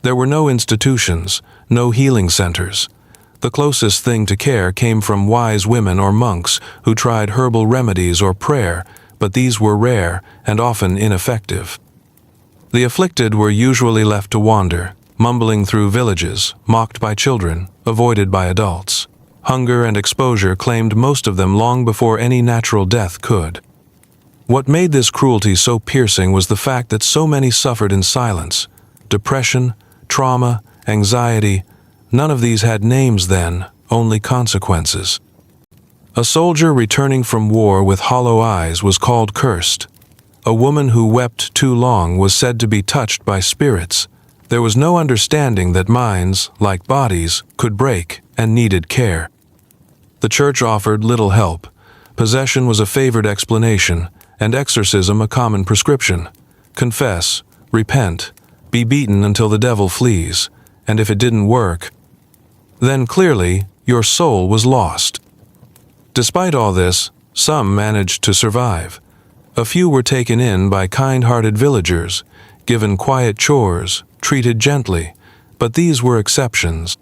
Speaker 1: There were no institutions, no healing centers. The closest thing to care came from wise women or monks who tried herbal remedies or prayer, but these were rare and often ineffective. The afflicted were usually left to wander, mumbling through villages, mocked by children, avoided by adults. Hunger and exposure claimed most of them long before any natural death could. What made this cruelty so piercing was the fact that so many suffered in silence. Depression, trauma, anxiety, none of these had names then, only consequences. A soldier returning from war with hollow eyes was called cursed. A woman who wept too long was said to be touched by spirits. There was no understanding that minds, like bodies, could break and needed care. The church offered little help. Possession was a favored explanation, and exorcism a common prescription. Confess, repent, be beaten until the devil flees, and if it didn't work, then clearly your soul was lost. Despite all this, some managed to survive. A few were taken in by kind-hearted villagers, given quiet chores, treated gently, but these were exceptions.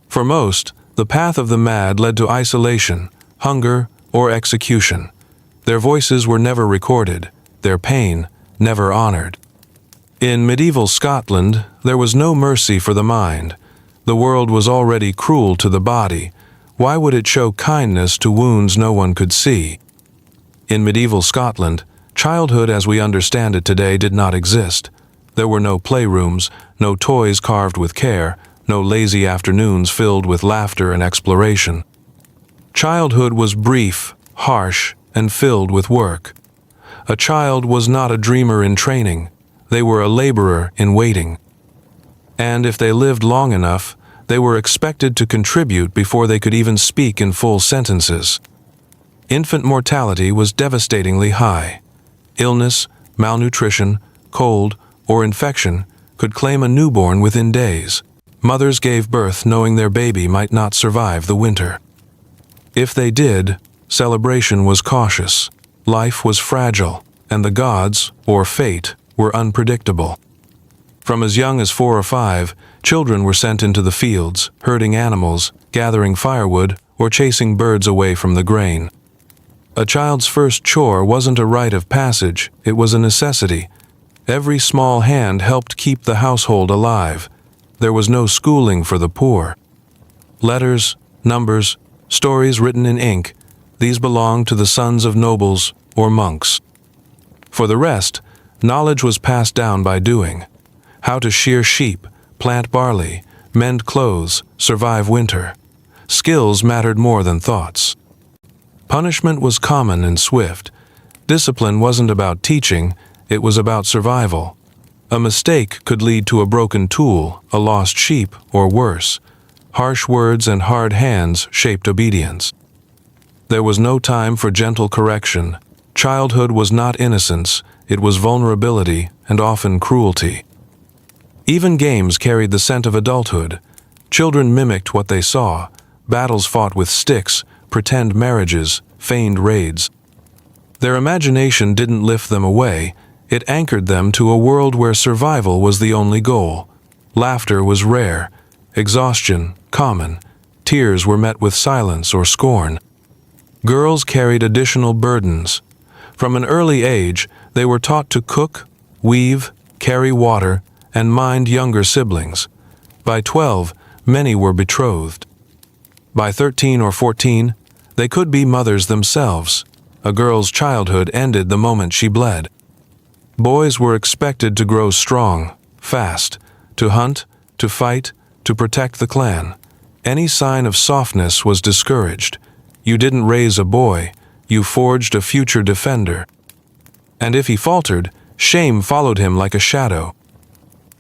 Speaker 1: For most, the path of the mad led to isolation, hunger, or execution. Their voices were never recorded, their pain never honored. In medieval Scotland, there was no mercy for the mind. The world was already cruel to the body. Why would it show kindness to wounds no one could see? In medieval Scotland, childhood as we understand it today did not exist. There were no playrooms, no toys carved with care, no lazy afternoons filled with laughter and exploration. Childhood was brief, harsh, and filled with work. A child was not a dreamer in training. They were a laborer in waiting. And if they lived long enough, they were expected to contribute before they could even speak in full sentences. Infant mortality was devastatingly high. Illness, malnutrition, cold, or infection could claim a newborn within days. Mothers gave birth knowing their baby might not survive the winter. If they did, celebration was cautious. Life was fragile, and the gods, or fate, were unpredictable. From as young as 4 or 5, children were sent into the fields, herding animals, gathering firewood, or chasing birds away from the grain. A child's first chore wasn't a rite of passage, it was a necessity. Every small hand helped keep the household alive. There was no schooling for the poor. Letters, numbers, stories written in ink, these belonged to the sons of nobles or monks. For the rest, knowledge was passed down by doing. How to shear sheep, plant barley, mend clothes, survive winter. Skills mattered more than thoughts. Punishment was common and swift. Discipline wasn't about teaching, it was about survival. A mistake could lead to a broken tool, a lost sheep, or worse. Harsh words and hard hands shaped obedience. There was no time for gentle correction. Childhood was not innocence, it was vulnerability and often cruelty. Even games carried the scent of adulthood. Children mimicked what they saw, battles fought with sticks, pretend marriages, feigned raids. Their imagination didn't lift them away, it anchored them to a world where survival was the only goal. Laughter was rare, exhaustion common. Tears were met with silence or scorn. Girls carried additional burdens. From an early age, they were taught to cook, weave, carry water, and mind younger siblings. By 12, many were betrothed. By 13 or 14, they could be mothers themselves. A girl's childhood ended the moment she bled. Boys were expected to grow strong, fast, to hunt, to fight, to protect the clan. Any sign of softness was discouraged. You didn't raise a boy, you forged a future defender. And if he faltered, shame followed him like a shadow.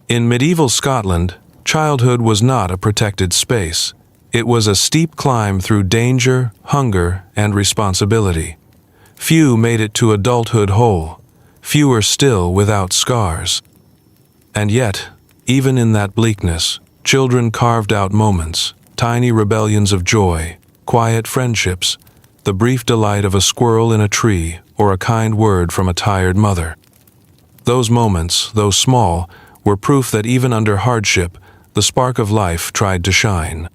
Speaker 1: In medieval Scotland, childhood was not a protected space. It was a steep climb through danger, hunger, and responsibility. Few made it to adulthood whole, fewer still without scars. And yet, even in that bleakness, children carved out moments, tiny rebellions of joy, quiet friendships, the brief delight of a squirrel in a tree or a kind word from a tired mother. Those moments, though small, were proof that even under hardship, the spark of life tried to shine.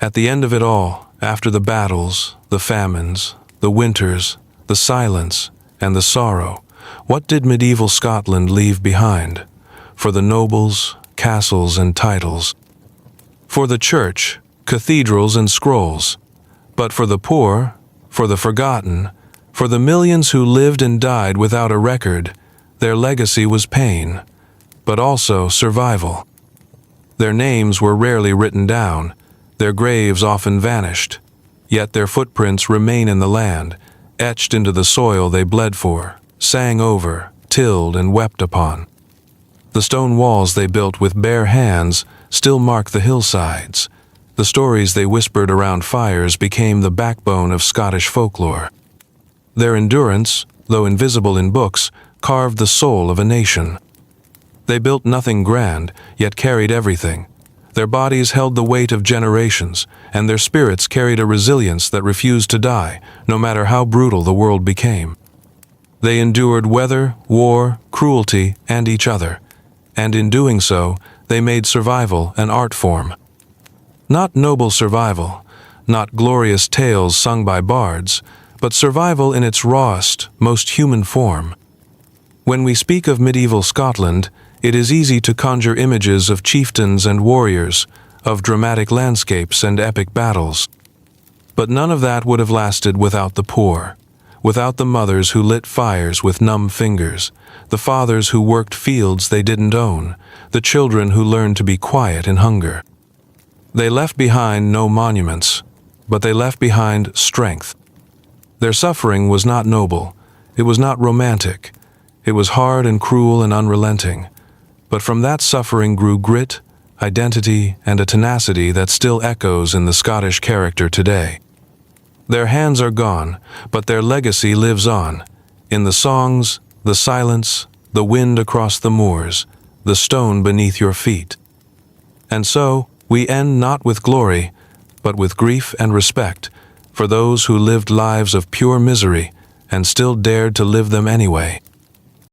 Speaker 1: At the end of it all, after the battles, the famines, the winters, the silence, and the sorrow, what did medieval Scotland leave behind? For the nobles, castles and titles. For the church, cathedrals and scrolls. But for the poor, for the forgotten, for the millions who lived and died without a record, their legacy was pain, but also survival. Their names were rarely written down, their graves often vanished, yet their footprints remain in the land, etched into the soil they bled for, sang over, tilled and wept upon. The stone walls they built with bare hands still mark the hillsides. The stories they whispered around fires became the backbone of Scottish folklore. Their endurance, though invisible in books, carved the soul of a nation. They built nothing grand, yet carried everything. Their bodies held the weight of generations, and their spirits carried a resilience that refused to die, no matter how brutal the world became. They endured weather, war, cruelty, and each other, and in doing so, they made survival an art form. Not noble survival, not glorious tales sung by bards, but survival in its rawest, most human form. When we speak of medieval Scotland, it is easy to conjure images of chieftains and warriors, of dramatic landscapes and epic battles. But none of that would have lasted without the poor, without the mothers who lit fires with numb fingers, the fathers who worked fields they didn't own, the children who learned to be quiet in hunger. They left behind no monuments, but they left behind strength. Their suffering was not noble, it was not romantic, it was hard and cruel and unrelenting. But from that suffering grew grit, identity, and a tenacity that still echoes in the Scottish character today. Their hands are gone, but their legacy lives on, in the songs, the silence, the wind across the moors, the stone beneath your feet. And so, we end not with glory, but with grief and respect for those who lived lives of pure misery and still dared to live them anyway.